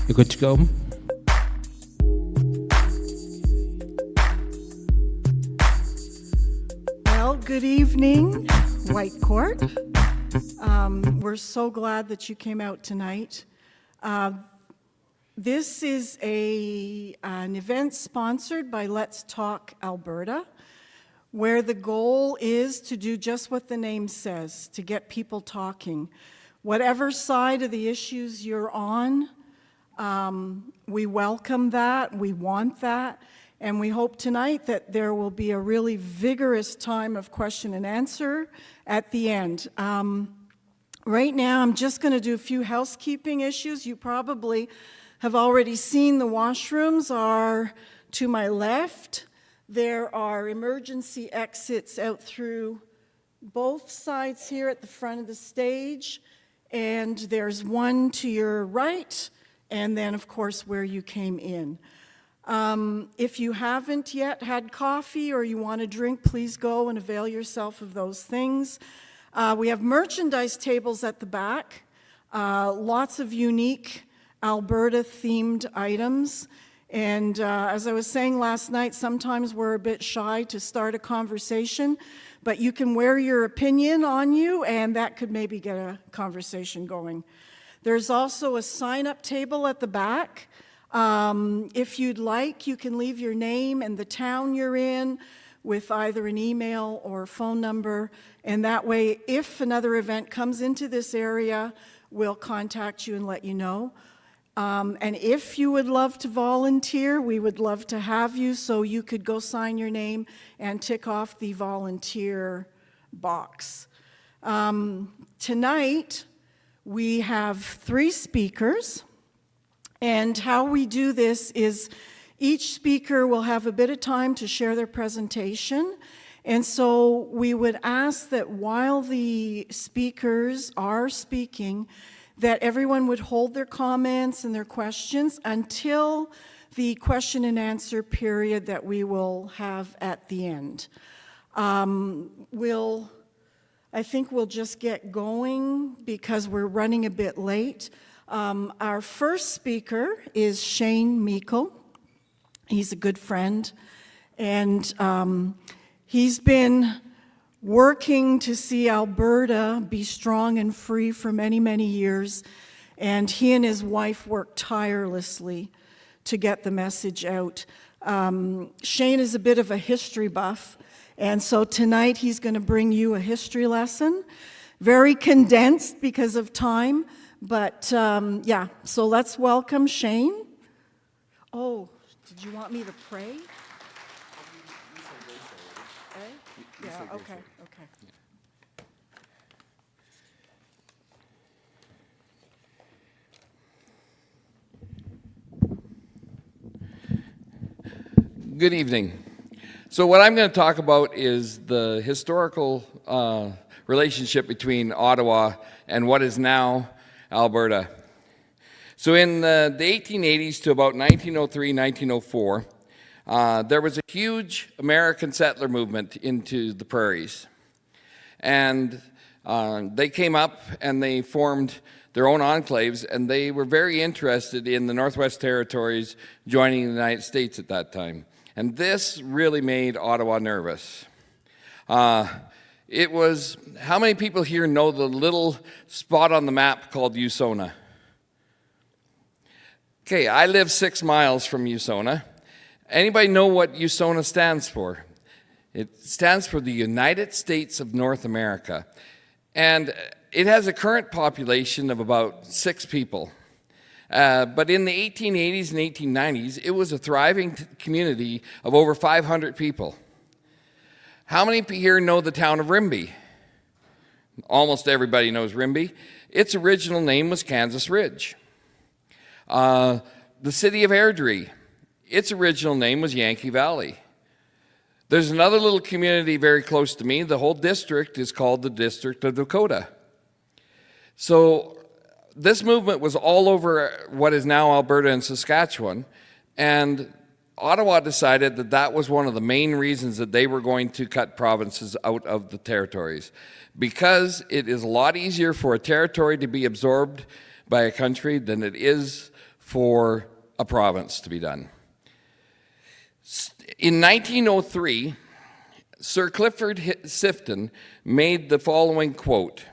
You good to go? Well, good evening, Whitecourt. We're so glad that you came out tonight. This is an event sponsored by Let's Talk Alberta, where the goal is to do just what the name says, to get people talking. Whatever side of the issues you're on, we welcome that, we want that, and we hope tonight that there will be a really vigorous time of question and answer at the end. Right now, I'm just going to do a few housekeeping issues. You probably have already seen the washrooms are to my left. There are emergency exits out through both sides here at the front of the stage, and there's one to your right, and then, of course, where you came in. If you haven't yet had coffee or you want a drink, please go and avail yourself of those things. We have merchandise tables at the back, lots of unique Alberta-themed items. And as I was saying last night, sometimes we're a bit shy to start a conversation, but you can wear your opinion on you, and that could maybe get a conversation going. There's also a sign-up table at the back. If you'd like, you can leave your name and the town you're in with either an email or phone number, and that way, if another event comes into this area, we'll contact you and let you know. And if you would love to volunteer, we would love to have you, so you could go sign your name and tick off the volunteer box. Tonight, we have 3 speakers, and how we do this is Each speaker will have a bit of time to share their presentation. And so we would ask that while the speakers are speaking, that everyone would hold their comments and their questions until the question and answer period that we will have at the end. I think we'll just get going because we're running a bit late. Our first speaker is Sheane Meikle. He's a good friend, and he's been working to see Alberta be strong and free for many, many years, and he and his wife worked tirelessly to get the message out. Sheane is a bit of a history buff, and so tonight he's going to bring you a history lesson, very condensed because of time, but yeah, so let's welcome Sheane. Oh, did you want me to pray? Yeah, okay. Good evening. So what I'm going to talk about is the historical relationship between Ottawa and what is now Alberta. So in the 1880s to about 1903, 1904, there was a huge American settler movement into the prairies. And they came up and they formed their own enclaves, and they were very interested in the Northwest Territories joining the United States at that time. And this really made Ottawa nervous. It was, how many people here know the little spot on the map called USONA? Okay, I live 6 miles from USONA. Anybody know what USONA stands for? It stands for the United States of North America. And it has a current population of about 6 people. But in the 1880s and 1890s, it was a thriving community of over 500 people. How many here know the town of Rimbey? Almost everybody knows Rimbey. Its original name was Kansas Ridge. The city of Airdrie, its original name was Yankee Valley. There's another little community very close to me. The whole district is called the District of Dakota. So this movement was all over what is now Alberta and Saskatchewan, and Ottawa decided that that was one of the main reasons that they were going to cut provinces out of the territories, because it is a lot easier for a territory to be absorbed by a country than it is for a province to be done. In 1903, Sir Clifford Sifton made the following quote: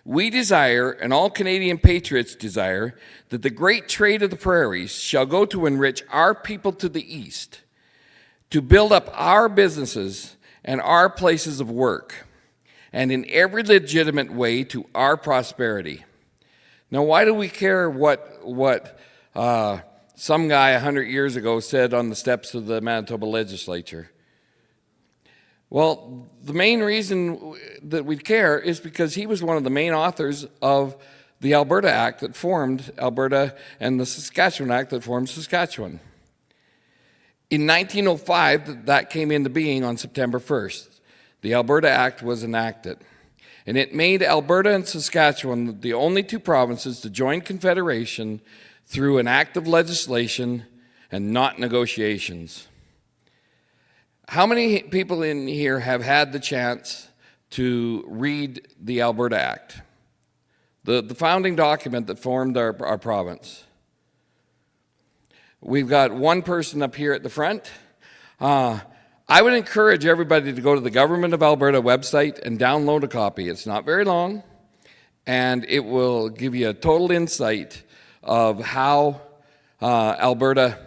"We desire, and all Canadian patriots desire, that the great trade of the prairies shall go to enrich our people to the east, to build up our businesses and our places of work, and in every legitimate way to our prosperity." Now, why do we care what some guy 100 years ago said on the steps of the Manitoba legislature? Well, the main reason that we care is because he was one of the main authors of the Alberta Act that formed Alberta and the Saskatchewan Act that formed Saskatchewan. In 1905, that came into being on September 1st. The Alberta Act was enacted, and it made Alberta and Saskatchewan the only 2 provinces to join Confederation through an act of legislation and not negotiations. How many people in here have had the chance to read the Alberta Act, the founding document that formed our province? We've got one person up here at the front. I would encourage everybody to go to the Government of Alberta website and download a copy. It's not very long, and it will give you a total insight of how Alberta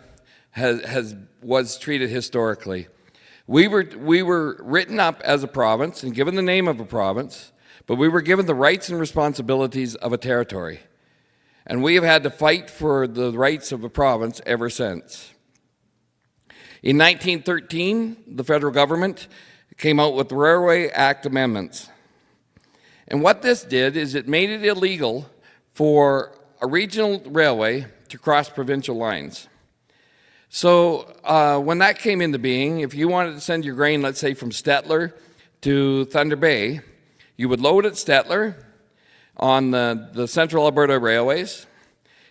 was treated historically. We were written up as a province and given the name of a province, but we were given the rights and responsibilities of a territory. And we have had to fight for the rights of a province ever since. In 1913, the federal government came out with the Railway Act amendments. And what this did is it made it illegal for a regional railway to cross provincial lines. So when that came into being, if you wanted to send your grain, let's say from Stettler to Thunder Bay, you would load at Stettler on the Central Alberta Railways.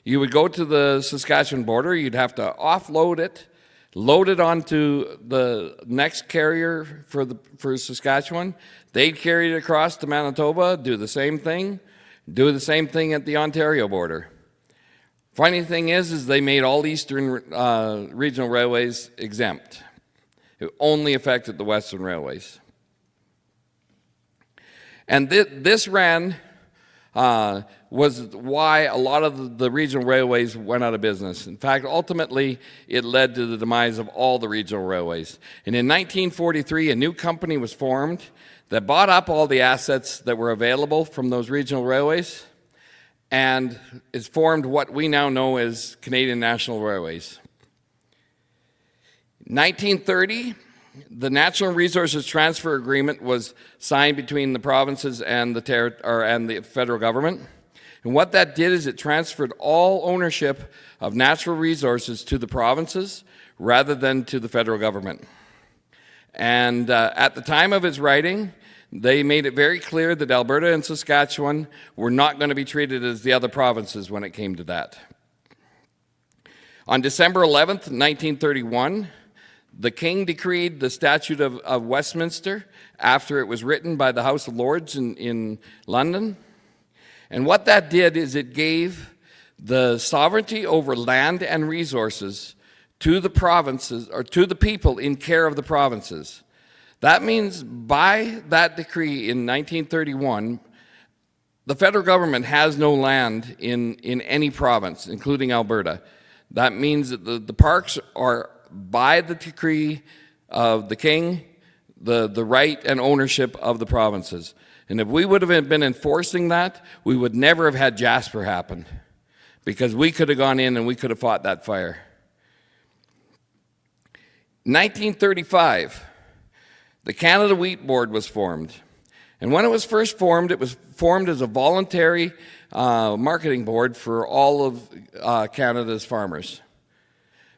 You would go to the Saskatchewan border. You'd have to offload it, load it onto the next carrier for Saskatchewan. They'd carry it across to Manitoba, do the same thing at the Ontario border. Funny thing is they made all eastern regional railways exempt. It only affected the western railways. And this ran was why a lot of the regional railways went out of business. In fact, ultimately, it led to the demise of all the regional railways. And in 1943, a new company was formed that bought up all the assets that were available from those regional railways and is formed what we now know as Canadian National Railways. 1930, the Natural Resources Transfer Agreement was signed between the provinces and the federal government. And what that did is it transferred all ownership of natural resources to the provinces rather than to the federal government. And at the time of its writing, they made it very clear that Alberta and Saskatchewan were not going to be treated as the other provinces when it came to that. On December 11th, 1931, the King decreed the Statute of Westminster after it was written by the House of Lords in London. And what that did is it gave the sovereignty over land and resources to the provinces, or to the people in care of the provinces. That means by that decree in 1931, the federal government has no land in any province, including Alberta. That means that the parks are, by the decree of the King, the right and ownership of the provinces. And if we would have been enforcing that, we would never have had Jasper happen, because we could have gone in and we could have fought that fire. 1935, the Canada Wheat Board was formed. And when it was first formed, it was formed as a voluntary marketing board for all of Canada's farmers.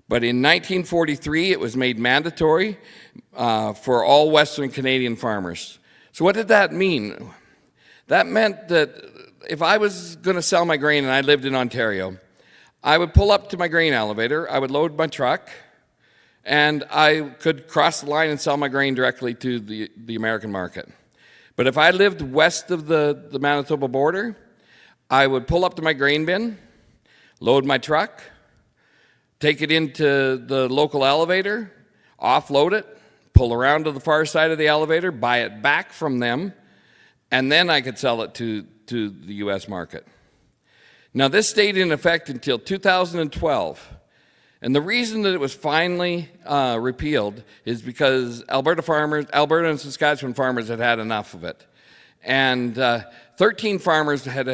But in 1943, it was made mandatory for all Western Canadian farmers. So what did that mean? That meant that if I was going to sell my grain and I lived in Ontario, I would pull up to my grain elevator, I would load my truck, and I could cross the line and sell my grain directly to the American market. But if I lived west of the Manitoba border, I would pull up to my grain bin, load my truck, take it into the local elevator, offload it, pull around to the far side of the elevator, buy it back from them, and then I could sell it to the U.S. market. Now, this stayed in effect until 2012. And the reason that it was finally repealed is because Alberta and Saskatchewan farmers had had enough of it. And 13 farmers had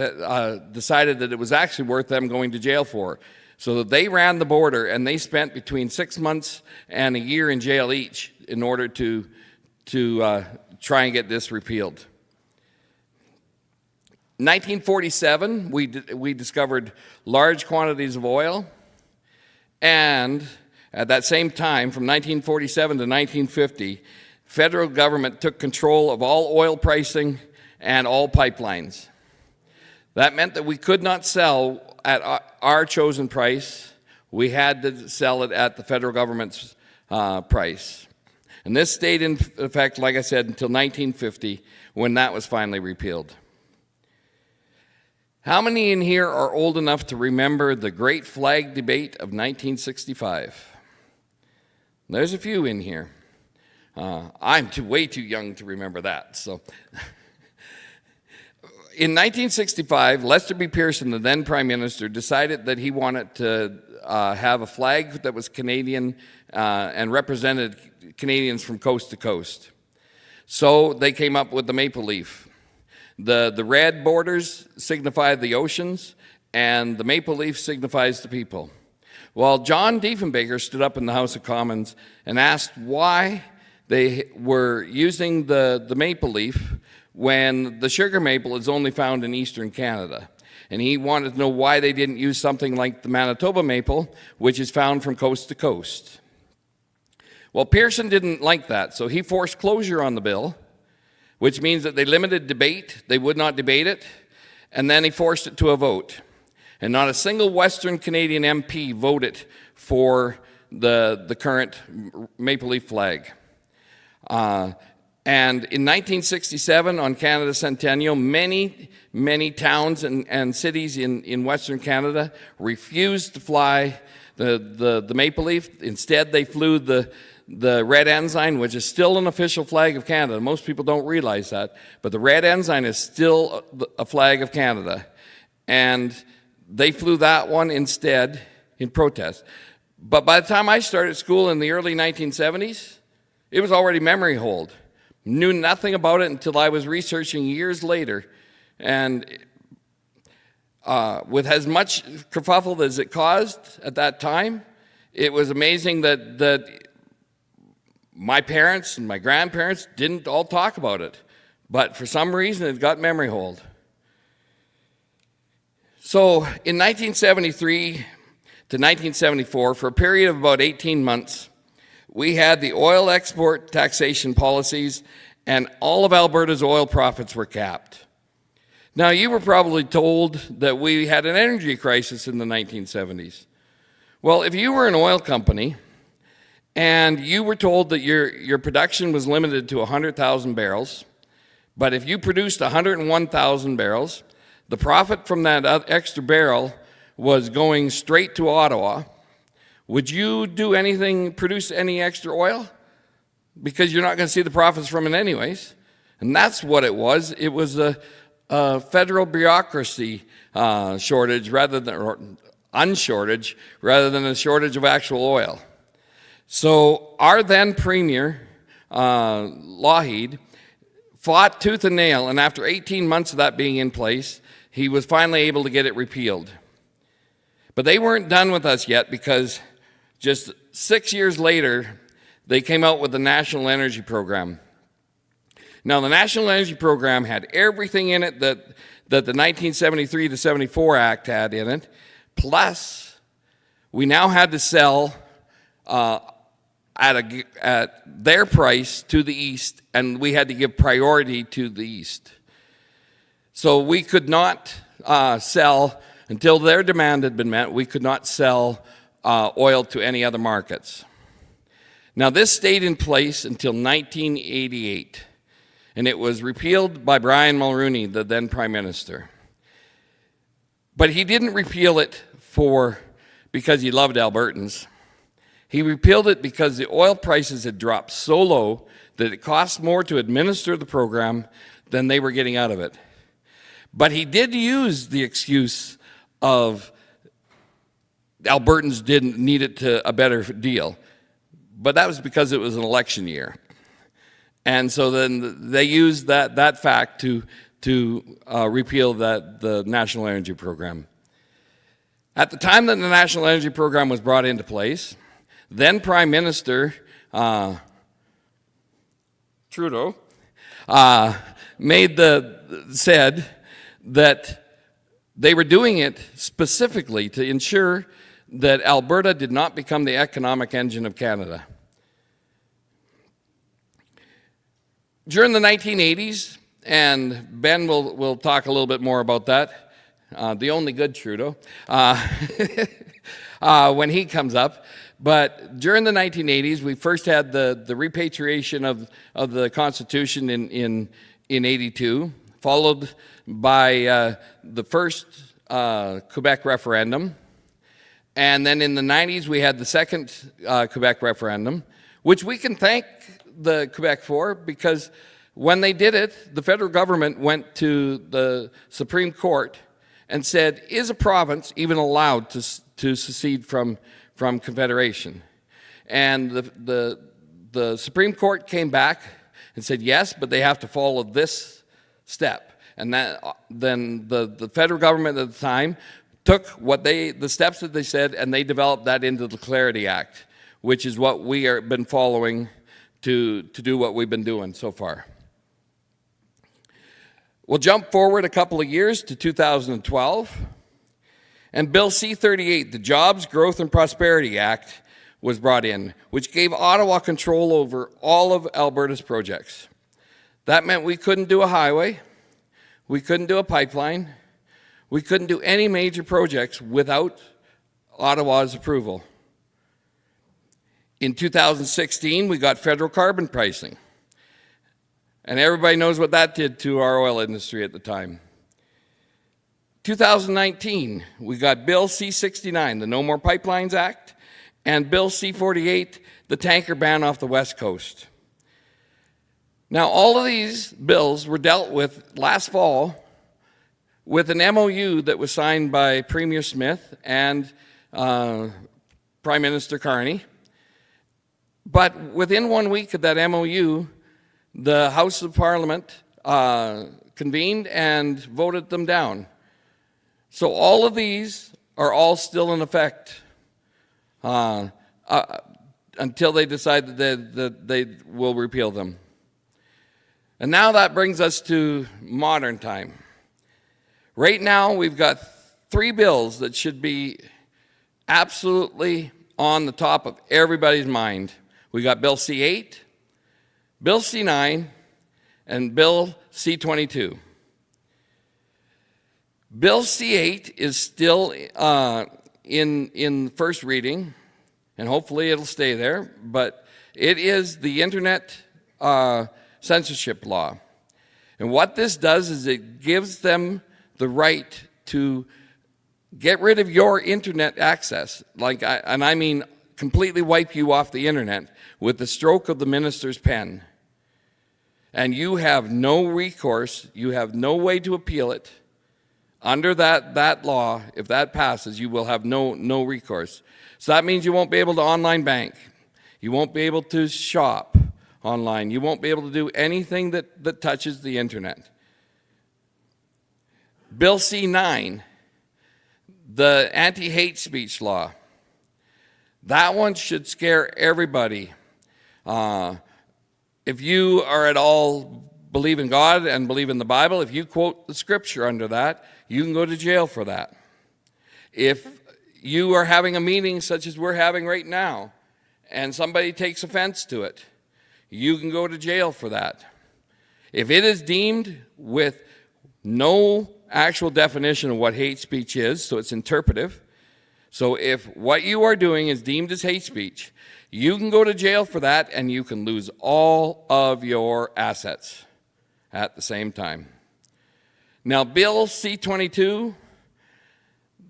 decided that it was actually worth them going to jail for. So they ran the border, and they spent between 6 months and a year in jail each in order to try and get this repealed. 1947, we discovered large quantities of oil. And at that same time, from 1947 to 1950, federal government took control of all oil pricing and all pipelines. That meant that we could not sell at our chosen price. We had to sell it at the federal government's price. And this stayed in effect, like I said, until 1950, when that was finally repealed. How many in here are old enough to remember the Great Flag Debate of 1965? There's a few in here. I'm way too young to remember that. So, in 1965, Lester B. Pearson, the then Prime Minister, decided that he wanted to have a flag that was Canadian and represented Canadians from coast to coast. So they came up with the maple leaf. The red borders signify the oceans, and the maple leaf signifies the people. Well, John Diefenbaker stood up in the House of Commons and asked why they were using the maple leaf when the sugar maple is only found in eastern Canada. And he wanted to know why they didn't use something like the Manitoba maple, which is found from coast to coast. Well, Pearson didn't like that, so he forced closure on the bill, which means that they limited debate, they would not debate it, and then he forced it to a vote. And not a single Western Canadian MP voted for the current maple leaf flag. And in 1967, on Canada's centennial, many towns and cities in Western Canada refused to fly the maple leaf. Instead, they flew the red ensign, which is still an official flag of Canada. Most people don't realize that, but the red ensign is still a flag of Canada. And they flew that one instead in protest. But by the time I started school in the early 1970s, it was already memory hold. Knew nothing about it until I was researching years later. And with as much kerfuffle as it caused at that time, it was amazing that my parents and my grandparents didn't all talk about it. But for some reason, it got memory hold. So in 1973 to 1974, for a period of about 18 months, we had the oil export taxation policies, and all of Alberta's oil profits were capped. Now, you were probably told that we had an energy crisis in the 1970s. Well, if you were an oil company and you were told that your production was limited to 100,000 barrels, but if you produced 101,000 barrels, the profit from that extra barrel was going straight to Ottawa, would you do anything, produce any extra oil? Because you're not going to see the profits from it anyways. And that's what it was. It was a federal bureaucracy shortage rather than, or unshortage, rather than a shortage of actual oil. So our then Premier, Lougheed, fought tooth and nail, and after 18 months of that being in place, he was finally able to get it repealed. But they weren't done with us yet, because just 6 years later, they came out with the National Energy Program. Now, the National Energy Program had everything in it that the 1973 to 74 Act had in it, plus we now had to sell at their price to the east, and we had to give priority to the east. So we could not sell, until their demand had been met, we could not sell oil to any other markets. Now, this stayed in place until 1988, and it was repealed by Brian Mulroney, the then Prime Minister. But he didn't repeal it because he loved Albertans. He repealed it because the oil prices had dropped so low that it cost more to administer the program than they were getting out of it. But he did use the excuse of Albertans didn't need it to a better deal. But that was because it was an election year. And so then they used that fact to repeal the National Energy Program. At the time that the National Energy Program was brought into place, then Prime Minister Trudeau said that they were doing it specifically to ensure that Alberta did not become the economic engine of Canada. During the 1980s, and Ben will talk a little bit more about that, the only good Trudeau, when he comes up. But during the 1980s, we first had the repatriation of the Constitution in 82, followed by the first Quebec referendum. And then in the 90s, we had the second Quebec referendum, which we can thank the Quebec for, because when they did it, the federal government went to the Supreme Court and said, is a province even allowed to secede from Confederation? And the Supreme Court came back and said, yes, but they have to follow this step. And then the federal government at the time took the steps that they said, and they developed that into the Clarity Act, which is what we have been following to do what we've been doing so far. We'll jump forward a couple of years to 2012, and Bill C-38, the Jobs, Growth and Prosperity Act, was brought in, which gave Ottawa control over all of Alberta's projects. That meant we couldn't do a highway, we couldn't do a pipeline, we couldn't do any major projects without Ottawa's approval. In 2016, we got federal carbon pricing. And everybody knows what that did to our oil industry at the time. 2019, we got Bill C-69, the No More Pipelines Act, and Bill C-48, the tanker ban off the West Coast. Now, all of these bills were dealt with last fall with an MOU that was signed by Premier Smith and Prime Minister Carney. But within 1 week of that MOU, the House of Parliament convened and voted them down. So all of these are all still in effect until they decide that they will repeal them. And now that brings us to modern time. Right now, we've got 3 bills that should be absolutely on the top of everybody's mind. We got Bill C-8, Bill C-9, and Bill C-22. Bill C-8 is still in first reading, and hopefully it'll stay there, but it is the Internet censorship law. And what this does is it gives them the right to get rid of your Internet access, and I mean completely wipe you off the Internet with the stroke of the minister's pen. And you have no recourse, you have no way to appeal it. Under that law, if that passes, you will have no recourse. So that means you won't be able to online bank. You won't be able to shop online. You won't be able to do anything that touches the Internet. Bill C-9, the anti-hate speech law. That one should scare everybody. If you are at all believe in God and believe in the Bible, if you quote the scripture under that, you can go to jail for that. If you are having a meeting such as we're having right now, and somebody takes offense to it, you can go to jail for that. If it is deemed with no actual definition of what hate speech is, so it's interpretive, so if what you are doing is deemed as hate speech, you can go to jail for that and you can lose all of your assets at the same time. Now, Bill C-22,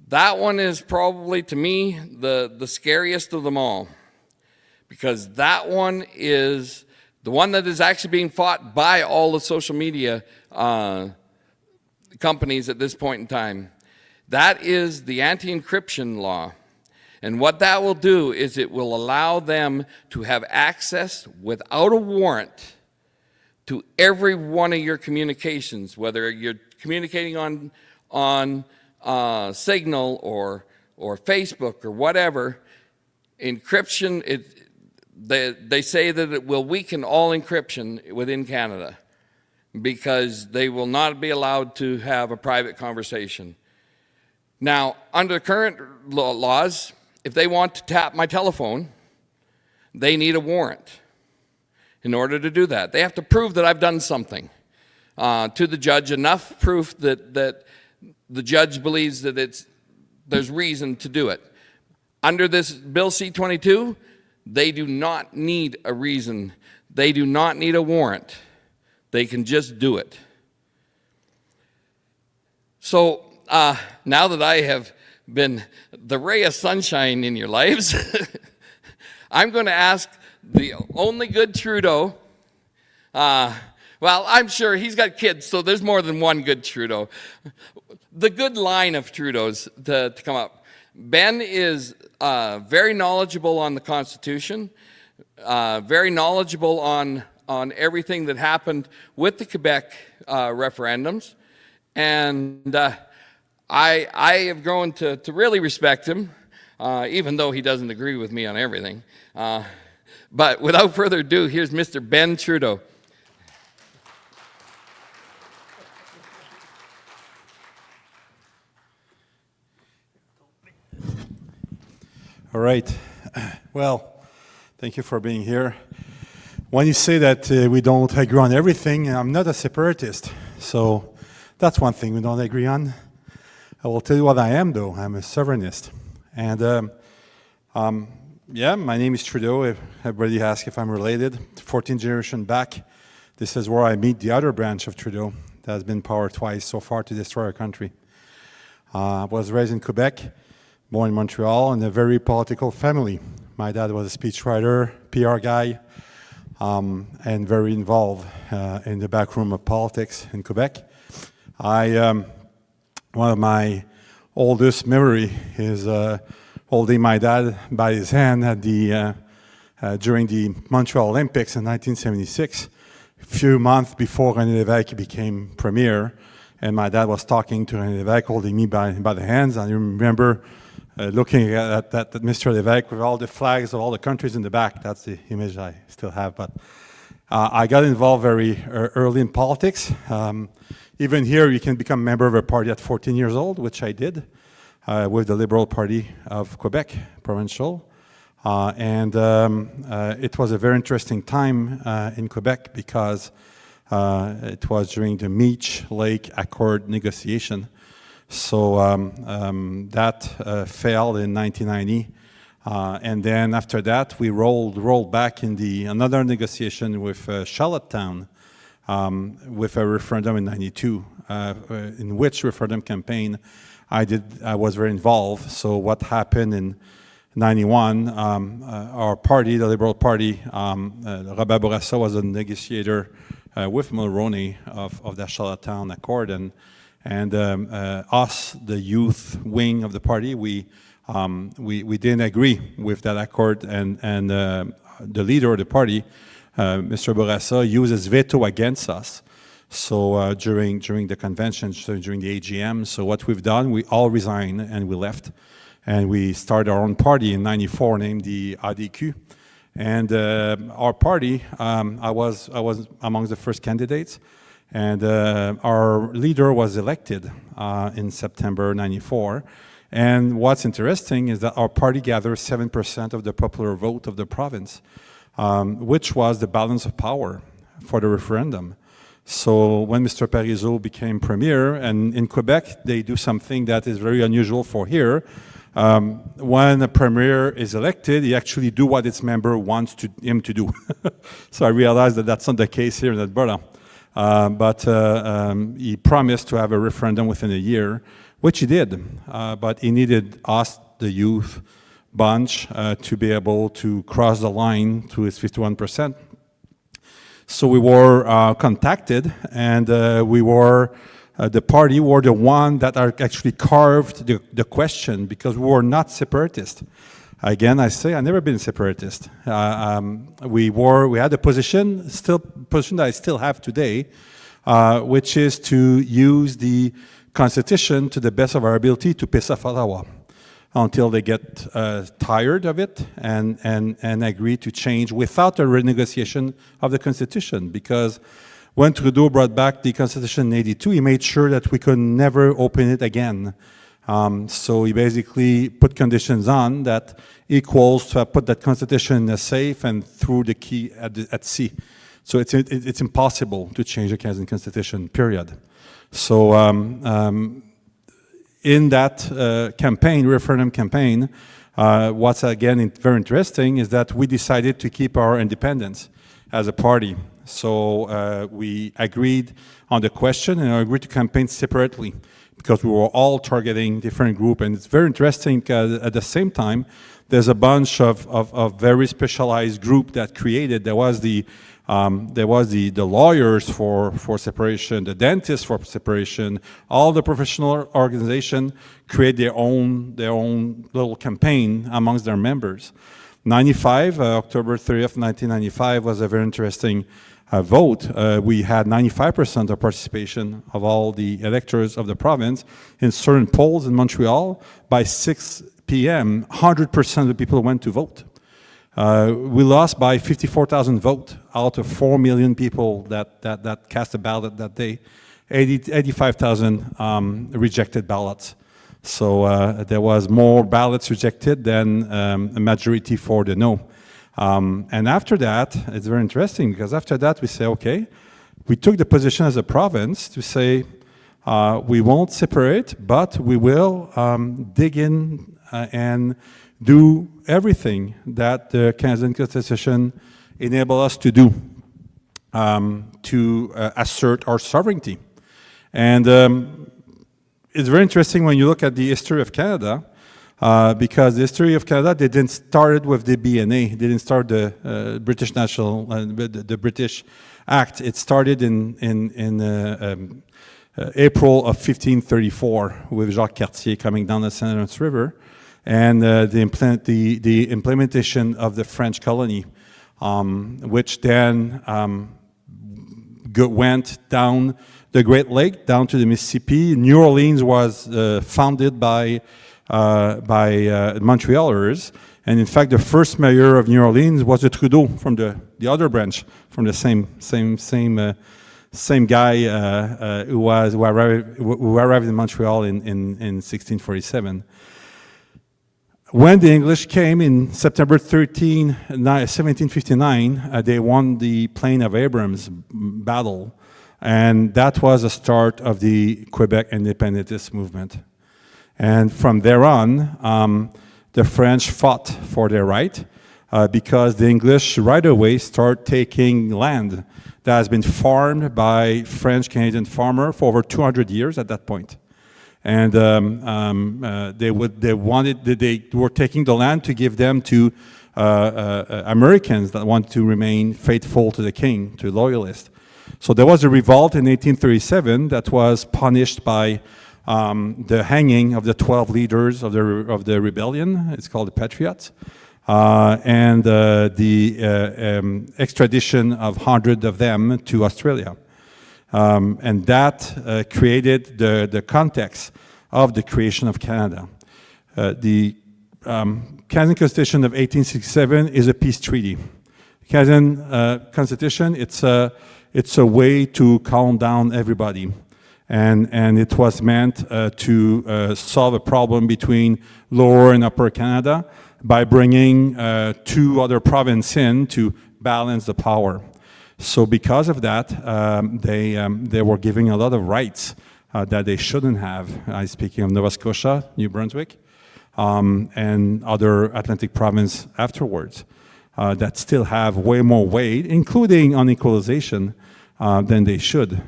that one is probably, to me, the scariest of them all, because that one is the one that is actually being fought by all the social media companies at this point in time. That is the anti-encryption law. And what that will do is it will allow them to have access without a warrant to every one of your communications, whether you're communicating on Signal or Facebook or whatever. Encryption, they say that it will weaken all encryption within Canada because they will not be allowed to have a private conversation. Now, under current laws, if they want to tap my telephone, they need a warrant in order to do that. They have to prove that I've done something to the judge, enough proof that the judge believes that there's reason to do it. Under this Bill C-22, they do not need a reason. They do not need a warrant. They can just do it. So now that I have been the ray of sunshine in your lives, I'm going to ask the only good Trudeau. Well, I'm sure he's got kids, so there's more than one good Trudeau. The good line of Trudeaus to come up. Ben is very knowledgeable on the Constitution, very knowledgeable on everything that happened with the Quebec referendums, and I have grown to really respect him, even though he doesn't agree with me on everything. But without further ado, here's Mr. Ben Trudeau. All right. Well, thank you for being here. When you say that we don't agree on everything, I'm not a separatist. So that's one thing we don't agree on. I will tell you what I am, though. I'm a sovereignist. And yeah, my name is Trudeau. If everybody asks if I'm related. 14th generation back. This is where I meet the other branch of Trudeau that has been in power twice so far to destroy our country. I was raised in Quebec, born in Montreal, in a very political family. My dad was a speechwriter, PR guy, and very involved in the backroom of politics in Quebec. One of my oldest memory is holding my dad by his hand at during the Montreal Olympics in 1976, a few months before René Lévesque became premier. And my dad was talking to René Lévesque, holding me by the hands. I remember looking at Mr. Lévesque with all the flags of all the countries in the back. That's the image I still have. But I got involved very early in politics. Even here, you can become a member of a party at 14 years old, which I did, with the Liberal Party of Quebec, provincial. And it was a very interesting time in Quebec because it was during the Meech Lake Accord negotiation. So that failed in 1990. And then after that, we rolled back in another negotiation with Charlottetown with a referendum in 92, in which referendum campaign I was very involved. So what happened in 91, our party, the Liberal Party, Robert Bourassa was a negotiator with Mulroney of the Charlottetown Accord, and us, the youth wing of the party, we didn't agree with that accord, and the leader of the party, Mr. Bourassa, used his veto against us. So during the convention, during the AGM, so what we've done, we all resigned and we left, and we started our own party in '94 named the ADQ. And our party, I was among the first candidates, and our leader was elected in September '94. And what's interesting is that our party gathered 7% of the popular vote of the province, which was the balance of power for the referendum. So when Mr. Parizeau became premier, and in Quebec, they do something that is very unusual for here. When a premier is elected, he actually do what its member wants him to do. So I realized that that's not the case here in Alberta. But he promised to have a referendum within a year, which he did. But he needed us, the youth bunch, to be able to cross the line to his 51%. So we were contacted, and we were the party were the one that are actually carved the question, because we were not separatist. Again, I say I've never been separatist. We had a position that I still have today, which is to use the Constitution to the best of our ability to piss off Ottawa until they get tired of it and agree to change without a renegotiation of the Constitution. Because when Trudeau brought back the Constitution in '82, he made sure that we could never open it again. So he basically put conditions on that equals to put that Constitution in a safe and threw the key at sea. So it's impossible to change the Canadian Constitution, period. So in that referendum campaign, what's again very interesting is that we decided to keep our independence as a party. So we agreed on the question and agreed to campaign separately, because we were all targeting different groups. And it's very interesting because at the same time, there's a bunch of very specialized group that created. There was the lawyers for separation, the dentists for separation, all the professional organization create their own little campaign amongst their members. October 30th, 1995 was a very interesting vote. We had 95% of participation of all the electors of the province. In certain polls in Montreal, by 6 p.m., 100% of the people went to vote. We lost by 54,000 votes out of 4 million people that cast a ballot that day. 85,000 rejected ballots. So there was more ballots rejected than a majority for the no. And after that, it's very interesting because after that we say, okay, we took the position as a province to say we won't separate, but we will dig in and do everything that the Canadian Constitution enables us to do to assert our sovereignty. And it's very interesting when you look at the history of Canada, because the history of Canada, they didn't start with the BNA, they didn't start the British National, the British Act. It started in April of 1534 with Jacques Cartier coming down the St. Lawrence River, and the implementation of the French colony, which then went down the Great Lake, down to the Mississippi. New Orleans was founded by Montrealers, and in fact, the first mayor of New Orleans was a Trudeau from the other branch, from the same guy who arrived in Montreal in 1647. When the English came in September 13, 1759, they won the Plain of Abrams battle, and that was the start of the Quebec independentist movement. And from there on, the French fought for their right because the English right away start taking land that has been farmed by French-Canadian farmers for over 200 years at that point. And they were taking the land to give them to Americans that want to remain faithful to the king, to loyalists. So there was a revolt in 1837 that was punished by the hanging of the 12 leaders of the rebellion. It's called the Patriots. And the extradition of hundreds of them to Australia. And that created the context of the creation of Canada. The Canadian Constitution of 1867 is a peace treaty. Canadian Constitution, it's a way to calm down everybody. And it was meant to solve a problem between Lower and Upper Canada by bringing two other provinces in to balance the power. So because of that, they were giving a lot of rights that they shouldn't have. I'm speaking of Nova Scotia, New Brunswick, and other Atlantic provinces afterwards that still have way more weight, including on equalization, than they should.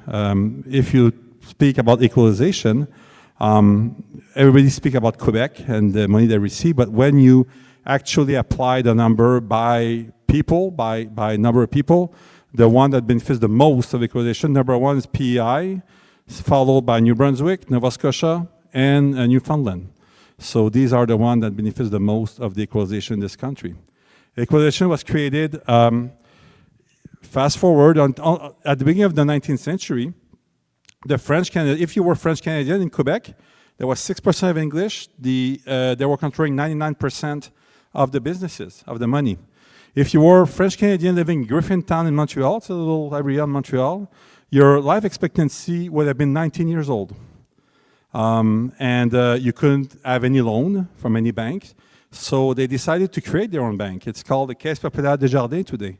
If you speak about equalization, everybody speaks about Quebec and the money they receive, but when you actually apply the number by people, by number of people, the one that benefits the most of equalization, number one is PEI, followed by New Brunswick, Nova Scotia, and Newfoundland. So these are the ones that benefits the most of the equalization in this country. Equalization was created, fast forward, at the beginning of the 19th century, the French Canadian, if you were French Canadian in Quebec, there was 6% of English. They were controlling 99% of the businesses, of the money. If you were French Canadian living in Griffintown in Montreal, it's a little area in Montreal, your life expectancy would have been 19 years old. And you couldn't have any loan from any bank. So they decided to create their own bank. It's called the Caisse Populaire des Jardins today.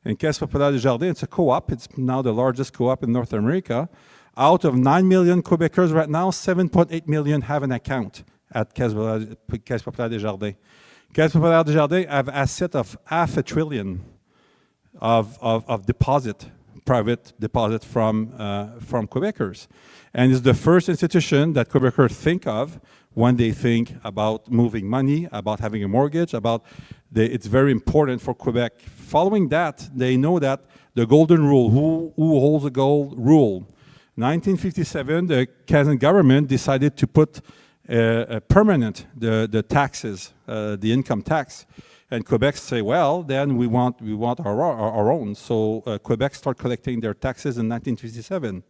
And Caisse Populaire des Jardins, it's a co-op. It's now the largest co-op in North America. Out of 9 million Quebecers right now, 7.8 million have an account at Caisse Populaire des Jardins. Caisse Populaire des Jardins have assets of $500 billion of deposit, private deposit from Quebecers. And it's the first institution that Quebecers think of when they think about moving money, about having a mortgage, it's very important for Quebec. Following that, they know that the golden rule, who holds the gold rule. 1957, the Canadian government decided to put permanent the taxes, the income tax, and Quebec say, well, then we want our own. So Quebec started collecting their taxes in 1957.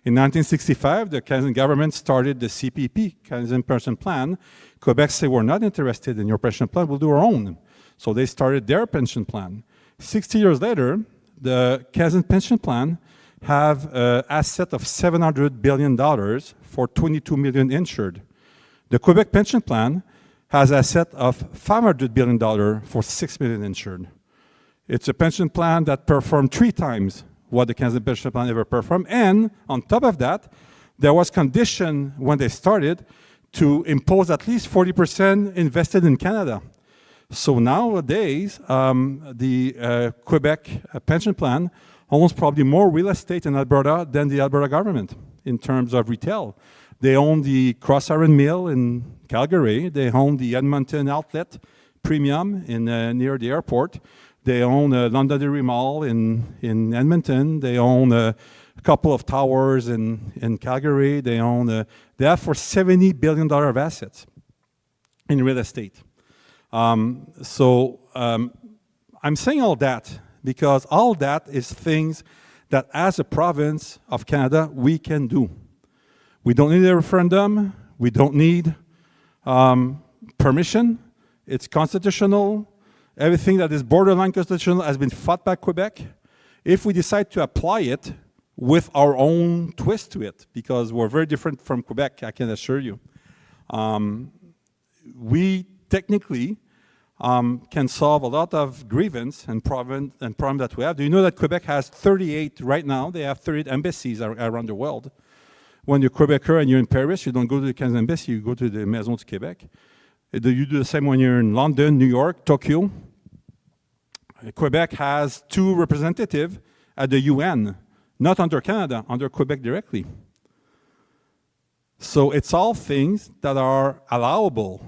In 1965, the Canadian government started the CPP, Canadian Pension Plan. Quebec say, we're not interested in your pension plan, we'll do our own. So they started their pension plan. 60 years later, the Canadian Pension Plan have an asset of $700 billion for 22 million insured. The Quebec pension plan has an asset of $500 billion for 6 million insured. It's a pension plan that performed 3 times what the Canadian pension plan ever performed. And on top of that, there was condition when they started to impose at least 40% invested in Canada. So nowadays, the Quebec pension plan owns probably more real estate in Alberta than the Alberta government in terms of retail. They own the Cross Iron Mill in Calgary. They own the Edmonton Outlet Premium in near the airport. They own Londonderry Mall in Edmonton. They own a couple of towers in Calgary. They have for $70 billion of assets in real estate. I'm saying all that because all that is things that as a province of Canada we can do. We don't need a referendum. We don't need permission. It's constitutional. Everything that is borderline constitutional has been fought by Quebec. If we decide to apply it with our own twist to it, because we're very different from Quebec, I can assure you, we technically can solve a lot of grievance and problem that we have. Do you know that Quebec has 38 right now? They have 38 embassies around the world. When you're Quebecer and you're in Paris, you don't go to the Canadian embassy, you go to the Maison du Québec. You do the same when you're in London, New York, Tokyo. Quebec has 2 representatives at the UN, not under Canada, under Quebec directly. So it's all things that are allowable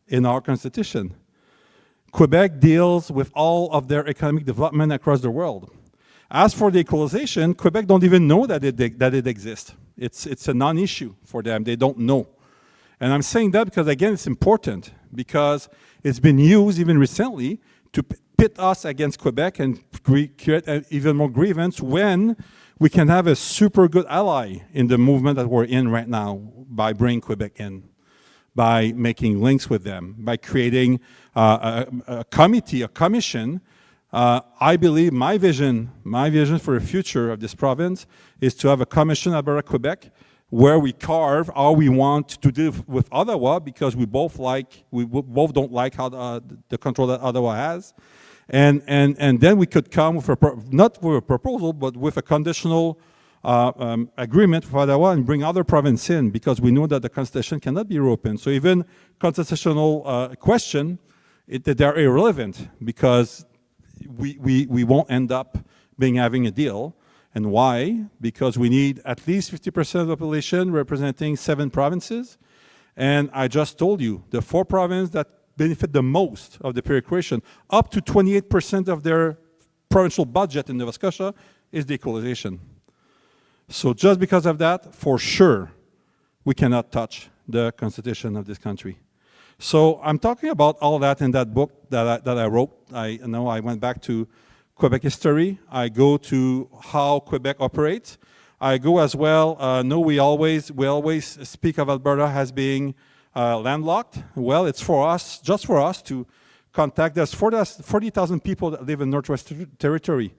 in our constitution. Quebec deals with all of their economic development across the world. As for the equalization, Quebec don't even know that it exists. It's a non-issue for them. They don't know. And I'm saying that because, again, it's important because it's been used even recently to pit us against Quebec and create even more grievance when we can have a super good ally in the movement that we're in right now by bringing Quebec in, by making links with them, by creating a committee, a commission. I believe my vision for the future of this province is to have a commission Alberta-Quebec where we carve how we want to deal with Ottawa because we both don't like how the control that Ottawa has. And then we could come with not with a proposal, but with a conditional agreement with Ottawa and bring other provinces in because we know that the Constitution cannot be European. So even constitutional question, they're irrelevant because we won't end up having a deal. And why? Because we need at least 50% of the population representing 7 provinces. And I just told you, the 4 provinces that benefit the most of the peer equation, up to 28% of their provincial budget in Nova Scotia is the equalization. So just because of that, for sure, we cannot touch the constitution of this country. So I'm talking about all that in that book that I wrote. I went back to Quebec history. I go to how Quebec operates. I go as well, we always speak of Alberta as being landlocked. Well, it's just for us to contact. There's 40,000 people that live in Northwest Territory.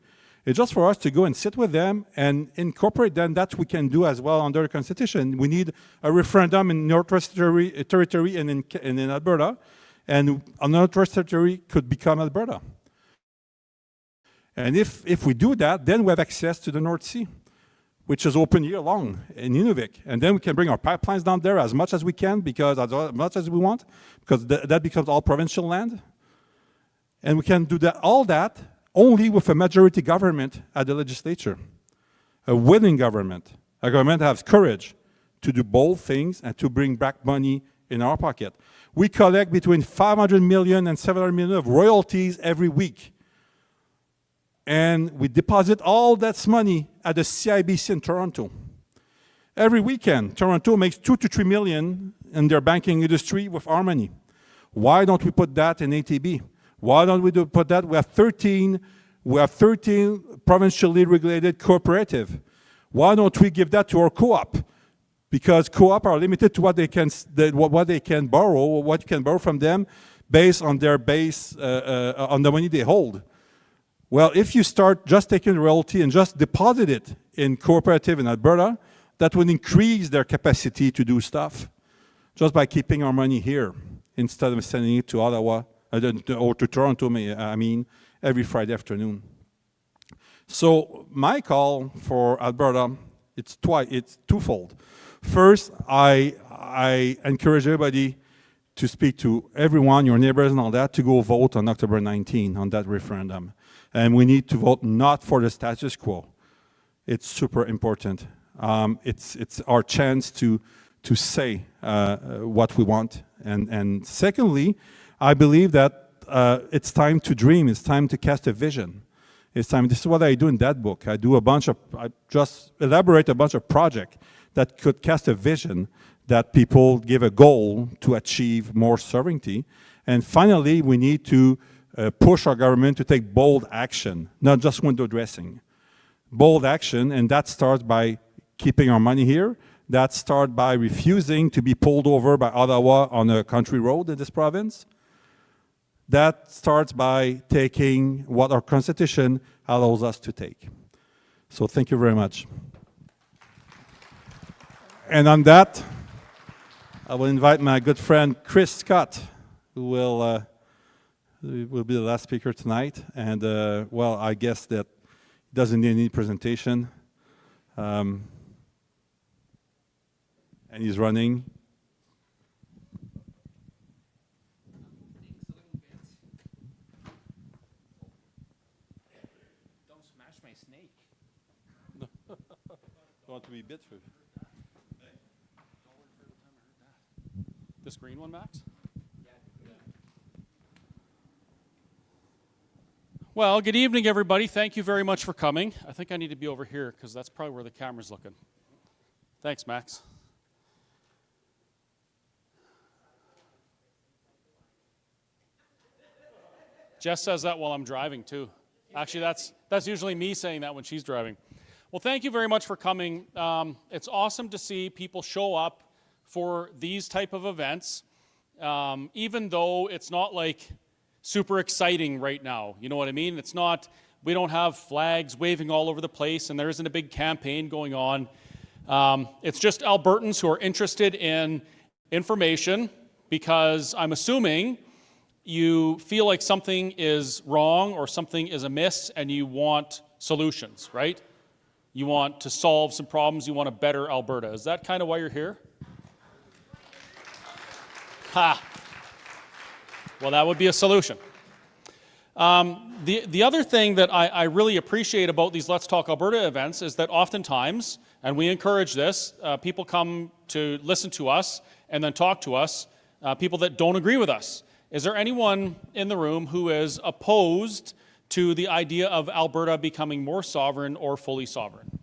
It's just for us to go and sit with them and incorporate them. That we can do as well under the Constitution. We need a referendum in Northwest Territory and in Alberta, and Northwest Territory could become Alberta. And if we do that, then we have access to the North Sea, which is open year-long in Nunavik. And then we can bring our pipelines down there as much as we can, because as much as we want, because that becomes all provincial land. And we can do all that only with a majority government at the legislature, a willing government, a government that has courage to do bold things and to bring back money in our pocket. We collect between 500 million and 700 million of royalties every week. And we deposit all that money at the CIBC in Toronto. Every weekend, Toronto makes 2 to 3 million in their banking industry with our money. Why don't we put that in ATB? Why don't we put that? We have 13 provincially regulated cooperatives. Why don't we give that to our co-op? Because co-op are limited to what they can borrow, what you can borrow from them based on their on the money they hold. Well, if you start just taking royalty and just deposit it in cooperative in Alberta, that would increase their capacity to do stuff. just by keeping our money here instead of sending it to Ottawa, or to Toronto, I mean, every Friday afternoon. So my call for Alberta, it's twofold. First, I encourage everybody to speak to everyone, your neighbors and all that, to go vote on October 19 on that referendum. And we need to vote not for the status quo. It's super important. It's our chance to say what we want. And secondly, I believe that it's time to dream. It's time to cast a vision. It's time. This is what I do in that book. I just elaborate a bunch of projects that could cast a vision, that people give a goal to achieve more sovereignty. And finally, we need to push our government to take bold action, not just window dressing. Bold action, and that starts by keeping our money here. That starts by refusing to be pulled over by Ottawa on a country road in this province. That starts by taking what our Constitution allows us to take. So thank you very much. And on that, I will invite my good friend Chris Scott, who will be the last speaker tonight. And well, I guess that he doesn't need any presentation. And he's running. Don't smash my snake. Want to be bit for? This green one, Max? Well, good evening, everybody. Thank you very much for coming. I think I need to be over here because that's probably where the camera's looking. Thanks, Max. Jess says that while I'm driving, too. Actually, that's usually me saying that when she's driving. Well, thank you very much for coming. It's awesome to see people show up for these type of events, even though it's not like super exciting right now. You know what I mean? It's not, we don't have flags waving all over the place and there isn't a big campaign going on. It's just Albertans who are interested in information because I'm assuming you feel like something is wrong or something is amiss and you want solutions, right? You want to solve some problems, you want a better Alberta. Is that kind of why you're here? Ha! Well, that would be a solution. The other thing that I really appreciate about these Let's Talk Alberta events is that oftentimes, and we encourage this, people come to listen to us and then talk to us, people that don't agree with us. Is there anyone in the room who is opposed to the idea of Alberta becoming more sovereign or fully sovereign?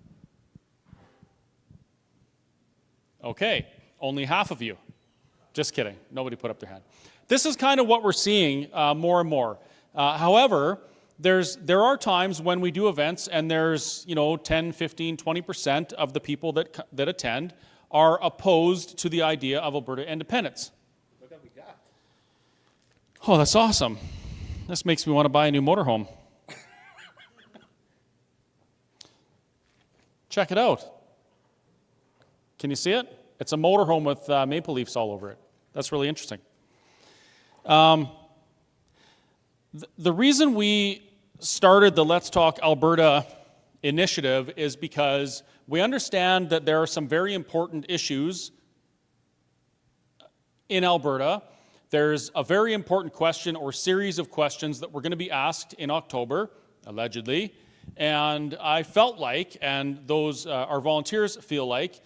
Okay, only half of you. Just kidding. Nobody put up their hand. This is kind of what we're seeing more and more. However, there are times when we do events and there's 10, 15, 20% of the people that attend are opposed to the idea of Alberta independence. Look what we got. Oh, that's awesome. This makes me want to buy a new motorhome. Check it out. Can you see it? It's a motorhome with maple leafs all over it. That's really interesting. The reason we started the Let's Talk Alberta initiative is because we understand that there are some very important issues in Alberta. There's a very important question or series of questions that we're going to be asked in October, allegedly, and I felt like, and those our volunteers feel like,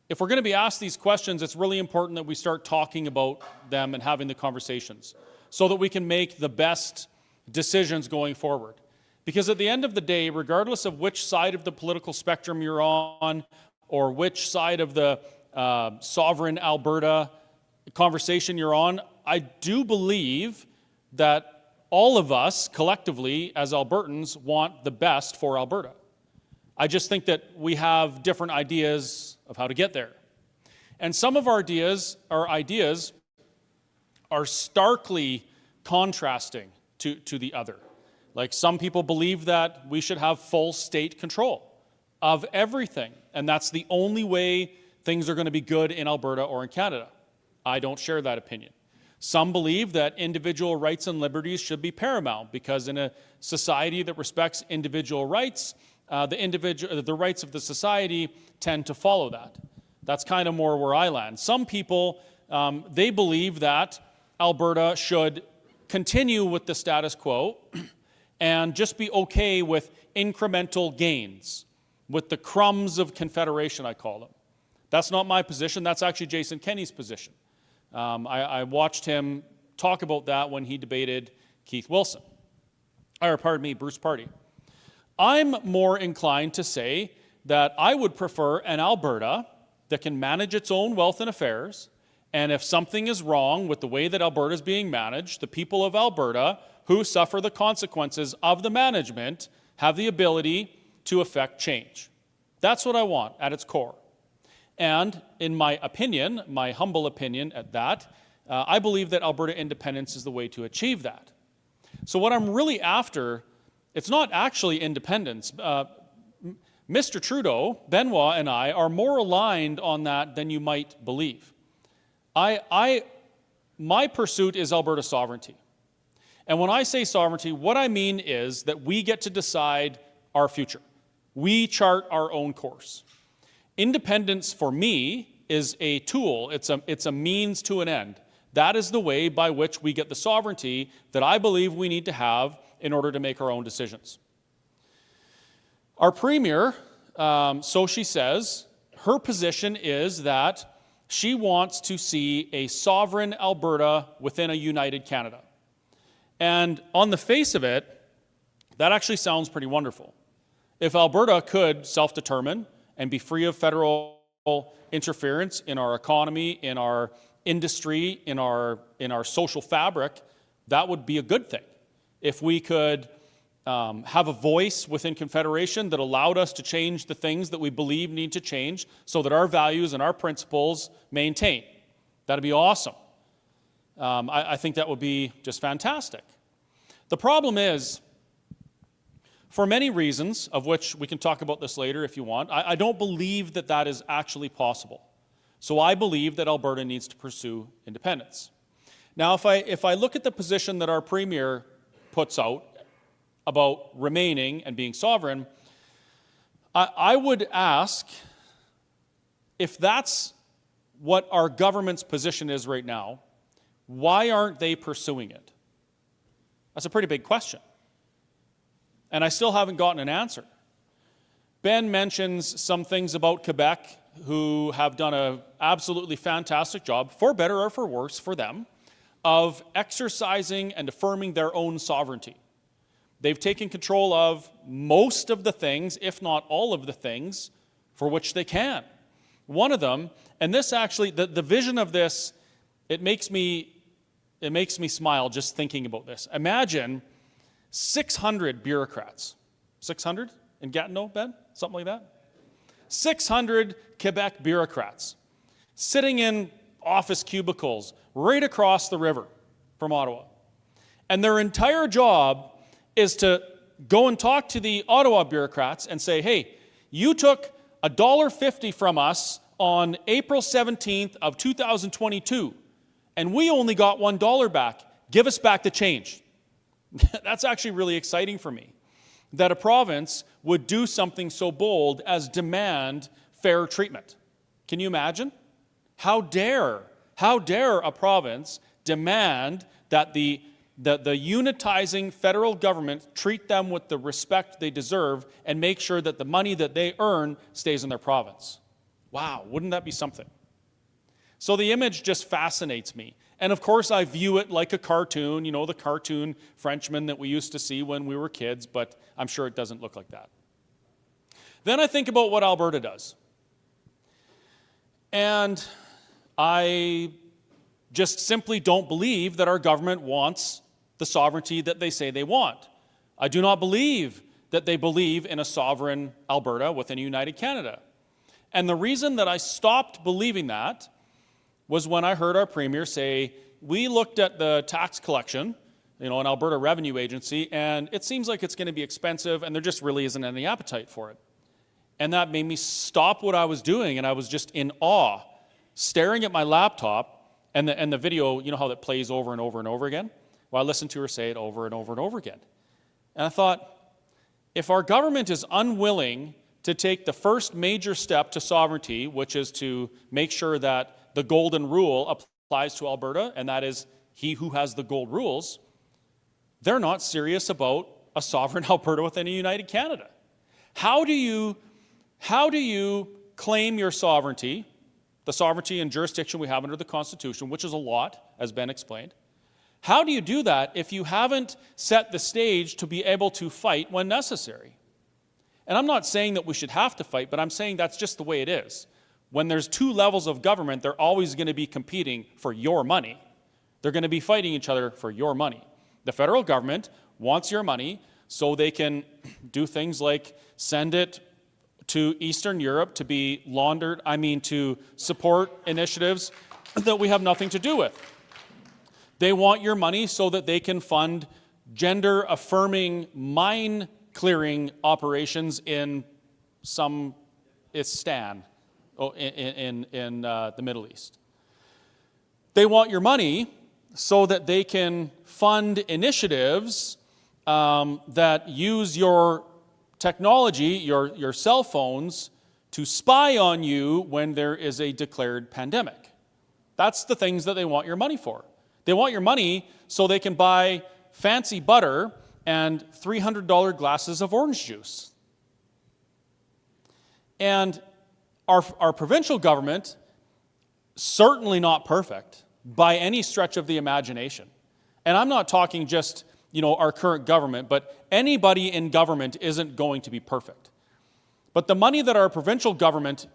if we're going to be asked these questions, it's really important that we start talking about them and having the conversations so that we can make the best decisions going forward. Because at the end of the day, regardless of which side of the political spectrum you're on or which side of the sovereign Alberta conversation you're on, I do believe that all of us collectively as Albertans want the best for Alberta. I just think that we have different ideas of how to get there. And some of our ideas are starkly contrasting to the other. Like some people believe that we should have full state control of everything, and that's the only way things are going to be good in Alberta or in Canada. I don't share that opinion. Some believe that individual rights and liberties should be paramount because in a society that respects individual rights, the rights of the society tend to follow that. That's kind of more where I land. Some people, they believe that Alberta should continue with the status quo and just be okay with incremental gains, with the crumbs of Confederation, I call them. That's not my position. That's actually Jason Kenney's position. I watched him talk about that when he debated Bruce Party. I'm more inclined to say that I would prefer an Alberta that can manage its own wealth and affairs, and if something is wrong with the way that Alberta is being managed, the people of Alberta who suffer the consequences of the management have the ability to effect change. That's what I want at its core. And in my opinion, my humble opinion at that, I believe that Alberta independence is the way to achieve that. So what I'm really after, it's not actually independence. Mr. Trudeau, Benoit, and I are more aligned on that than you might believe. My pursuit is Alberta sovereignty. And when I say sovereignty, what I mean is that we get to decide our future. We chart our own course. Independence for me is a tool. It's a means to an end. That is the way by which we get the sovereignty that I believe we need to have in order to make our own decisions. Our Premier, so she says, her position is that she wants to see a sovereign Alberta within a united Canada. And on the face of it, that actually sounds pretty wonderful. If Alberta could self-determine and be free of federal interference in our economy, in our industry, in our social fabric, that would be a good thing. If we could have a voice within Confederation that allowed us to change the things that we believe need to change so that our values and our principles maintain. That'd be awesome. I think that would be just fantastic. The problem is, for many reasons, of which we can talk about this later if you want, I don't believe that that is actually possible. So I believe that Alberta needs to pursue independence. Now, if I look at the position that our Premier puts out about remaining and being sovereign, I would ask if that's what our government's position is right now, why aren't they pursuing it? That's a pretty big question. And I still haven't gotten an answer. Ben mentions some things about Quebec who have done an absolutely fantastic job, for better or for worse for them, of exercising and affirming their own sovereignty. They've taken control of most of the things, if not all of the things, for which they can. One of them, and this actually, the vision of this, it makes me smile just thinking about this. Imagine 600 bureaucrats. 600 in Gatineau, Ben? Something like that? 600 Quebec bureaucrats sitting in office cubicles right across the river from Ottawa. And their entire job is to go and talk to the Ottawa bureaucrats and say, hey, you took $1.50 from us on April 17th of 2022, and we only got $1 back. Give us back the change. That's actually really exciting for me, that a province would do something so bold as demand fair treatment. Can you imagine? How dare a province demand that the unitizing federal government treat them with the respect they deserve and make sure that the money that they earn stays in their province? Wow, wouldn't that be something? So the image just fascinates me. And of course, I view it like a cartoon, you know, the cartoon Frenchman that we used to see when we were kids, but I'm sure it doesn't look like that. Then I think about what Alberta does. And I just simply don't believe that our government wants the sovereignty that they say they want. I do not believe that they believe in a sovereign Alberta within a united Canada. And the reason that I stopped believing that was when I heard our Premier say, we looked at the tax collection, you know, an Alberta Revenue Agency, and it seems like it's going to be expensive, and there just really isn't any appetite for it. And that made me stop what I was doing, and I was just in awe, staring at my laptop And the video, you know how that plays over and over and over again? Well, I listened to her say it over and over and over again. And I thought, if our government is unwilling to take the first major step to sovereignty, which is to make sure that the golden rule applies to Alberta, and that is he who has the gold rules, they're not serious about a sovereign Alberta within a united Canada. How do you claim your sovereignty, the sovereignty and jurisdiction we have under the Constitution, which is a lot, as Ben explained? How do you do that if you haven't set the stage to be able to fight when necessary? And I'm not saying that we should have to fight, but I'm saying that's just the way it is. When there's two levels of government, they're always going to be competing for your money. They're going to be fighting each other for your money. The federal government wants your money so they can do things like send it to Eastern Europe to be laundered, to support initiatives that we have nothing to do with. They want your money so that they can fund gender-affirming mine-clearing operations in some Istan in the Middle East. They want your money so that they can fund initiatives that use your technology, your cell phones, to spy on you when there is a declared pandemic. That's the things that they want your money for. They want your money so they can buy fancy butter and $300 glasses of orange juice. And our provincial government, certainly not perfect by any stretch of the imagination. And I'm not talking just, our current government, but anybody in government isn't going to be perfect. But the money that our provincial government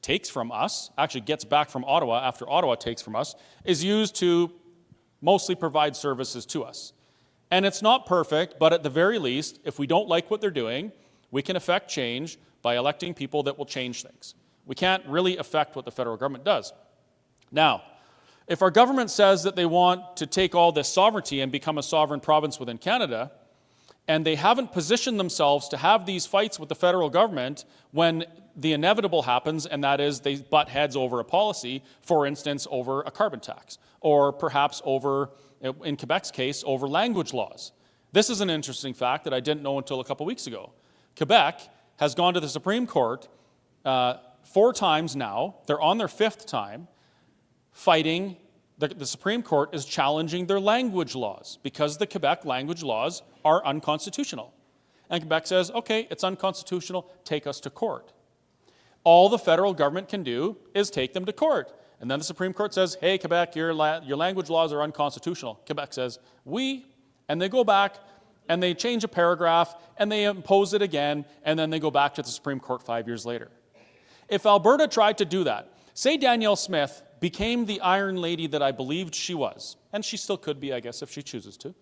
takes from us, actually gets back from Ottawa after Ottawa takes from us, is used to mostly provide services to us. And it's not perfect, but at the very least, if we don't like what they're doing, we can affect change by electing people that will change things. We can't really affect what the federal government does. Now, if our government says that they want to take all this sovereignty and become a sovereign province within Canada, and they haven't positioned themselves to have these fights with the federal government when the inevitable happens, and that is they butt heads over a policy, for instance, over a carbon tax, or perhaps over, in Quebec's case, over language laws. This is an interesting fact that I didn't know until a couple weeks ago. Quebec has gone to the Supreme Court 4 times now. They're on their 5th time fighting. The Supreme Court is challenging their language laws because the Quebec language laws are unconstitutional. And Quebec says, okay, it's unconstitutional, take us to court. All the federal government can do is take them to court. And then the Supreme Court says, hey, Quebec, your language laws are unconstitutional. Quebec says, and they go back and they change a paragraph and they impose it again, and then they go back to the Supreme Court 5 years later. If Alberta tried to do that, say Danielle Smith became the Iron Lady that I believed she was, and she still could be, I guess, if she chooses to,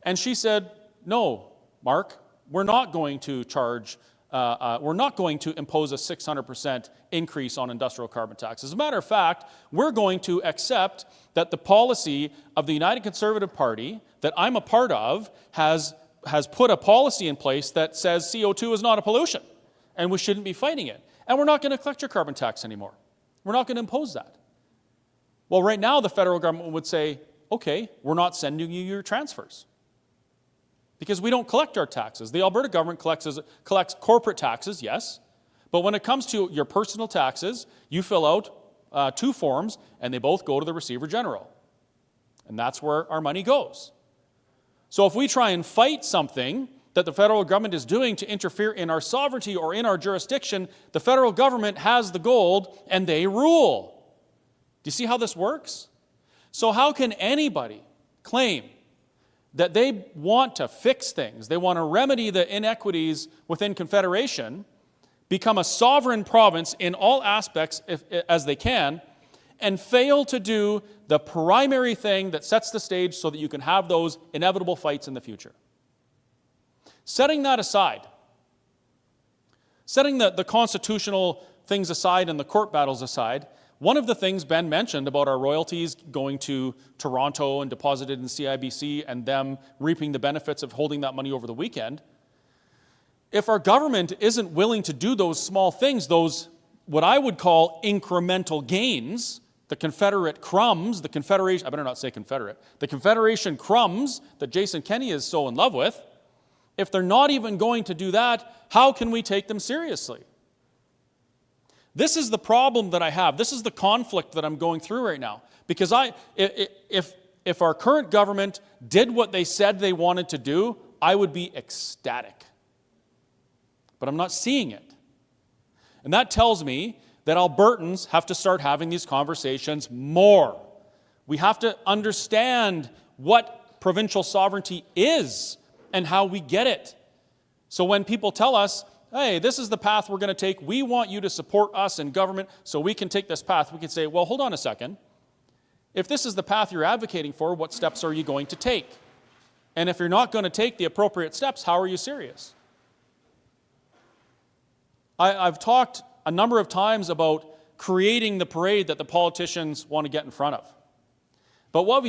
and she said, no, Mark, we're not going to impose a 600% increase on industrial carbon tax. As a matter of fact, we're going to accept that the policy of the United Conservative Party that I'm a part of has put a policy in place that says CO2 is not a pollution, and we shouldn't be fighting it. And we're not going to collect your carbon tax anymore. We're not going to impose that. Well, right now, the federal government would say, okay, we're not sending you your transfers because we don't collect our taxes. The Alberta government collects corporate taxes, yes, but when it comes to your personal taxes, you fill out 2 forms, and they both go to the Receiver General. And that's where our money goes. So if we try and fight something that the federal government is doing to interfere in our sovereignty or in our jurisdiction, the federal government has the gold, and they rule. Do you see how this works? So how can anybody claim that they want to fix things, they want to remedy the inequities within Confederation, become a sovereign province in all aspects as they can, and fail to do the primary thing that sets the stage so that you can have those inevitable fights in the future? Setting that aside, setting the constitutional things aside and the court battles aside, one of the things Ben mentioned about our royalties going to Toronto and deposited in CIBC and them reaping the benefits of holding that money over the weekend, if our government isn't willing to do those small things, those what I would call incremental gains the Confederate crumbs, the Confederation, I better not say Confederate, the Confederation crumbs that Jason Kenney is so in love with, if they're not even going to do that, how can we take them seriously? This is the problem that I have. This is the conflict that I'm going through right now. Because if our current government did what they said they wanted to do, I would be ecstatic. But I'm not seeing it. And that tells me that Albertans have to start having these conversations more. We have to understand what provincial sovereignty is and how we get it. So when people tell us, hey, this is the path we're going to take, we want you to support us in government so we can take this path, we can say, well, hold on a second. If this is the path you're advocating for, what steps are you going to take? And if you're not going to take the appropriate steps, how are you serious? I've talked a number of times about creating the parade that the politicians want to get in front of. But what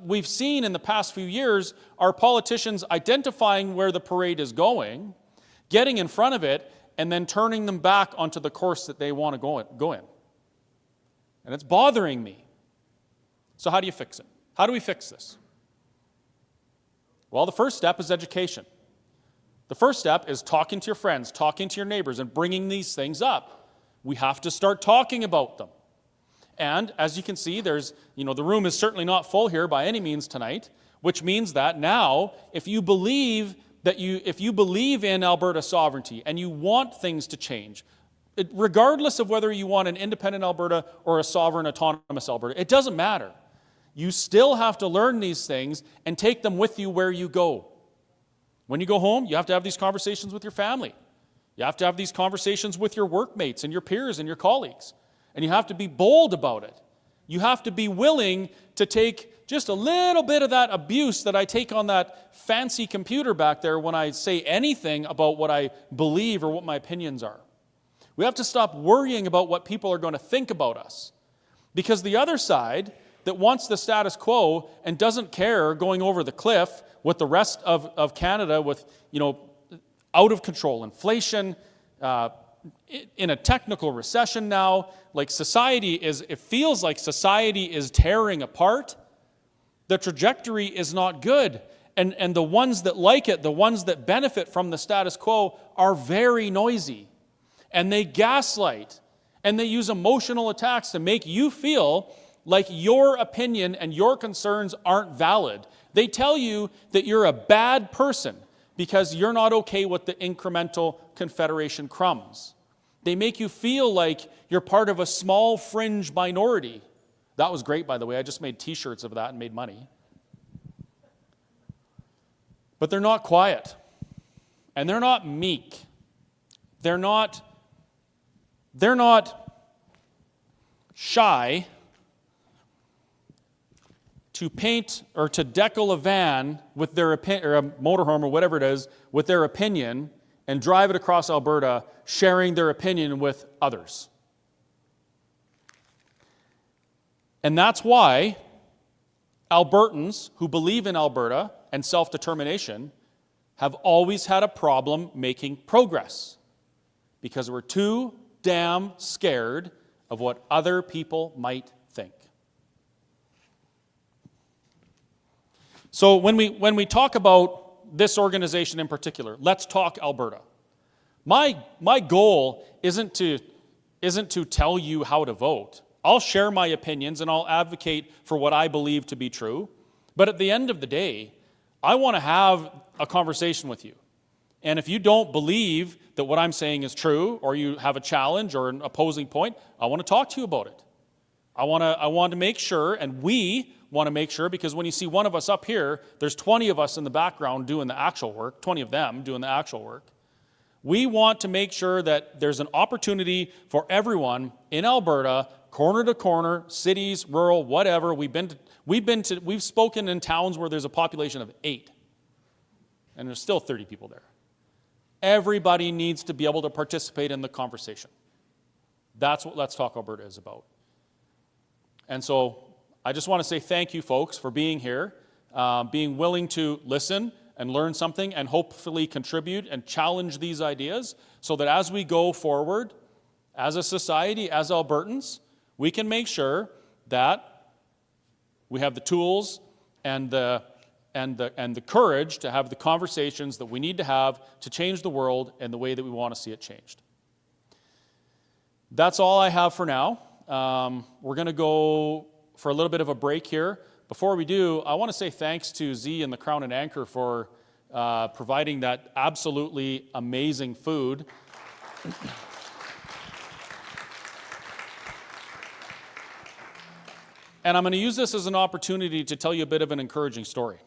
we've seen in the past few years are politicians identifying where the parade is going, getting in front of it, and then turning them back onto the course that they want to go in. And it's bothering me. So how do you fix it? How do we fix this? Well, the first step is education. The first step is talking to your friends, talking to your neighbors, and bringing these things up. We have to start talking about them. And as you can see, the room is certainly not full here by any means tonight, which means that now, if you believe in Alberta sovereignty and you want things to change, regardless of whether you want an independent Alberta or a sovereign, autonomous Alberta, it doesn't matter. You still have to learn these things and take them with you where you go. When you go home, you have to have these conversations with your family. You have to have these conversations with your workmates and your peers and your colleagues. And you have to be bold about it. You have to be willing to take just a little bit of that abuse that I take on that fancy computer back there when I say anything about what I believe or what my opinions are. We have to stop worrying about what people are going to think about us. Because the other side that wants the status quo and doesn't care going over the cliff with the rest of Canada with, out of control inflation, in a technical recession now, it feels like society is tearing apart. The trajectory is not good. And the ones that like it, the ones that benefit from the status quo are very noisy. And they gaslight. And they use emotional attacks to make you feel like your opinion and your concerns aren't valid. They tell you that you're a bad person because you're not okay with the incremental Confederation crumbs. They make you feel like you're part of a small fringe minority. That was great, by the way. I just made t-shirts of that and made money. But they're not quiet. And they're not meek. They're not shy to paint or to decal a van with their opinion, or a motorhome or whatever it is, with their opinion and drive it across Alberta, sharing their opinion with others. And that's why Albertans who believe in Alberta and self-determination have always had a problem making progress because we're too damn scared of what other people might think. So when we talk about this organization in particular, Let's Talk Alberta, my goal isn't to tell you how to vote. I'll share my opinions and I'll advocate for what I believe to be true. But at the end of the day, I want to have a conversation with you. And if you don't believe that what I'm saying is true, or you have a challenge or an opposing point, I want to talk to you about it. I want to make sure, and we want to make sure, because when you see one of us up here, there's 20 of us in the background doing the actual work, 20 of them doing the actual work. We want to make sure that there's an opportunity for everyone in Alberta, corner to corner, cities, rural, whatever. We've spoken in towns where there's a population of 8, and there's still 30 people there. Everybody needs to be able to participate in the conversation. That's what Let's Talk Alberta is about. And so I just want to say thank you, folks, for being here, being willing to listen and learn something and hopefully contribute and challenge these ideas so that as we go forward, as a society, as Albertans, we can make sure that we have the tools and the courage to have the conversations that we need to have to change the world in the way that we want to see it changed. That's all I have for now. We're going to go for a little bit of a break here. Before we do, I want to say thanks to Z and the Crown and Anchor for providing that absolutely amazing food. And I'm going to use this as an opportunity to tell you a bit of an encouraging story.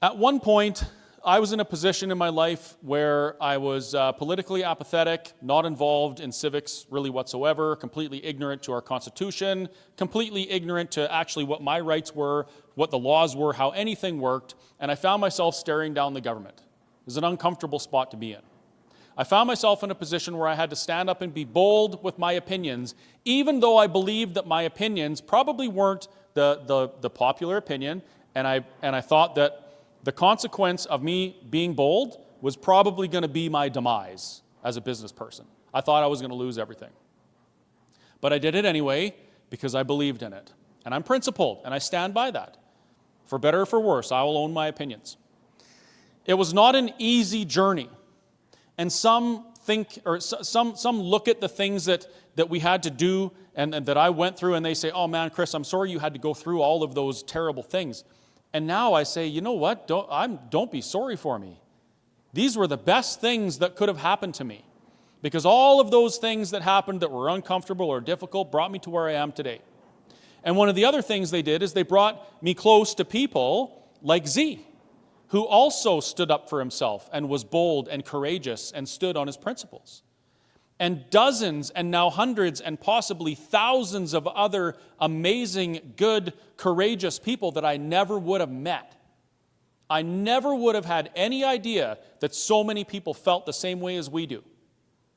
At one point, I was in a position in my life where I was politically apathetic, not involved in civics really whatsoever, completely ignorant to our Constitution, completely ignorant to actually what my rights were, what the laws were, how anything worked, and I found myself staring down the government. It was an uncomfortable spot to be in. I found myself in a position where I had to stand up and be bold with my opinions, even though I believed that my opinions probably weren't the popular opinion, and I thought that the consequence of me being bold was probably going to be my demise as a business person. I thought I was going to lose everything. But I did it anyway because I believed in it. And I'm principled, and I stand by that. For better or for worse, I will own my opinions. It was not an easy journey. And some think, or some look at the things that we had to do and that I went through, and they say, oh man, Chris, I'm sorry you had to go through all of those terrible things. And now I say, you know what? Don't be sorry for me. These were the best things that could have happened to me, because all of those things that happened that were uncomfortable or difficult brought me to where I am today. And one of the other things they did is they brought me close to people like Z, who also stood up for himself and was bold and courageous and stood on his principles. And dozens and now hundreds and possibly thousands of other amazing, good, courageous people that I never would have met. I never would have had any idea that so many people felt the same way as we do.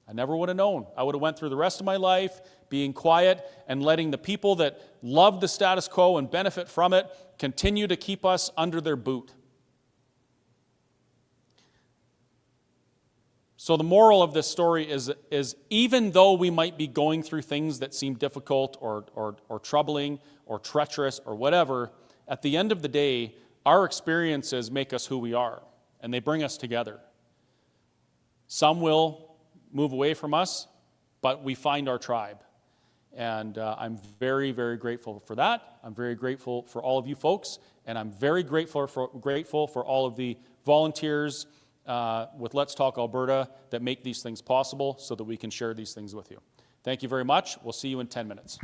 I never would have known. I would have went through the rest of my life being quiet and letting the people that love the status quo and benefit from it continue to keep us under their boot. So the moral of this story is even though we might be going through things that seem difficult or troubling or treacherous or whatever, at the end of the day, our experiences make us who we are, and they bring us together. Some will move away from us, but we find our tribe. And I'm very, very grateful for that. I'm very grateful for all of you folks, and I'm very grateful for all of the volunteers with Let's Talk Alberta that make these things possible so that we can share these things with you. Thank you very much. We'll see you in 10 minutes.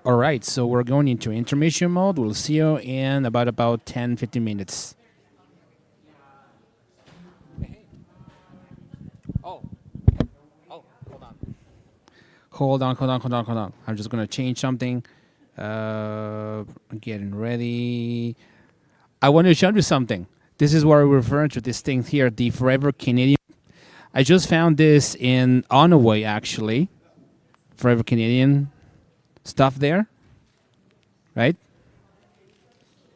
All right, so we're going into intermission mode. We'll see you in about 10, 15 minutes. Hold on. I'm just going to change something. Getting ready. I want to show you something. This is what we're referring to, this thing here, the Forever Canadian. I just found this in Onaway, actually. Forever Canadian stuff there, right?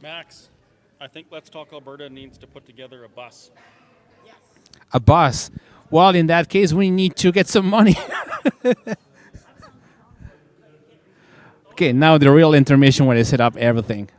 Max, I think Let's Talk Alberta needs to put together a bus. Yes. A bus? Well, in that case, we need to get some money. Okay, now the real intermission when I set up everything.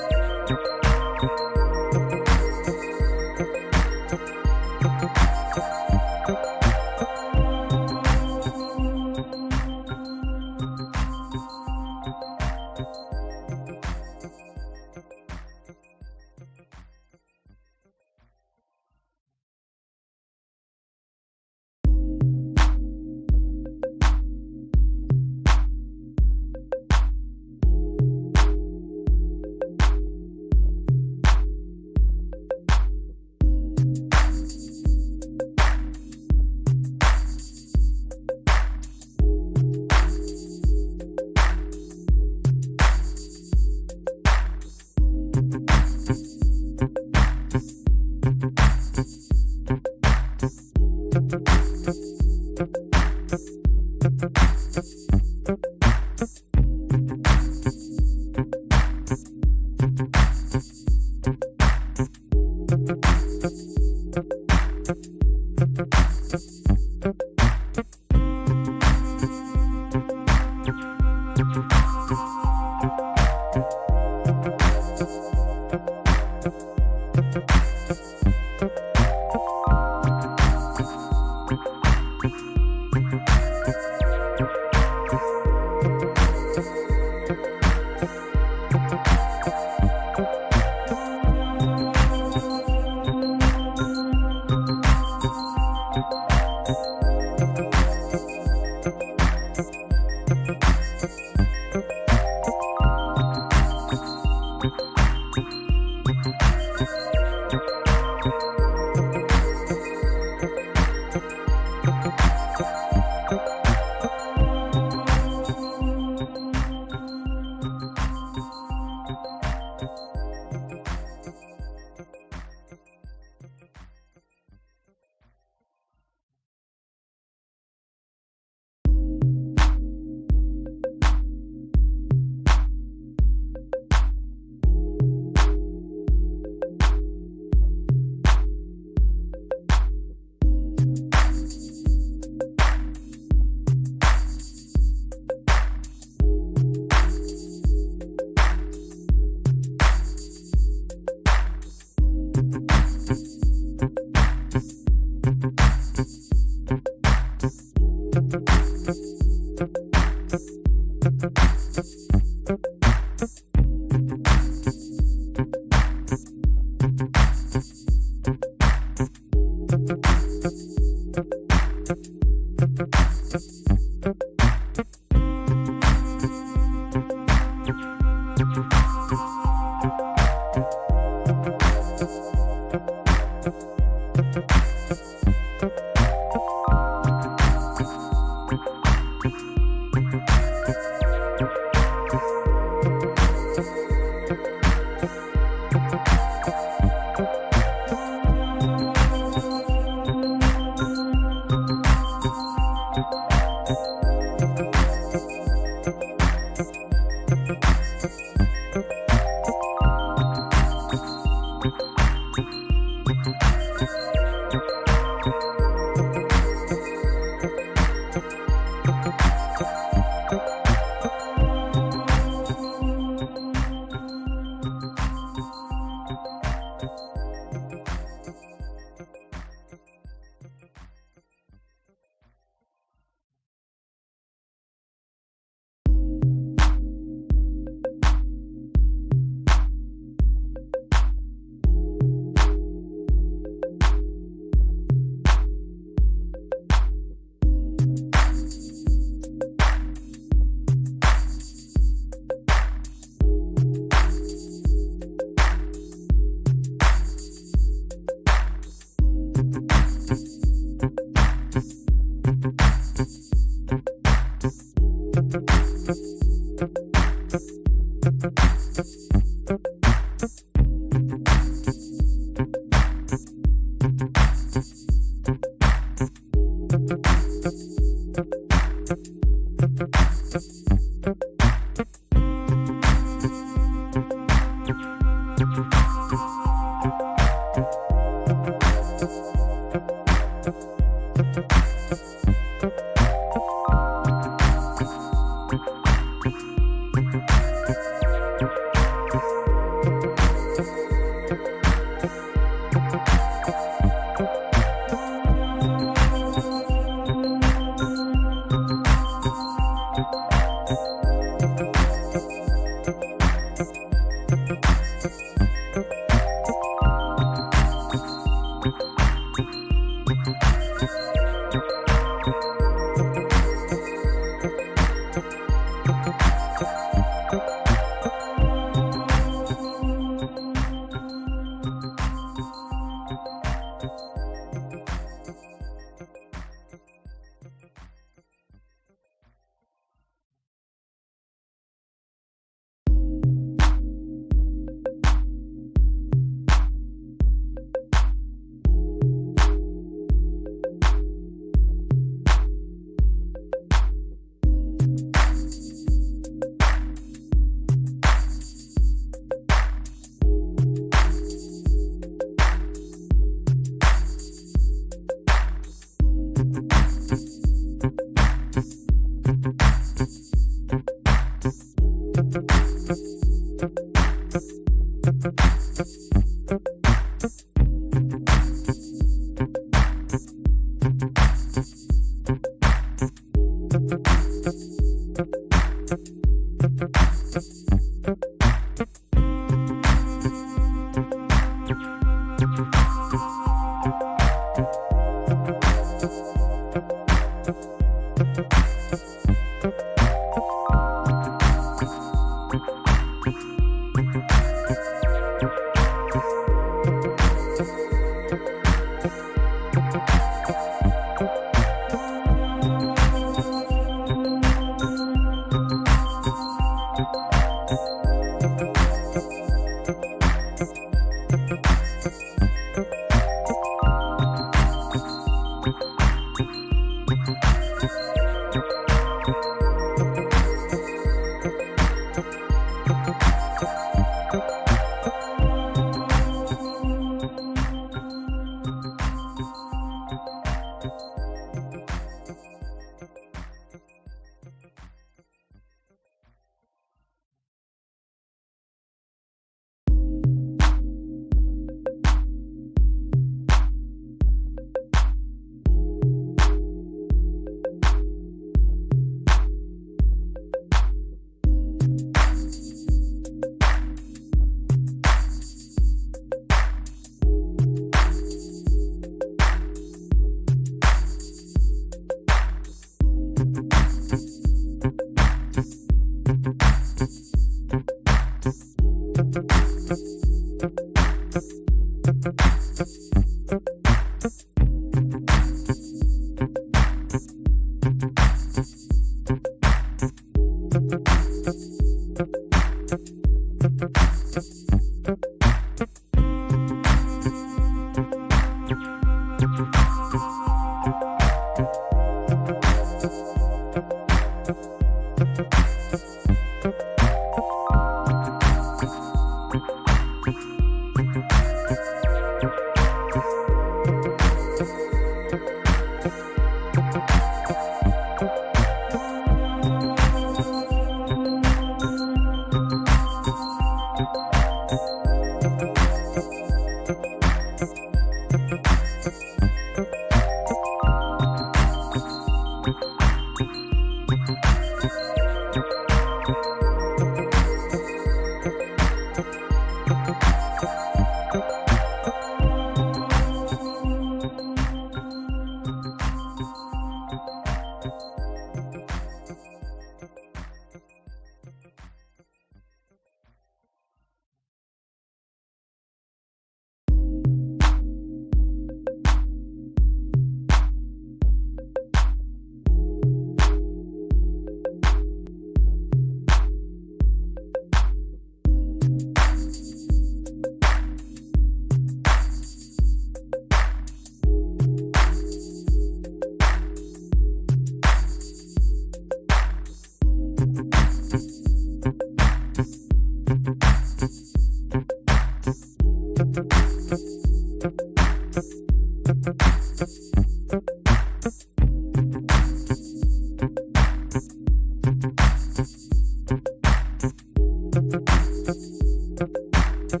Okay,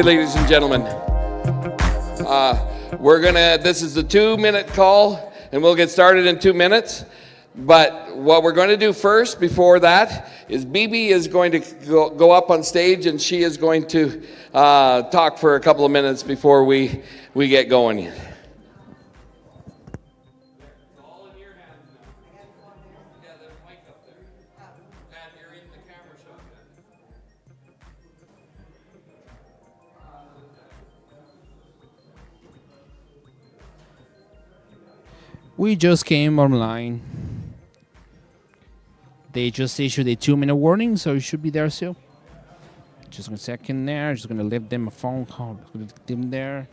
ladies and gentlemen, this is the 2-minute call, and we'll get started in 2 minutes. But what we're going to do first, before that, is BB is going to go up on stage, and she is going to talk for a couple of minutes before we get going. We just came online. They just issued a 2-minute warning, so you should be there soon. Just a second there. Just gonna leave them a phone call. Leave them there.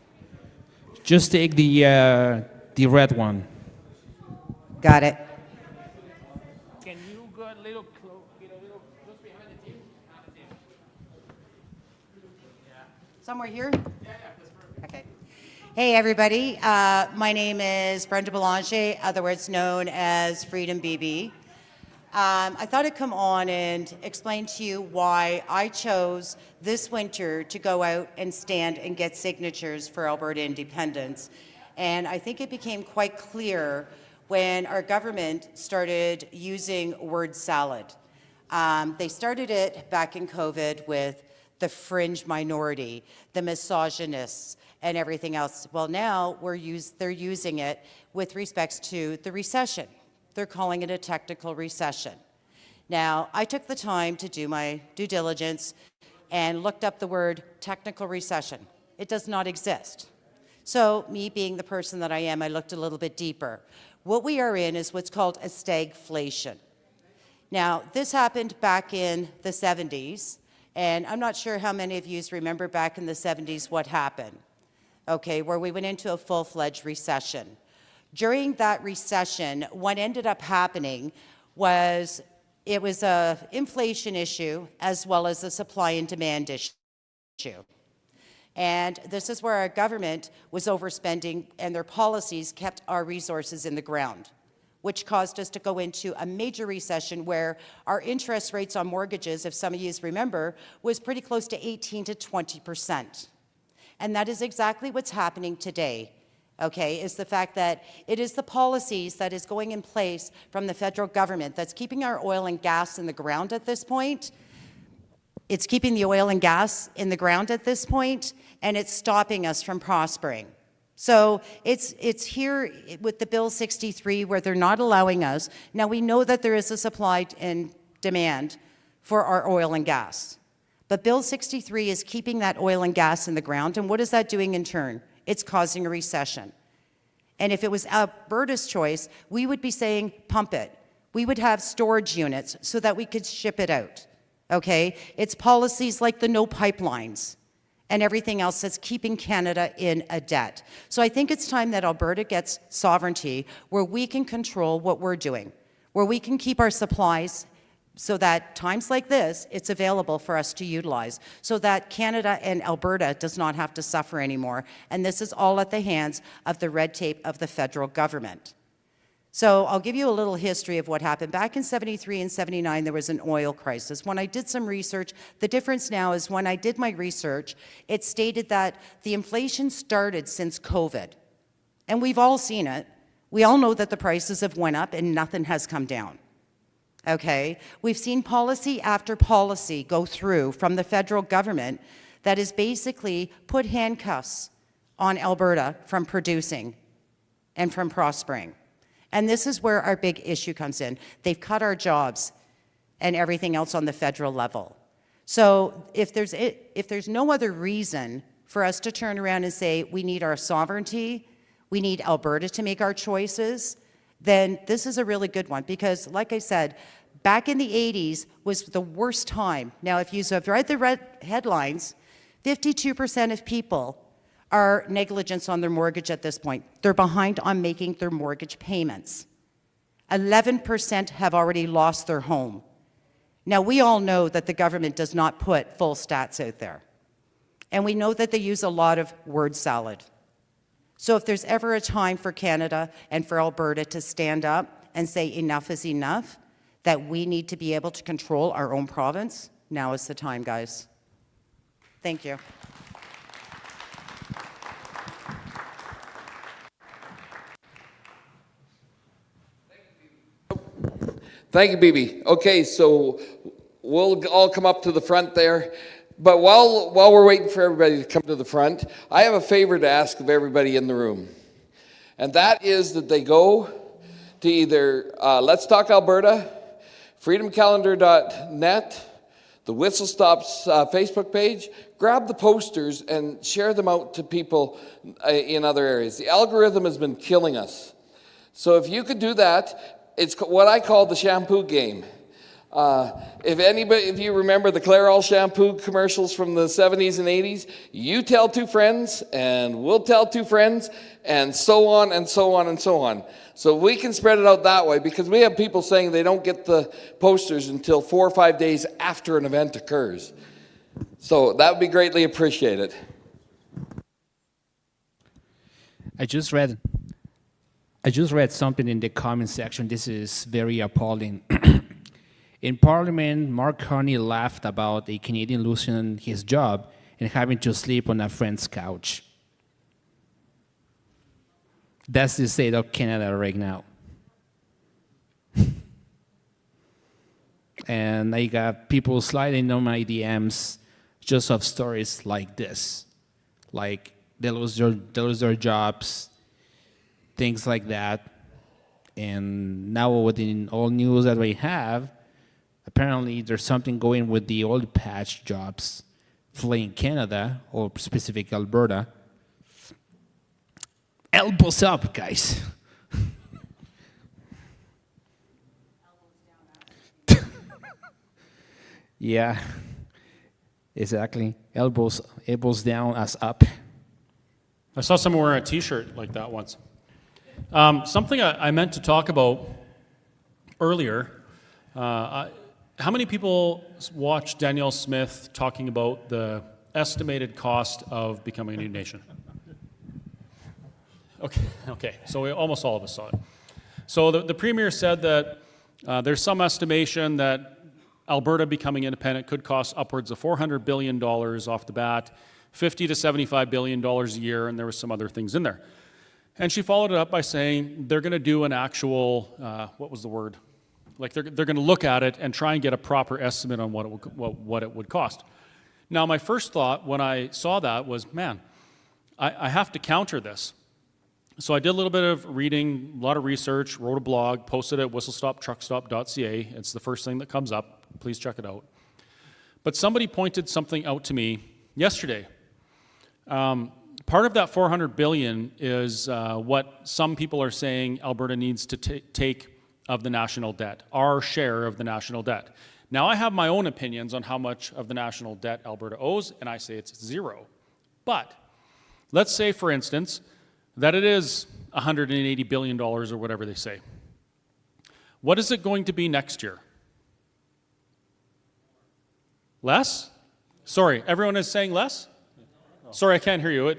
Just take the red one. Got it. Can you go a little close? Get a little close behind the table. Somewhere here? Yeah, that's perfect. Okay. Hey, everybody. My name is Brenda Belanger, otherwise known as Freedom BB. I thought I'd come on and explain to you why I chose this winter to go out and stand and get signatures for Alberta independence. And I think it became quite clear when our government started using word salad. They started it back in COVID with the fringe minority, the misogynists, and everything else. Well, now they're using it with respects to the recession. They're calling it a technical recession. Now, I took the time to do my due diligence and looked up the word technical recession. It does not exist. So, me being the person that I am, I looked a little bit deeper. What we are in is what's called a stagflation. Now, this happened back in the 70s, and I'm not sure how many of you remember back in the 70s what happened, okay, where we went into a full-fledged recession. During that recession, what ended up happening was it was an inflation issue as well as a supply and demand issue. And this is where our government was overspending, and their policies kept our resources in the ground, which caused us to go into a major recession where our interest rates on mortgages, if some of you remember, was pretty close to 18 to 20%. And that is exactly what's happening today, okay, is the fact that it is the policies that is going in place from the federal government that's keeping our oil and gas in the ground at this point. It's keeping the oil and gas in the ground at this point, and it's stopping us from prospering. So it's here with the Bill 63 where they're not allowing us. Now, we know that there is a supply and demand for our oil and gas. But Bill 63 is keeping that oil and gas in the ground, and what is that doing in turn? It's causing a recession. And if it was Alberta's choice, we would be saying, pump it. We would have storage units so that we could ship it out, okay? It's policies like the no pipelines and everything else that's keeping Canada in a debt. So I think it's time that Alberta gets sovereignty where we can control what we're doing, where we can keep our supplies so that times like this, it's available for us to utilize, so that Canada and Alberta does not have to suffer anymore. And this is all at the hands of the red tape of the federal government. So I'll give you a little history of what happened. Back in 73 and 79, there was an oil crisis. When I did some research, the difference now is when I did my research, it stated that the inflation started since COVID. And we've all seen it. We all know that the prices have went up and nothing has come down. Okay, we've seen policy after policy go through from the federal government that has basically put handcuffs on Alberta from producing and from prospering. And this is where our big issue comes in. They've cut our jobs and everything else on the federal level. So if there's no other reason for us to turn around and say we need our sovereignty, we need Alberta to make our choices, then this is a really good one because, like I said, back in the 80s was the worst time. Now, if you have read the red headlines, 52% of people are negligent on their mortgage at this point. They're behind on making their mortgage payments. 11% have already lost their home. Now, we all know that the government does not put full stats out there. And we know that they use a lot of word salad. So if there's ever a time for Canada and for Alberta to stand up and say enough is enough, that we need to be able to control our own province, now is the time, guys. Thank you. Thank you, Bibi. Okay, so we'll all come up to the front there. But while we're waiting for everybody to come to the front, I have a favor to ask of everybody in the room. And that is that they go to either Let's Talk Alberta, freedomcalendar.net, the Whistle Stops Facebook page, grab the posters and share them out to people in other areas. The algorithm has been killing us. So if you could do that, it's what I call the shampoo game. If you remember the Clairol shampoo commercials from the 70s and 80s, you tell two friends, and we'll tell two friends, and so on and so on and so on. So we can spread it out that way, because we have people saying they don't get the posters until 4 or 5 days after an event occurs. So that would be greatly appreciated. I just read something in the comment section. This is very appalling. In Parliament, Mark Carney laughed about a Canadian losing his job and having to sleep on a friend's couch. That's the state of Canada right now. And I got people sliding on my DMs just of stories like this. Like they lose their jobs, things like that. And now within all news that we have, apparently there's something going with the oil patch jobs fleeing Canada, or specific Alberta. Elbows up, guys. Yeah, exactly. Elbows down, as up. I saw someone wearing a T-shirt like that once. Something I meant to talk about earlier. How many people watched Danielle Smith talking about the estimated cost of becoming a new nation? Okay. So almost all of us saw it. So the Premier said that there's some estimation that Alberta becoming independent could cost upwards of $400 billion off the bat, $50 to $75 billion a year, and there was some other things in there. And she followed it up by saying they're going to do an actual, what was the word? Like they're going to look at it and try and get a proper estimate on what it would cost. Now, my first thought when I saw that was, man, I have to counter this. So I did a little bit of reading, a lot of research, wrote a blog, posted it at whistlestoptruckstop.ca. It's the first thing that comes up. Please check it out. But somebody pointed something out to me yesterday. Part of that $400 billion is what some people are saying Alberta needs to take of the national debt, our share of the national debt. Now, I have my own opinions on how much of the national debt Alberta owes, and I say it's zero. But let's say, for instance, that it is $180 billion or whatever they say. What is it going to be next year? Less? Sorry, everyone is saying less? Sorry, I can't hear you.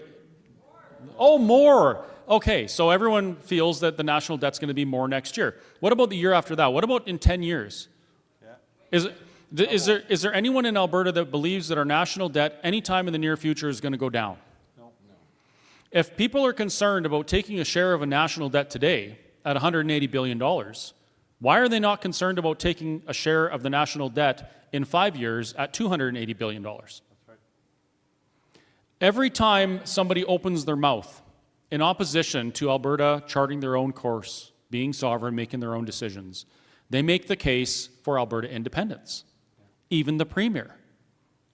Oh, more. Okay, so everyone feels that the national debt's going to be more next year. What about the year after that? What about in 10 years? Yeah. Is there anyone in Alberta that believes that our national debt anytime in the near future is going to go down? No. If people are concerned about taking a share of a national debt today at $180 billion, why are they not concerned about taking a share of the national debt in 5 years at $280 billion? That's right. Every time somebody opens their mouth in opposition to Alberta charting their own course, being sovereign, making their own decisions, they make the case for Alberta independence. Even the Premier.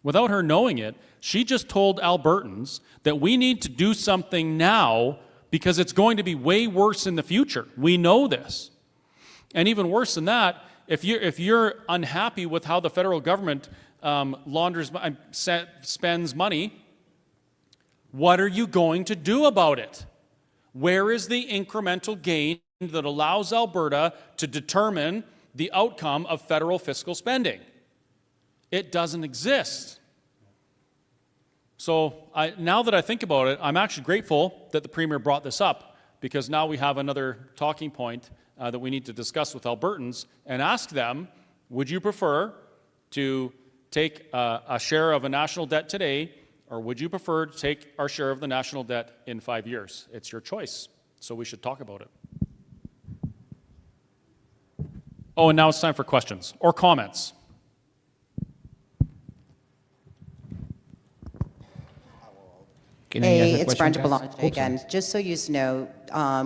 Without her knowing it, she just told Albertans that we need to do something now because it's going to be way worse in the future. We know this. And even worse than that, if you're unhappy with how the federal government spends money, what are you going to do about it? Where is the incremental gain that allows Alberta to determine the outcome of federal fiscal spending? It doesn't exist. So now that I think about it, I'm actually grateful that the Premier brought this up, because now we have another talking point that we need to discuss with Albertans and ask them, would you prefer to take a share of a national debt today, or would you prefer to take our share of the national debt in 5 years? It's your choice, so we should talk about it. Oh, and now it's time for questions or comments. Can I ask Hey, a it's question, Brenda guys? Belanger Oops, again. Just so you know,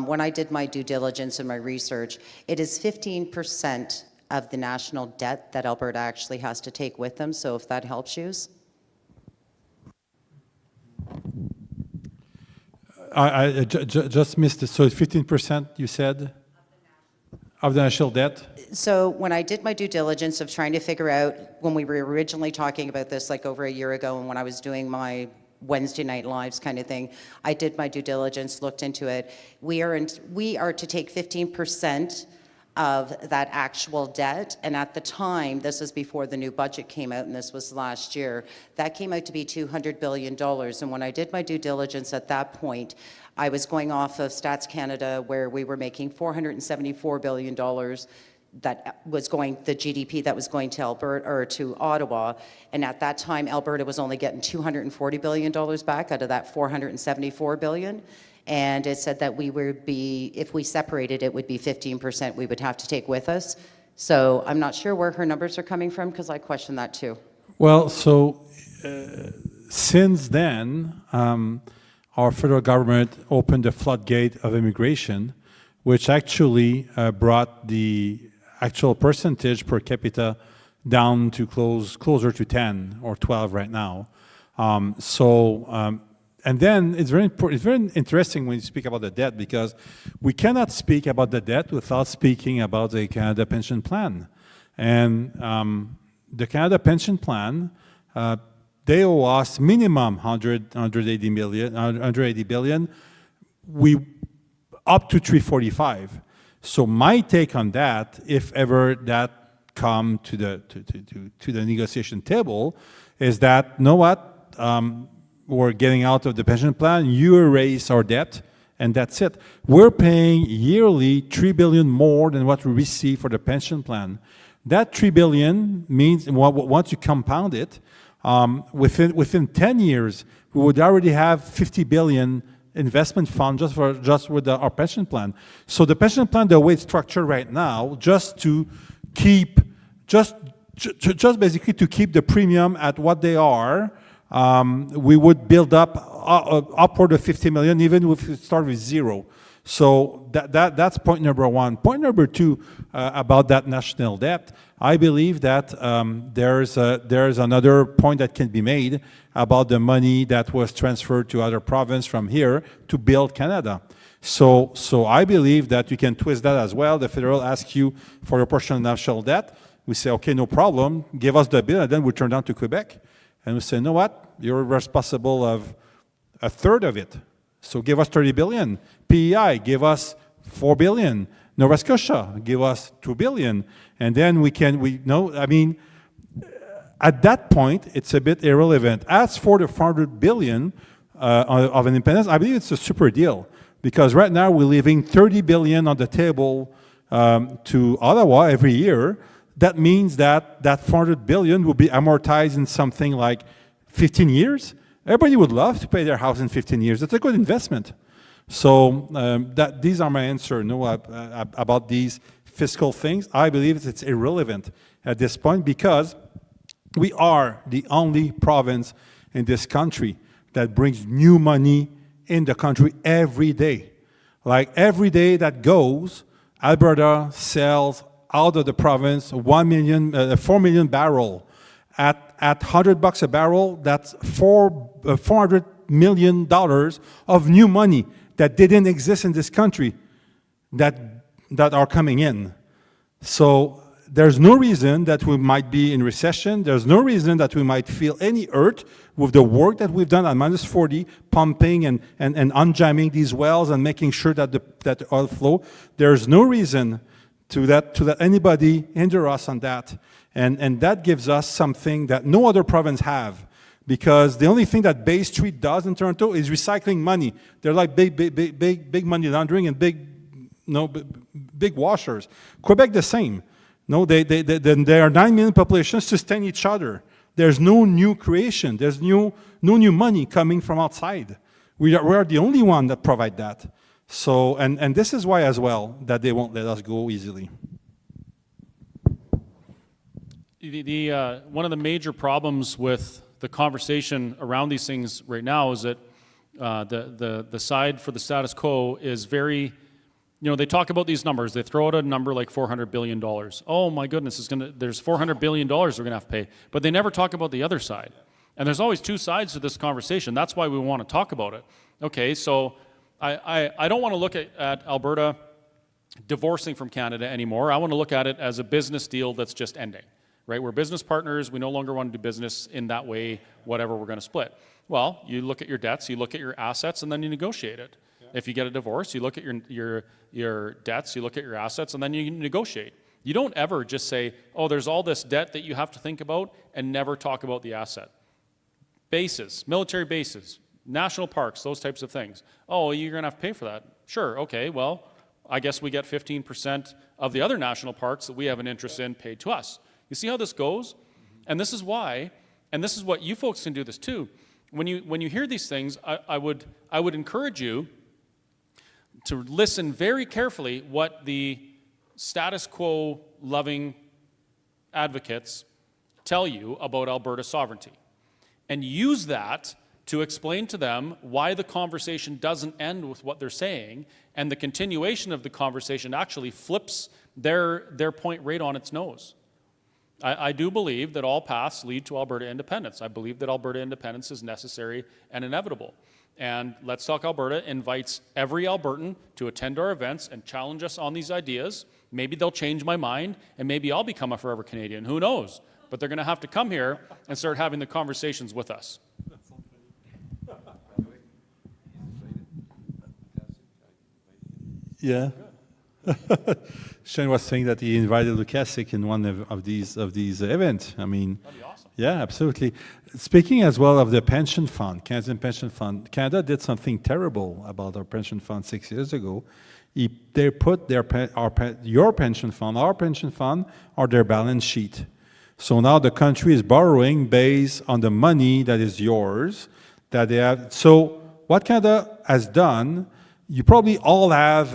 when I did my due diligence and my research, it is 15% of the national debt that Alberta actually has to take with them, so if that helps you. Just missed it. So it's 15%, you said, of the national debt? So when I did my due diligence of trying to figure out, when we were originally talking about this like over a year ago, and when I was doing my Wednesday night lives kind of thing, I did my due diligence, looked into it. We are to take 15% of that actual debt, and at the time, this was before the new budget came out, and this was last year, that came out to be $200 billion. And when I did my due diligence at that point, I was going off of Stats Canada, where we were making $474 billion that was going, the GDP that was going to Alberta or to Ottawa, and at that time Alberta was only getting $240 billion back out of that $474 billion, and it said that we would be, if we separated it, would be 15% we would have to take with us. So I'm not sure where her numbers are coming from, because I question that too. Well, so since then, our federal government opened the floodgate of immigration, which actually brought the actual percentage per capita down to closer to 10 or 12 right now. And then it's very interesting when you speak about the debt, because we cannot speak about the debt without speaking about the Canada Pension Plan. And the Canada Pension Plan, they owe us minimum 180 billion, we up to 345. So my take on that, if ever that come to the negotiation table, is that, you know what, we're getting out of the pension plan, you erase our debt, and that's it. We're paying yearly $3 billion more than what we receive for the pension plan. That $3 billion means, once you compound it, within 10 years, we would already have $50 billion investment fund just with our pension plan. So the pension plan, the way it's structured right now, just to keep, just basically to keep the premium at what they are, we would build up upward of 50 million, even if we start with zero. So that's point number one. Point number two, about that national debt, I believe that there's another point that can be made about the money that was transferred to other province from here to build Canada. So I believe that you can twist that as well. The federal asks you for a portion of national debt. We say, okay, no problem, give us the bill, and then we turn down to Quebec. And we say, you know what, you're responsible of a third of it. So give us 30 billion. PEI, give us 4 billion. Nova Scotia, give us 2 billion. And then at that point, it's a bit irrelevant. As for the 400 billion of an independence, I believe it's a super deal. Because right now, we're leaving 30 billion on the table to Ottawa every year. That means that 400 billion will be amortized in something like 15 years. Everybody would love to pay their house in 15 years. It's a good investment. So these are my answers about these fiscal things. I believe it's irrelevant at this point, because we are the only province in this country that brings new money in the country every day. Like every day that goes, Alberta sells out of the province 4 million barrel. At $100 a barrel, that's $400 million of new money that didn't exist in this country that are coming in. So there's no reason that we might be in recession. There's no reason that we might feel any hurt with the work that we've done at -40, pumping and unjamming these wells and making sure that the oil flow. There's no reason to let anybody hinder us on that. And that gives us something that no other province have, because the only thing that Bay Street does in Toronto is recycling money. They're like big money laundering and big washers. Quebec the same. No, there are 9 million populations sustain each other. There's no new creation. There's no new money coming from outside. We are the only one that provide that. So, and this is why as well that they won't let us go easily. One of the major problems with the conversation around these things right now is that the side for the status quo is very, they talk about these numbers. They throw out a number like $400 billion. Oh my goodness, there's $400 billion we're going to have to pay. But they never talk about the other side. And there's always two sides to this conversation. That's why we want to talk about it. Okay, so I don't want to look at Alberta divorcing from Canada anymore. I want to look at it as a business deal that's just ending. Right? We're business partners. We no longer want to do business in that way, whatever we're going to split. Well, you look at your debts, you look at your assets, and then you negotiate it. Yeah. If you get a divorce, you look at your debts, you look at your assets, and then you negotiate. You don't ever just say, oh, there's all this debt that you have to think about, and never talk about the asset. Bases, military bases, national parks, those types of things. Oh, you're going to have to pay for that. Sure, okay, well, I guess we get 15% of the other national parks that we have an interest in paid to us. You see how this goes? And this is why, and this is what you folks can do this too. When you hear these things, I would encourage you to listen very carefully what the status quo loving advocates tell you about Alberta sovereignty. And use that to explain to them why the conversation doesn't end with what they're saying, and the continuation of the conversation actually flips their point right on its nose. I do believe that all paths lead to Alberta independence. I believe that Alberta independence is necessary and inevitable. And Let's Talk Alberta invites every Albertan to attend our events and challenge us on these ideas. Maybe they'll change my mind, and maybe I'll become a forever Canadian. Who knows? But they're going to have to come here and start having the conversations with us. Yeah. Sheane was saying that he invited Lukasik in one of these events. I mean, that'd be awesome. Yeah, absolutely. Speaking as well of the pension fund, Canadian pension fund, Canada did something terrible about our pension fund 6 years ago. They put your pension fund, our pension fund, on their balance sheet. So now the country is borrowing based on the money that is yours, that they have. So what Canada has done. You probably all have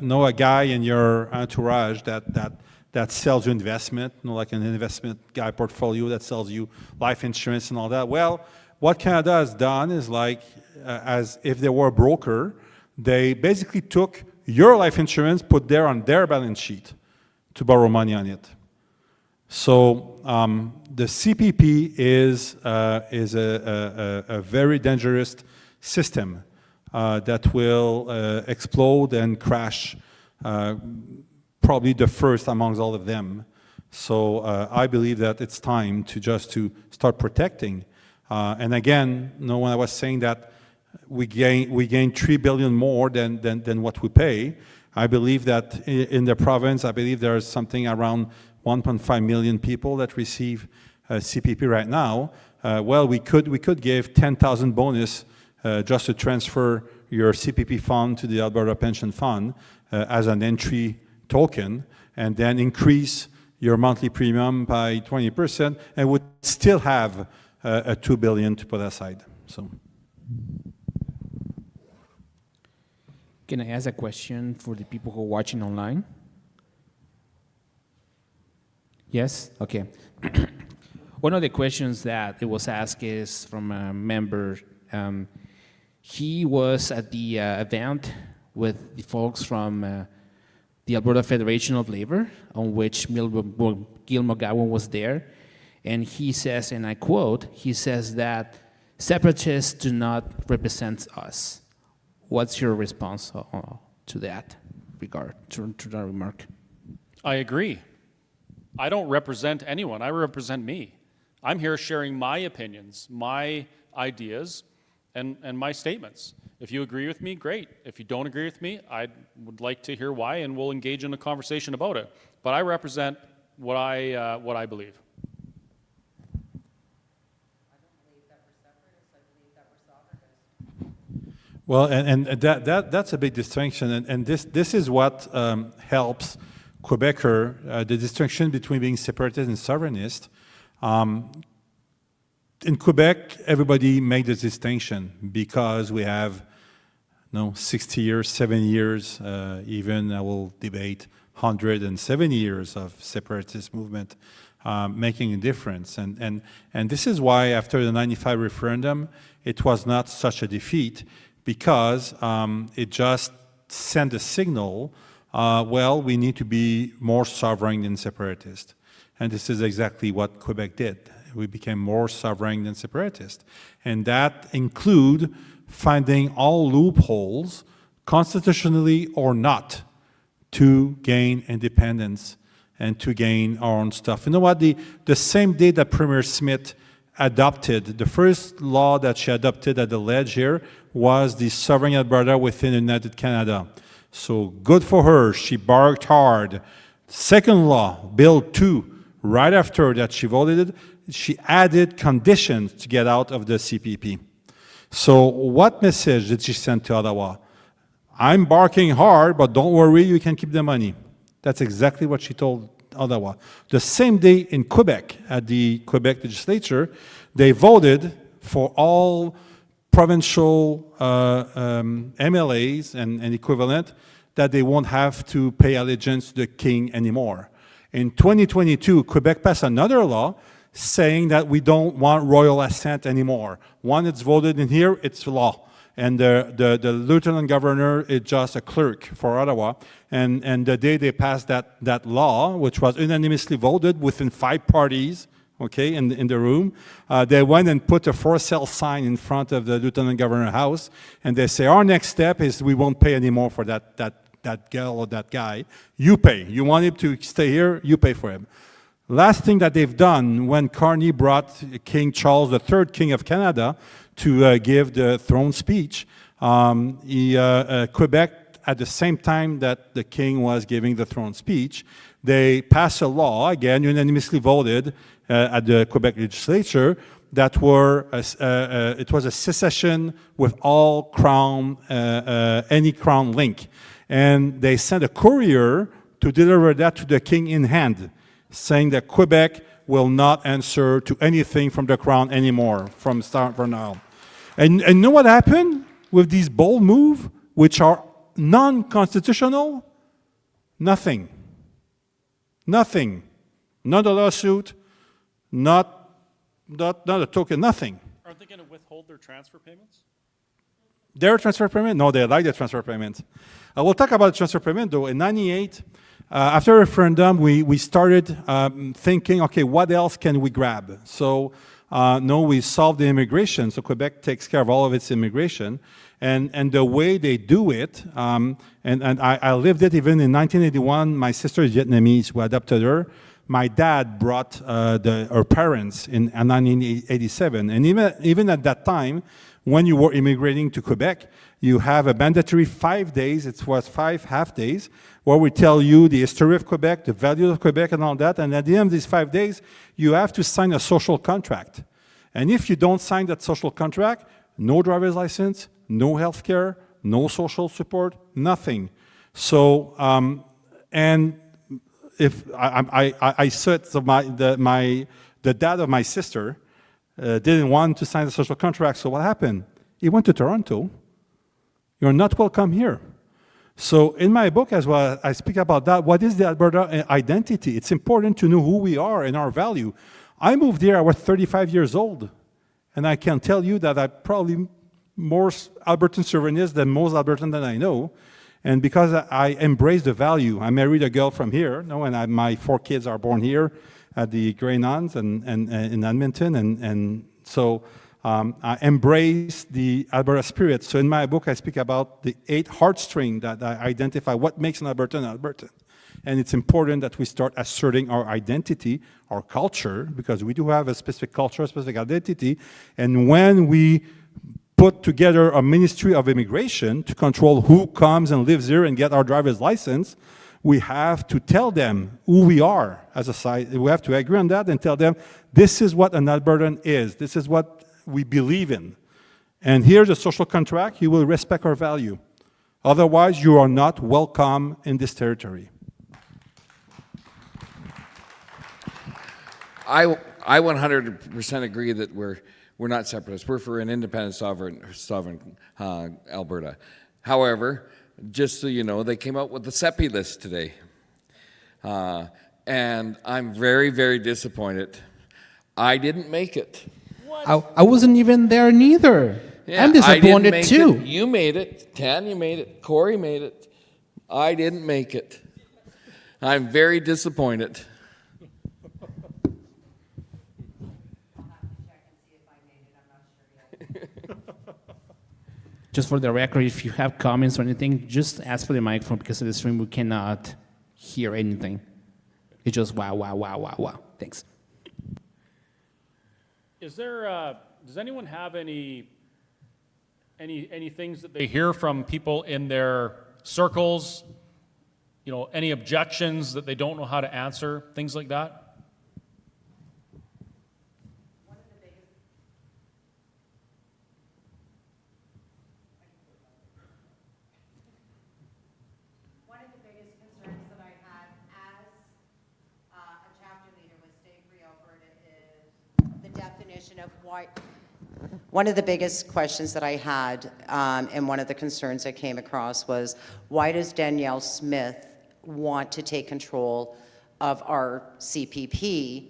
know a guy in your entourage that sells you investment, like an investment guy portfolio that sells you life insurance and all that. Well, what Canada has done is like, as if they were a broker, they basically took your life insurance, put there on their balance sheet to borrow money on it. So the CPP is a very dangerous system. That will explode and crash, probably the first amongst all of them. So I believe that it's time to start protecting. And again, when I was saying that we gain 3 billion more than what we pay, I believe that in the province, I believe there is something around 1.5 million people that receive CPP right now. Well, we could give 10,000 bonus. Just to transfer your CPP fund to the Alberta Pension Fund as an entry token, and then increase your monthly premium by 20%, and would still have a $2 billion to put aside. So, can I ask a question for the people who are watching online? Yes? Okay. One of the questions that it was asked is from a member. He was at the event with the folks from the Alberta Federation of Labor, on which Gil McGowan was there, and he says, and I quote, he says that separatists do not represent us. What's your response to that regard, to that remark? I agree. I don't represent anyone. I represent me. I'm here sharing my opinions, my ideas, and my statements. If you agree with me, great. If you don't agree with me, I would like to hear why, and we'll engage in a conversation about it. But I represent what I believe. I don't believe that we're separatists. I believe that we're sovereigntists. Well, and that's a big distinction, and this is what helps Quebecer, the distinction between being separatist and sovereignist. In Quebec, everybody makes this distinction because we have 60 years, 70 years, even I will debate 170 years of separatist movement making a difference. And this is why after the 95 referendum, it was not such a defeat, because it just sent a signal, well, we need to be more sovereign than separatist. And this is exactly what Quebec did. We became more sovereign than separatist. And that include finding all loopholes, constitutionally or not, to gain independence and to gain our own stuff. You know what? The same day that Premier Smith adopted, the first law that she adopted at the Ledge here was the Sovereign Alberta within United Canada. So good for her. She barked hard. Second law, Bill 2, right after that she voted it, she added conditions to get out of the CPP. So what message did she send to Ottawa? I'm barking hard, but don't worry, you can keep the money. That's exactly what she told Ottawa. The same day in Quebec, at the Quebec legislature, they voted for all provincial MLAs and equivalent that they won't have to pay allegiance to the king anymore. In 2022, Quebec passed another law saying that we don't want royal assent anymore. Once it's voted in here, it's law. And the lieutenant governor is just a clerk for Ottawa. And the day they passed that law, which was unanimously voted within 5 parties, okay, in the room, they went and put a for sale sign in front of the lieutenant governor's house, and they say, our next step is we won't pay anymore for that girl or that guy. You pay. You want him to stay here, you pay for him. Last thing that they've done, when Carney brought King Charles III, King of Canada, to give the throne speech, Quebec, at the same time that the king was giving the throne speech, they passed a law, again unanimously voted at the Quebec legislature, that it was a secession with all crown, any crown link. And they sent a courier to deliver that to the king in hand, saying that Quebec will not answer to anything from the crown anymore from now. And know what happened with these bold moves, which are non-constitutional? Nothing. Nothing. Not a lawsuit, not a token, nothing. Aren't they going to withhold their transfer payments? Their transfer payment? No, they like the transfer payment. We'll talk about transfer payment, though. In 98, after a referendum, we started thinking, okay, what else can we grab? So, we solved the immigration. So Quebec takes care of all of its immigration. And the way they do it, and I lived it even in 1981. My sister is Vietnamese. We adopted her. My dad brought her parents in 1987. And even at that time, when you were immigrating to Quebec, you have a mandatory 5 days, it was 5 half days, where we tell you the history of Quebec, the values of Quebec and all that, and at the end of these 5 days, you have to sign a social contract. And if you don't sign that social contract, no driver's license, no health care, no social support, nothing. So, and if I said so the dad of my sister didn't want to sign the social contract, so what happened? He went to Toronto. You're not welcome here. So in my book as well, I speak about that. What is the Alberta identity? It's important to know who we are and our value. I moved here, I was 35 years old, and I can tell you that I'm probably more Albertan sovereignist than most Albertans that I know. And because I embrace the value, I married a girl from here, and my 4 kids are born here at the Grey Nuns and in Edmonton, and so I embrace the Alberta spirit. So in my book, I speak about the 8 heartstrings that I identify what makes an Albertan an Albertan. And it's important that we start asserting our identity, our culture, because we do have a specific culture, a specific identity. And when we put together a ministry of immigration to control who comes and lives here and get our driver's license, we have to tell them who we are as a society. We have to agree on that and tell them, this is what an Albertan is. This is what we believe in. And here's a social contract, you will respect our value. Otherwise, you are not welcome in this territory. I 100% agree that we're not separatists. We're for an independent, sovereign Alberta. However, just so you know, they came out with the CEPI list today. And I'm very, very disappointed. I didn't make it. I wasn't even there neither. Yeah, I'm disappointed I didn't too. make it. You made it. Tanya made it. Corey made it. I didn't make it. I'm very disappointed. Just for the record, if you have comments or anything, just ask for the microphone because of the stream we cannot hear anything. It's just wow, wow, wow, wow, wow. Thanks. Is there, does anyone have any things that they hear from people in their circles? You know, any objections that they don't know how to answer, things like that? One of the biggest concerns that I had as a chapter leader with Stay Free Alberta is the definition of why. One of the biggest questions that I had and one of the concerns I came across was, why does Danielle Smith want to take control of our CPP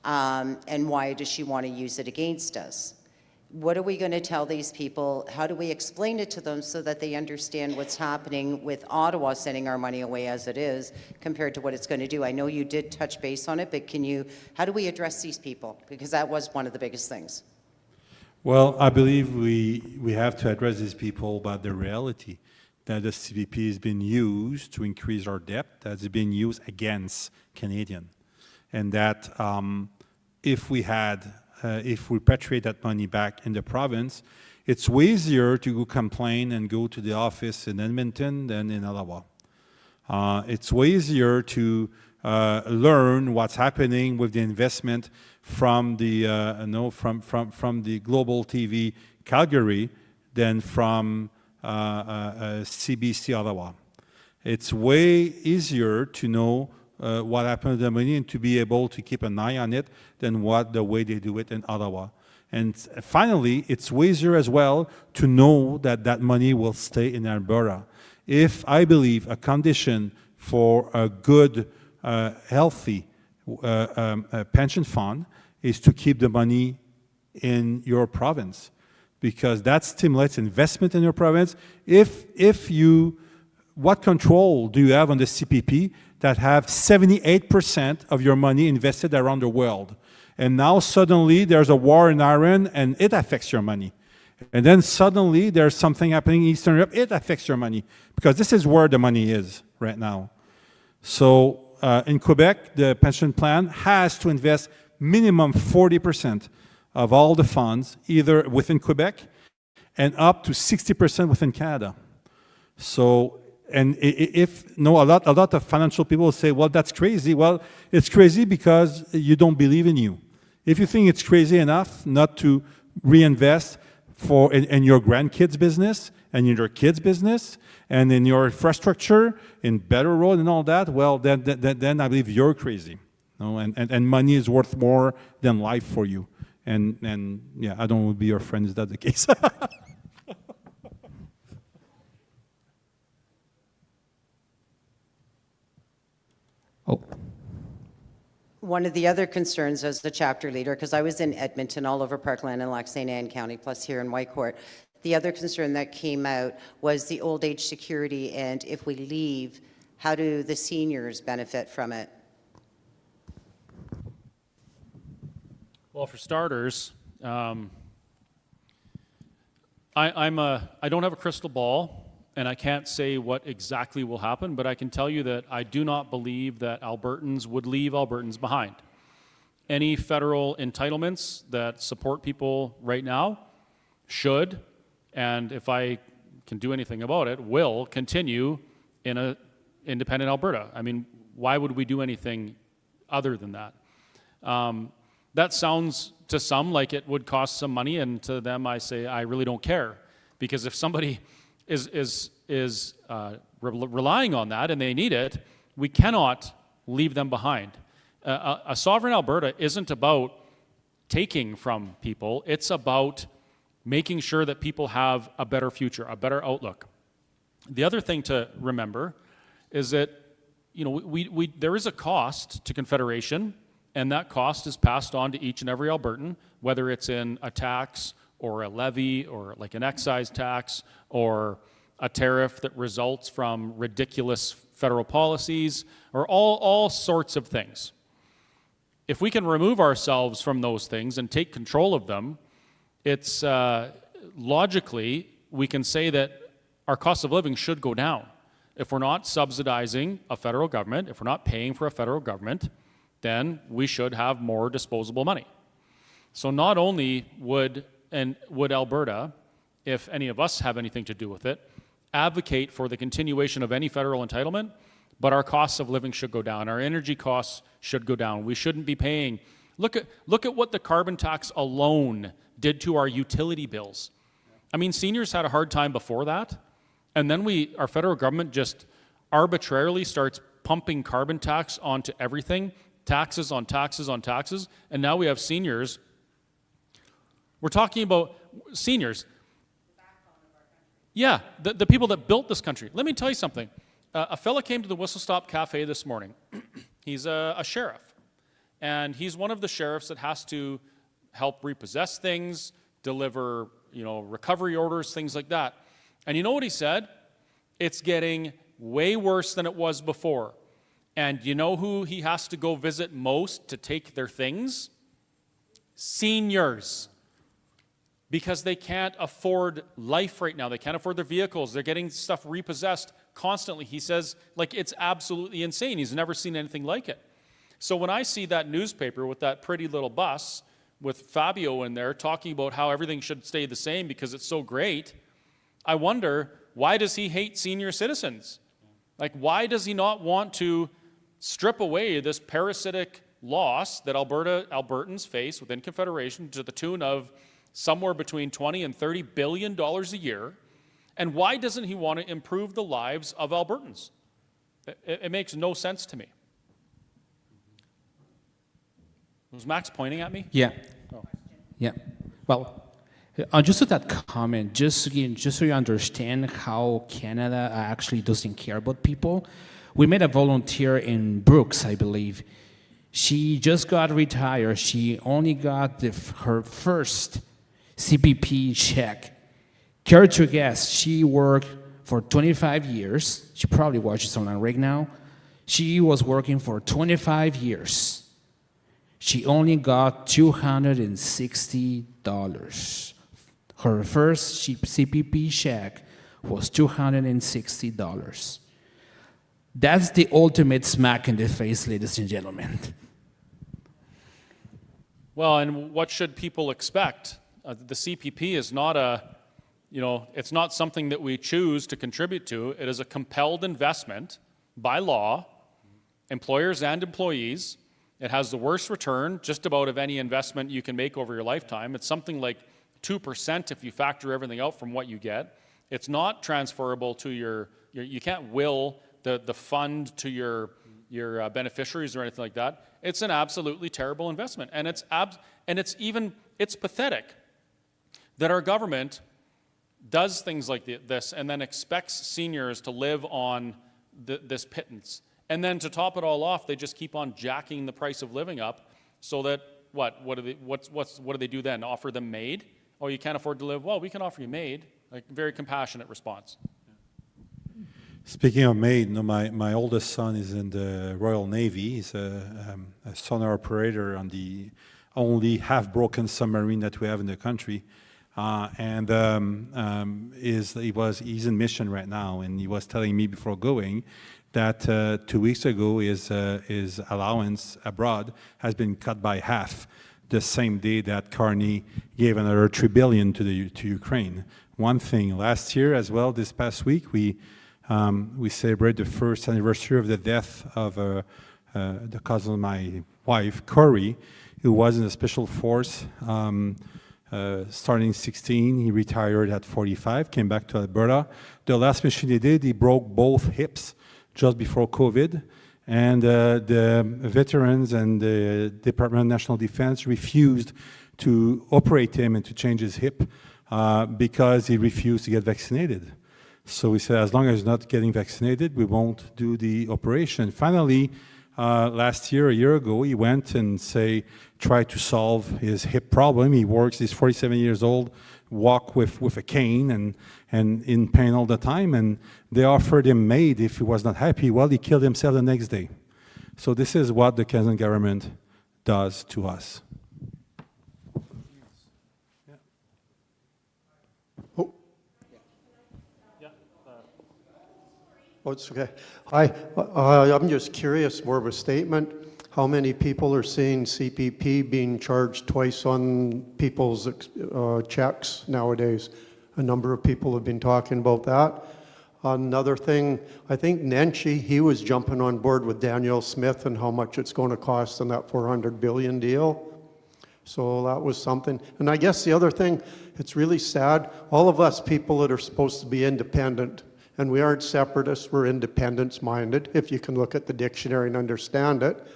and why does she want to use it against us? What are we going to tell these people? How do we explain it to them so that they understand what's happening with Ottawa sending our money away as it is compared to what it's going to do? I know you did touch base on it, but how do we address these people? Because that was one of the biggest things. Well, I believe we have to address these people about the reality that the CPP has been used to increase our debt, that it's been used against Canadian, and that if we repatriate that money back in the province, it's way easier to go complain and go to the office in Edmonton than in Ottawa. It's way easier to learn what's happening with the investment from the from the global TV Calgary than from CBC Ottawa. It's way easier to know what happened to the money and to be able to keep an eye on it than the way they do it in Ottawa. And finally, it's way easier as well to know that that money will stay in Alberta. If I believe a condition for a good, healthy pension fund is to keep the money in your province, because that stimulates investment in your province. What control do you have on the CPP that have 78% of your money invested around the world? And now suddenly there's a war in Iran and it affects your money. And then suddenly there's something happening in Eastern Europe, it affects your money, because this is where the money is right now. So in Quebec, the pension plan has to invest minimum 40% of all the funds, either within Quebec and up to 60% within Canada. So, and a lot of financial people will say, well, that's crazy. Well, it's crazy because you don't believe in you. If you think it's crazy enough not to reinvest in your grandkids' business and in your kids' business and in your infrastructure, in better road and all that, well, then I believe you're crazy. No? And money is worth more than life for you. And yeah, I don't want to be your friend. Is that the case? Oh. One of the other concerns as the chapter leader, because I was in Edmonton, all over Parkland and Lac St. Anne County, plus here in Whitecourt, the other concern that came out was the old age security, and if we leave, how do the seniors benefit from it? Well, for starters, I don't have a crystal ball, and I can't say what exactly will happen, but I can tell you that I do not believe that Albertans would leave Albertans behind. Any federal entitlements that support people right now should, and if I can do anything about it, will continue in an independent Alberta. I mean, why would we do anything other than that? That sounds to some like it would cost some money, and to them I say I really don't care, because if somebody is relying on that and they need it, we cannot leave them behind. A sovereign Alberta isn't about taking from people, it's about making sure that people have a better future, a better outlook. The other thing to remember is that there is a cost to Confederation, and that cost is passed on to each and every Albertan, whether it's in a tax or a levy or like an excise tax or a tariff that results from ridiculous federal policies, or all sorts of things. If we can remove ourselves from those things and take control of them, it's logically, we can say that our cost of living should go down. If we're not subsidizing a federal government, if we're not paying for a federal government, then we should have more disposable money. So not only would Alberta, if any of us have anything to do with it, advocate for the continuation of any federal entitlement, but our costs of living should go down. Our energy costs should go down. We shouldn't be paying. Look at what the carbon tax alone did to our utility bills. I mean, seniors had a hard time before that, and then our federal government just arbitrarily starts pumping carbon tax onto everything, taxes on taxes on taxes, and now we have seniors. We're talking about seniors. Yeah, the people that built this country. Let me tell you something. A fella came to the Whistle Stop Cafe this morning. He's a sheriff, and he's one of the sheriffs that has to help repossess things, deliver, recovery orders, things like that. And you know what he said? It's getting way worse than it was before. And you know who he has to go visit most to take their things? Seniors. Because they can't afford life right now. They can't afford their vehicles. They're getting stuff repossessed constantly. He says, it's absolutely insane. He's never seen anything like it. So when I see that newspaper with that pretty little bus with Fabio in there talking about how everything should stay the same because it's so great, I wonder, why does he hate senior citizens? Why does he not want to strip away this parasitic loss that Albertans face within Confederation to the tune of somewhere between $20 and $30 billion a year? And why doesn't he want to improve the lives of Albertans? It makes no sense to me. Was Max pointing at me? Yeah. Oh. Yeah. Well, just to that comment, just so you understand how Canada actually doesn't care about people, we met a volunteer in Brooks, I believe. She just got retired. She only got her first CPP check. Care to guess, she worked for 25 years. She probably watches online right now. She was working for 25 years. She only got $260. Her first CPP check was $260. That's the ultimate smack in the face, ladies and gentlemen. Well, and what should people expect? The CPP is not it's not something that we choose to contribute to. It is a compelled investment by law, employers and employees. It has the worst return just about of any investment you can make over your lifetime. It's something like 2% if you factor everything out from what you get. It's not transferable to you can't will the fund to your beneficiaries or anything like that. It's an absolutely terrible investment, and it's pathetic that our government does things like this and then expects seniors to live on this pittance. And then to top it all off, they just keep on jacking the price of living up so that what do they do then? Offer them maid? Oh, you can't afford to live? Well, we can offer you maid. Very compassionate response. Speaking of maid, my oldest son is in the Royal Navy. He's a sonar operator on the only half-broken submarine that we have in the country. He's in mission right now, and he was telling me before going that 2 weeks ago his allowance abroad has been cut by half, the same day that Carney gave another $3 billion to Ukraine. One thing, last year as well, this past week, we celebrate the first anniversary of the death of the cousin of my wife, Corey, who was in the special force starting 16. He retired at 45, came back to Alberta. The last mission he did, he broke both hips just before COVID. And the veterans and the Department of National Defense refused to operate him and to change his hip because he refused to get vaccinated. So we said, as long as he's not getting vaccinated, we won't do the operation. Finally, last year, a year ago, he went and tried to solve his hip problem. He works, he's 47 years old, walk with a cane and in pain all the time. And they offered him aid if he was not happy. Well, he killed himself the next day. So this is what the Canadian government does to us. Oh, it's okay. Hi, I'm just curious, more of a statement. How many people are seeing CPP being charged twice on people's checks nowadays? A number of people have been talking about that. Another thing, I think Nenshi, he was jumping on board with Danielle Smith and how much it's going to cost in that $400 billion deal. So that was something. And I guess the other thing, it's really sad, all of us people that are supposed to be independent, and we aren't separatists, we're independence-minded, if you can look at the dictionary and understand it.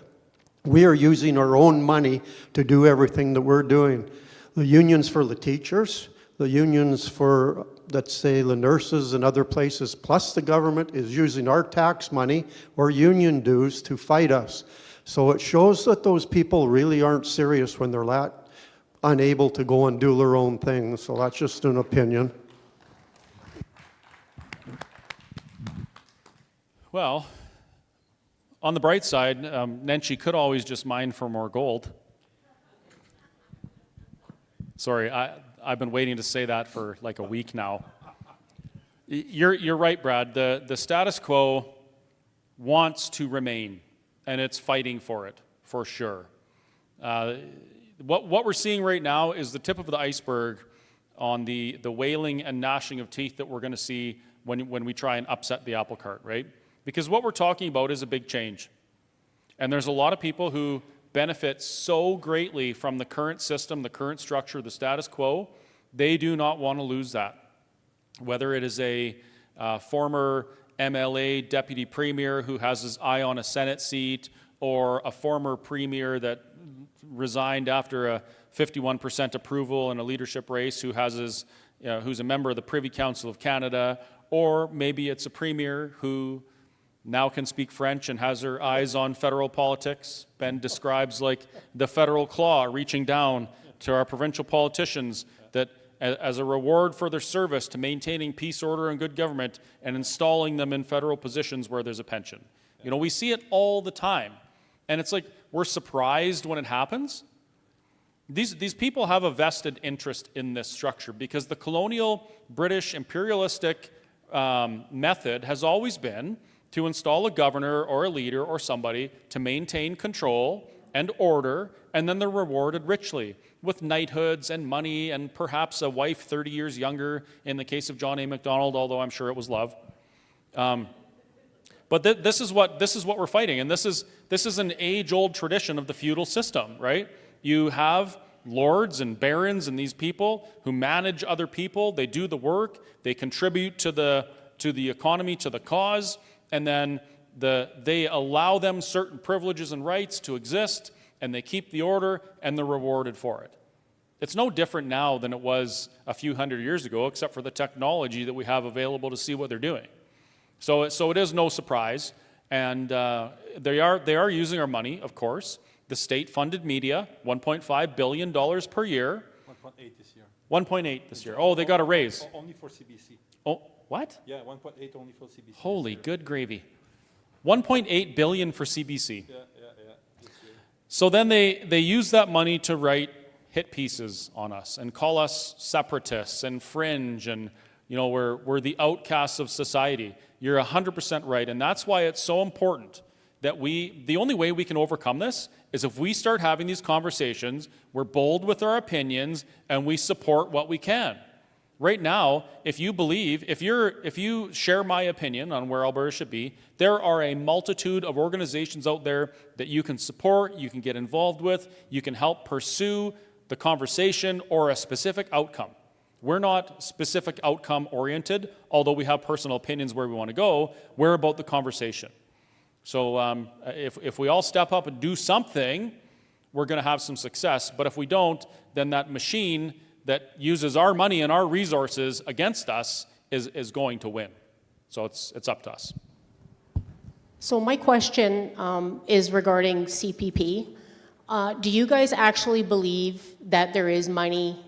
We are using our own money to do everything that we're doing. The unions for the teachers, the unions for, let's say, the nurses and other places, plus the government is using our tax money or union dues to fight us. So it shows that those people really aren't serious when they're unable to go and do their own thing. So that's just an opinion. Well, on the bright side, Nenshi could always just mine for more gold. Sorry, I've been waiting to say that for like a week now. You're right, Brad. The status quo wants to remain, and it's fighting for it, for sure. What we're seeing right now is the tip of the iceberg on the wailing and gnashing of teeth that we're going to see when we try and upset the apple cart, right? Because what we're talking about is a big change. And there's a lot of people who benefit so greatly from the current system, the current structure, the status quo. They do not want to lose that. Whether it is a former MLA deputy premier who has his eye on a Senate seat, or a former premier that resigned after a 51% approval in a leadership race who has who's a member of the Privy Council of Canada, or maybe it's a premier who now can speak French and has her eyes on federal politics. Ben describes like the federal claw reaching down to our provincial politicians that as a reward for their service to maintaining peace, order, and good government and installing them in federal positions where there's a pension. You know, we see it all the time. And it's like we're surprised when it happens. These people have a vested interest in this structure because the colonial British imperialistic method has always been to install a governor or a leader or somebody to maintain control and order, and then they're rewarded richly with knighthoods and money and perhaps a wife 30 years younger in the case of John A. Macdonald, although I'm sure it was love. But this is what we're fighting, and this is an age-old tradition of the feudal system, right? You have lords and barons and these people who manage other people. They do the work. They contribute to the economy, to the cause. And then they allow them certain privileges and rights to exist, and they keep the order, and they're rewarded for it. It's no different now than it was a few hundred years ago, except for the technology that we have available to see what they're doing. So it is no surprise, and they are using our money, of course. The state-funded media, $1.5 billion per year. 1.8 this year. 1.8 this year. Oh, they got a raise. Only for CBC. Oh, what? Yeah, 1.8 only for CBC. Holy good gravy. 1.8 billion for CBC. Yeah. So then they use that money to write hit pieces on us and call us separatists and fringe, and you know we're the outcasts of society. You're 100% right, and that's why it's so important that the only way we can overcome this is if we start having these conversations, we're bold with our opinions, and we support what we can. Right now, if you share my opinion on where Alberta should be, there are a multitude of organizations out there that you can support, you can get involved with, you can help pursue the conversation or a specific outcome. We're not specific outcome oriented, although we have personal opinions where we want to go. We're about the conversation. So if we all step up and do something, we're going to have some success. But if we don't, then that machine that uses our money and our resources against us is going to win. So it's up to us. So my question is regarding CPP. Do you guys actually believe that there is money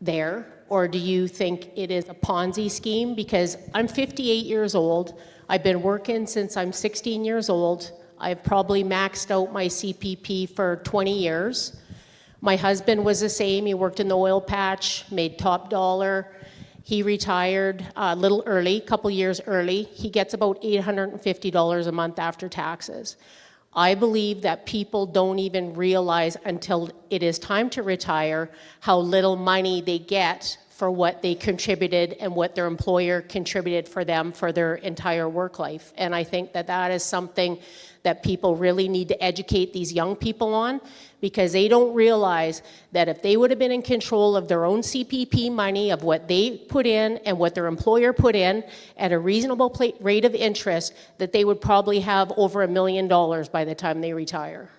there, or do you think it is a Ponzi scheme? Because I'm 58 years old. I've been working since I'm 16 years old. I've probably maxed out my CPP for 20 years. My husband was the same. He worked in the oil patch, made top dollar. He retired a little early, a couple years early. He gets about $850 a month after taxes. I believe that people don't even realize until it is time to retire how little money they get for what they contributed and what their employer contributed for them for their entire work life. And I think that that is something that people really need to educate these young people on, because they don't realize that if they would have been in control of their own CPP money, of what they put in and what their employer put in at a reasonable rate of interest, that they would probably have over $1 million by the time they retire.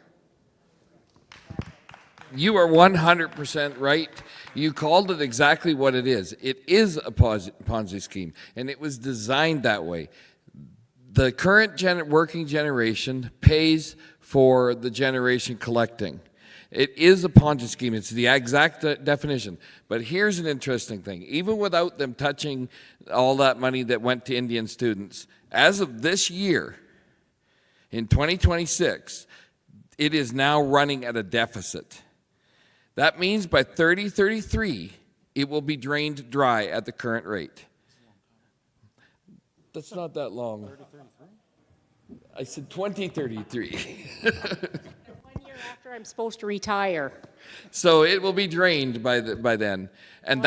You are 100% right. You called it exactly what it is. It is a Ponzi scheme, and it was designed that way. The current working generation pays for the generation collecting. It is a Ponzi scheme. It's the exact definition. But here's an interesting thing. Even without them touching all that money that went to Indian students, as of this year, in 2026, it is now running at a deficit. That means by 2033, it will be drained dry at the current rate. That's not that long. I said 2033. 1 year after I'm supposed to retire. So it will be drained by then, and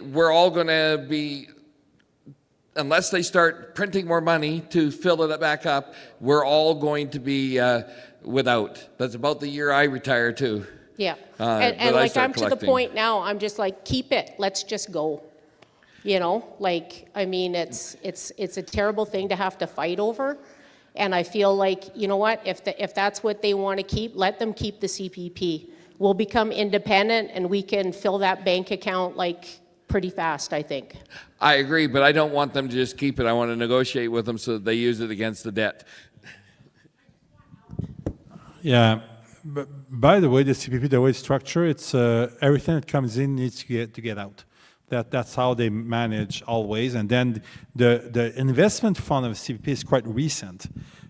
we're all going to be, unless they start printing more money to fill it back up, we're all going to be without. That's about the year I retire too. Yeah, and like I'm to the point now, I'm just like, keep it, let's just go. You know, like, I mean, it's a terrible thing to have to fight over. And I feel like, you know what, if that's what they want to keep, let them keep the CPP. We'll become independent and we can fill that bank account like pretty fast, I think. I agree, but I don't want them to just keep it. I want to negotiate with them so that they use it against the debt. Yeah, but by the way, the CPP, the way it's structured, it's everything that comes in needs to get out. That's how they manage always. And then the investment fund of CPP is quite recent.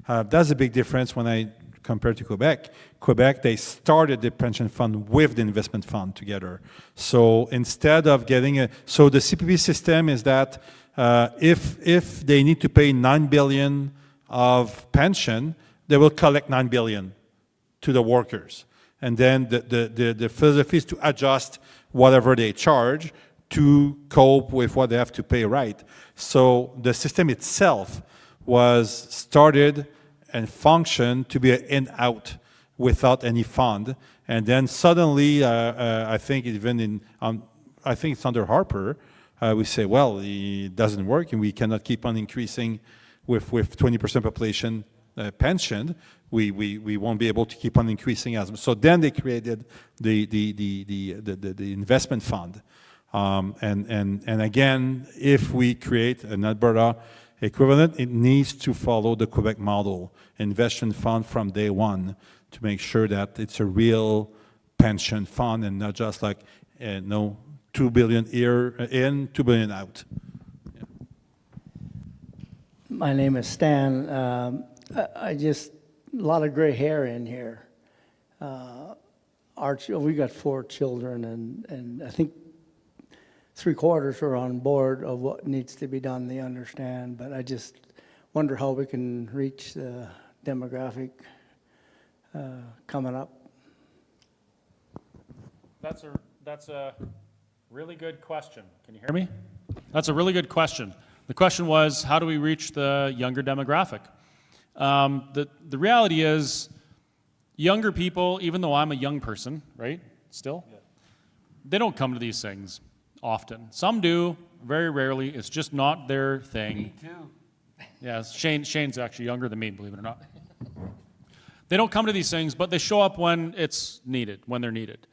That's a big difference when I compare to Quebec. Quebec, they started the pension fund with the investment fund together. So instead of getting so the CPP system is that if they need to pay $9 billion of pension, they will collect $9 billion to the workers. And then the philosophy is to adjust whatever they charge to cope with what they have to pay, right? So the system itself was started and functioned to be an in-out without any fund. And then suddenly, I think even I think it's under Harper, we say, well, it doesn't work and we cannot keep on increasing with 20% population pension. We won't be able to keep on increasing as much. So then they created the investment fund. And again, if we create an Alberta equivalent, it needs to follow the Quebec model, investment fund from day one, to make sure that it's a real pension fund and not just like, no, $2 billion here in, $2 billion out. Yeah. My name is Stan. I just, a lot of gray hair in here. We got 4 children, and I think 3/4 are on board of what needs to be done. They understand, but I just wonder how we can reach the demographic coming up. That's our That's a really good question. Can you hear me? That's a really good question. The question was, how do we reach the younger demographic? The reality is, younger people, even though I'm a young person, right, still, they don't come to these things often. Some do, very rarely. It's just not their thing. Me too. Yeah, Shane's actually younger than me, believe it or not. They don't come to these things, but they show up when it's needed, when they're needed.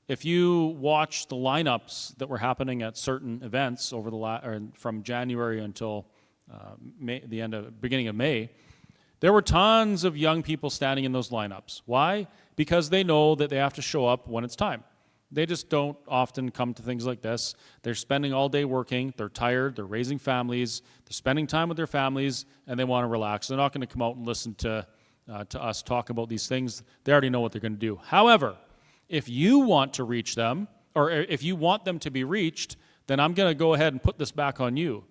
If you watch the lineups that were happening at certain events over from January until beginning of May, there were tons of young people standing in those lineups. Why? Because they know that they have to show up when it's time. They just don't often come to things like this. They're spending all day working, they're tired, they're raising families, they're spending time with their families, and they want to relax. They're not going to come out and listen to us talk about these things. They already know what they're going to do. However, if you want to reach them, or if you want them to be reached, then I'm going to go ahead and put this back on you,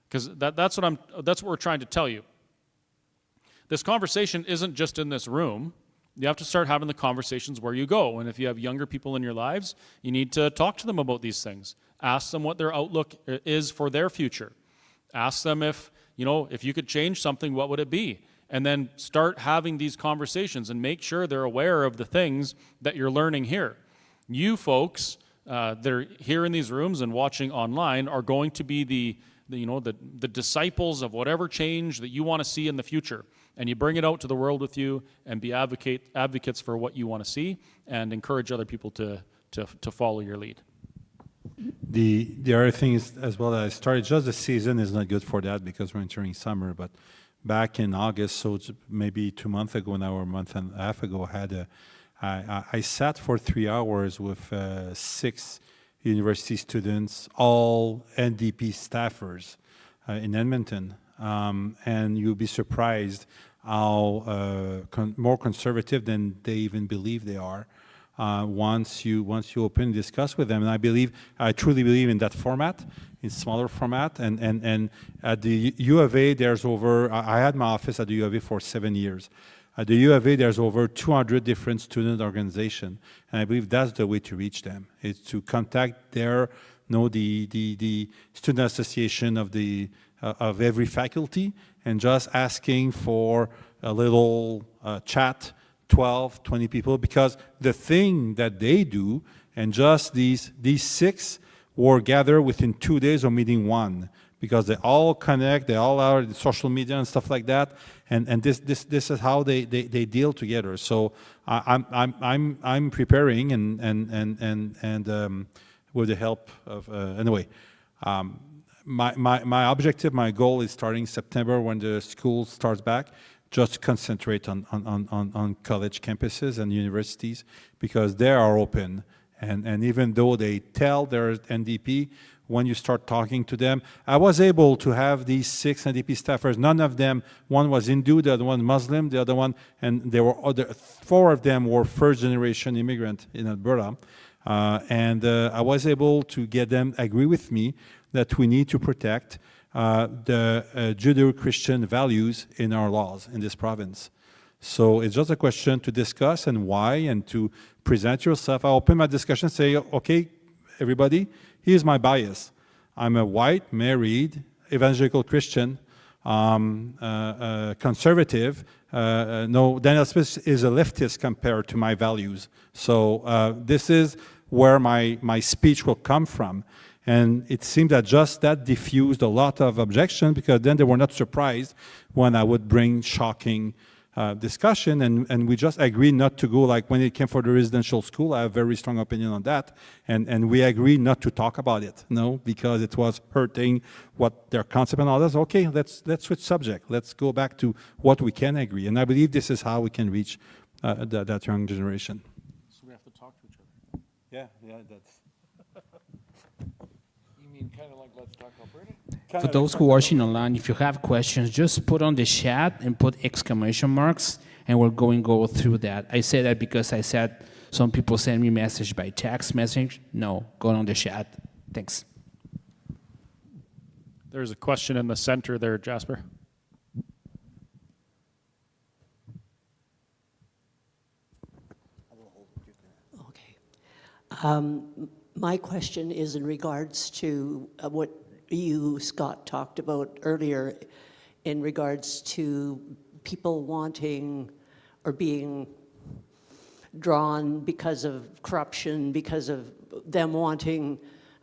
because that's what we're trying to tell you. This conversation isn't just in this room. You have to start having the conversations where you go. And if you have younger people in your lives, you need to talk to them about these things. Ask them what their outlook is for their future. Ask them if you could change something, what would it be? And then start having these conversations and make sure they're aware of the things that you're learning here. You folks that are here in these rooms and watching online are going to be the disciples of whatever change that you want to see in the future. And you bring it out to the world with you and be advocates for what you want to see and encourage other people to follow your lead. The other thing is, as well, that I started, just the season is not good for that because we're entering summer, but back in August, so it's maybe 2 months ago now, or a month and a half ago, I sat for 3 hours with 6 university students, all NDP staffers in Edmonton, and you'll be surprised how more conservative than they even believe they are. Once you open and discuss with them, and I truly believe in that format, in smaller format, and at the U of A, there's over, I had my office at the U of A for 7 years. At the U of A, there's over 200 different student organizations, and I believe that's the way to reach them, is to contact the student association of every faculty, and just asking for a little chat, 12, 20 people, because the thing that they do, and just these 6 were gathered within 2 days of meeting one, because they all connect, they all are in social media and stuff like that, and this is how they deal together. So I'm preparing and with the help of anyway. My objective, my goal is starting September when the school starts back, just concentrate on college campuses and universities, because they are open. And even though they tell they're NDP, when you start talking to them, I was able to have these 6 NDP staffers. None of them, one was Hindu, the other one Muslim, the other one, and there were 4 of them were first-generation immigrant in Alberta. I was able to get them agree with me that we need to protect the Judeo-Christian values in our laws in this province. So it's just a question to discuss and why, and to present yourself. I open my discussion, say, okay, everybody, here's my bias. I'm a white, married, evangelical Christian, conservative. No, Daniel Smith is a leftist compared to my values. So this is where my speech will come from. And it seemed that just that diffused a lot of objection, because then they were not surprised when I would bring shocking discussion, and we just agreed not to go, like when it came for the residential school, I have a very strong opinion on that, and we agreed not to talk about it, because it was hurting what their concept and all that. Okay, let's switch subject. Let's go back to what we can agree, and I believe this is how we can reach that young generation. So we have to talk to each other. Yeah, that's... You mean kind of like Let's Talk Alberta? For those who are watching online, if you have questions, just put on the chat and put exclamation marks, and we're going to go through that. I say that because I said some people send me message by text message. No, go on the chat. Thanks. There's a question in the center there, Jasper. Okay. My question is in regards to what you, Scott, talked about earlier in regards to people wanting or being drawn because of corruption, because of them wanting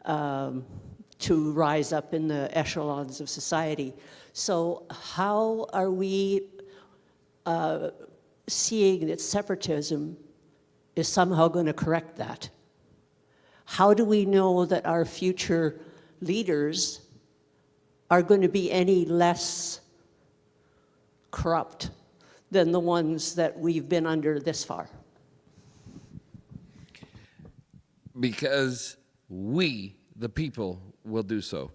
to rise up in the echelons of society. So how are we seeing that separatism is somehow going to correct that? How do we know that our future leaders are going to be any less corrupt than the ones that we've been under this far? Because we, the people, will do so.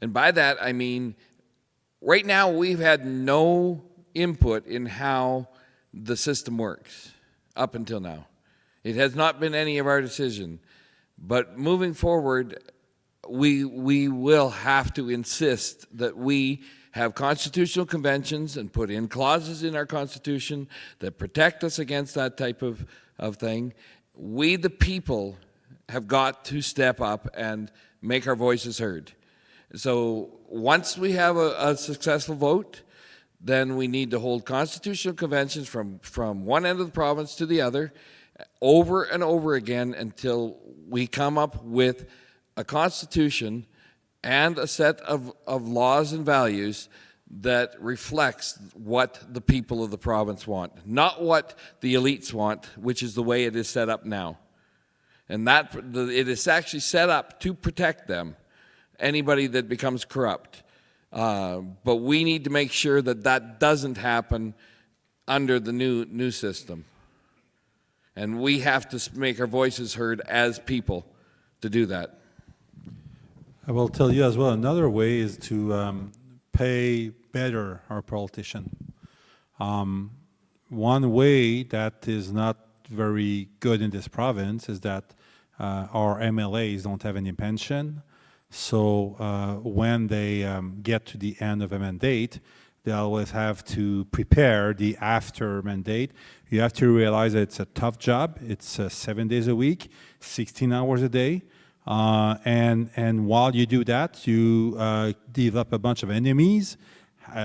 And by that, I mean, right now we've had no input in how the system works up until now. It has not been any of our decision. But moving forward, we will have to insist that we have constitutional conventions and put in clauses in our Constitution that protect us against that type of thing. We, the people, have got to step up and make our voices heard. So once we have a successful vote, then we need to hold constitutional conventions from one end of the province to the other, over and over again until we come up with a constitution and a set of laws and values that reflects what the people of the province want, not what the elites want, which is the way it is set up now. And it is actually set up to protect them, anybody that becomes corrupt. But we need to make sure that that doesn't happen under the new system. And we have to make our voices heard as people to do that. I will tell you as well, another way is to pay better our politicians. One way that is not very good in this province is that our MLAs don't have any pension. So when they get to the end of a mandate, they always have to prepare the after mandate. You have to realize that it's a tough job. It's 7 days a week, 16 hours a day. And while you do that, you develop a bunch of enemies,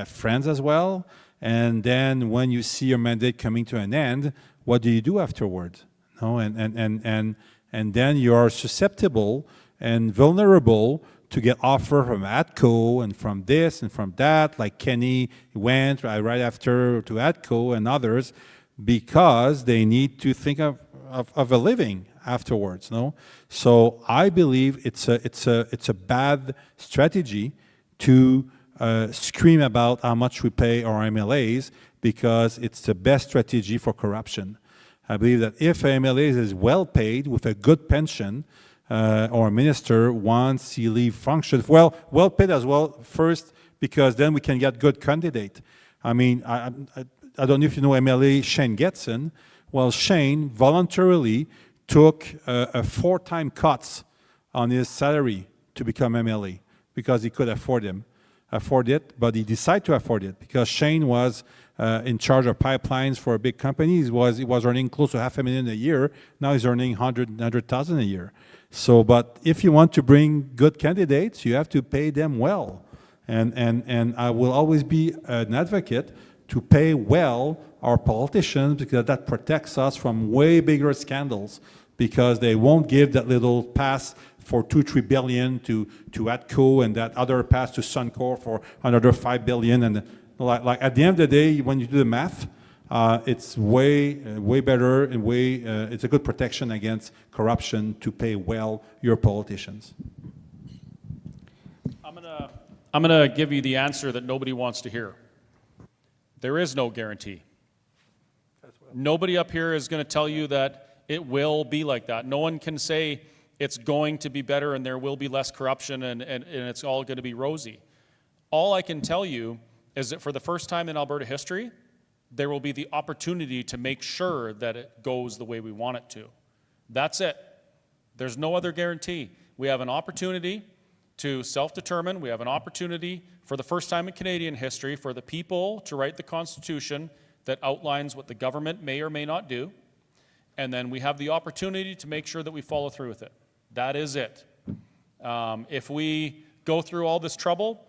friends as well. And then when you see your mandate coming to an end, what do you do afterwards? No, and then you are susceptible and vulnerable to get offer from ATCO and from this and from that, like Kenny went right after to ATCO and others, because they need to think of a living afterwards. No, so I believe it's a bad strategy to scream about how much we pay our MLAs, because it's the best strategy for corruption. I believe that if a MLA is well paid with a good pension, or a minister, once he leaves function, well paid as well, first, because then we can get good candidate. I mean, I don't know if you know MLA Sheane Meikle. Well, Sheane voluntarily took a 4-time cuts on his salary to become MLA because he could afford it, but he decided to afford it because Sheane was in charge of pipelines for a big company. He was earning close to $500,000 a year. Now he's earning $100,000 a year. So, but if you want to bring good candidates, you have to pay them well. And I will always be an advocate to pay well our politicians, because that protects us from way bigger scandals, because they won't give that little pass for $2-3 billion to ATCO, and that other pass to Suncor for another $5 billion. And like at the end of the day, when you do the math, it's way better and it's a good protection against corruption to pay well your politicians. I'm gonna give you the answer that nobody wants to hear. There is no guarantee. Nobody up here is going to tell you that it will be like that. No one can say it's going to be better and there will be less corruption and it's all going to be rosy. All I can tell you is that for the first time in Alberta history, there will be the opportunity to make sure that it goes the way we want it to. That's it. There's no other guarantee. We have an opportunity to self-determine. We have an opportunity for the first time in Canadian history for the people to write the Constitution that outlines what the government may or may not do. and then we have the opportunity to make sure that we follow through with it. That is it. If we go through all this trouble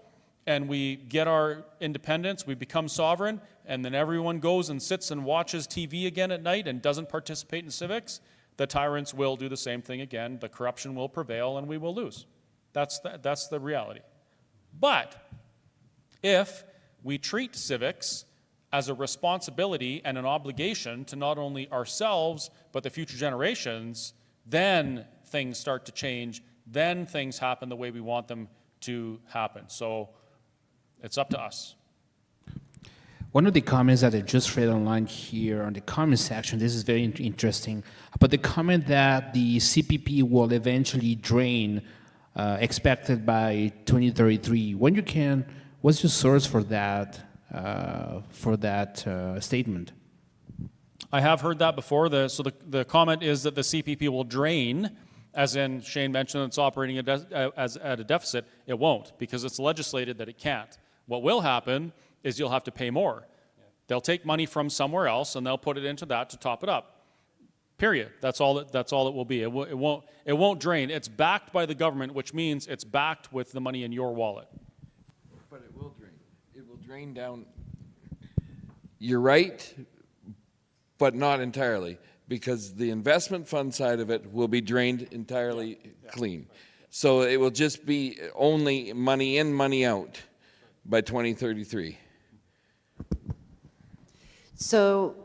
and we get our independence, we become sovereign, and then everyone goes and sits and watches TV again at night and doesn't participate in civics, the tyrants will do the same thing again. The corruption will prevail and we will lose. That's the reality. But if we treat civics as a responsibility and an obligation to not only ourselves but the future generations, then things start to change, then things happen the way we want them to happen. So it's up to us. One of the comments that I just read online here on the comment section, this is very interesting, but the comment that the CPP will eventually drain, expected by 2033. When you can, what's your source for that statement? I have heard that before. So the comment is that the CPP will drain, as in Sheane mentioned, it's operating at a deficit. It won't, because it's legislated that it can't. What will happen is you'll have to pay more. They'll take money from somewhere else and they'll put it into that to top it up. Period. That's all it will be. It won't drain. It's backed by the government, which means it's backed with the money in your wallet. But it will drain. It will drain down. You're right, but not entirely, because the investment fund side of it will be drained entirely clean. So it will just be only money in, money out by 2033. So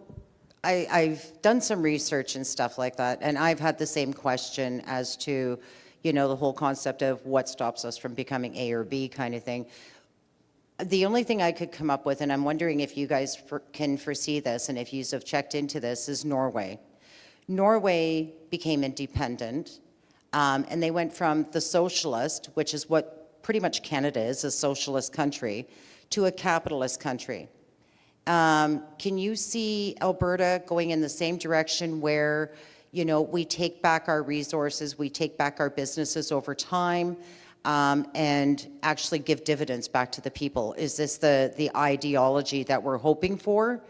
I've done some research and stuff like that, and I've had the same question as to, you know, the whole concept of what stops us from becoming A or B kind of thing. The only thing I could come up with, and I'm wondering if you guys can foresee this and if you have checked into this, is Norway. Norway became independent, and they went from the socialist, which is what pretty much Canada is, a socialist country, to a capitalist country. Can you see Alberta going in the same direction where, you know, we take back our resources, we take back our businesses over time, and actually give dividends back to the people? Is this the ideology that we're hoping for?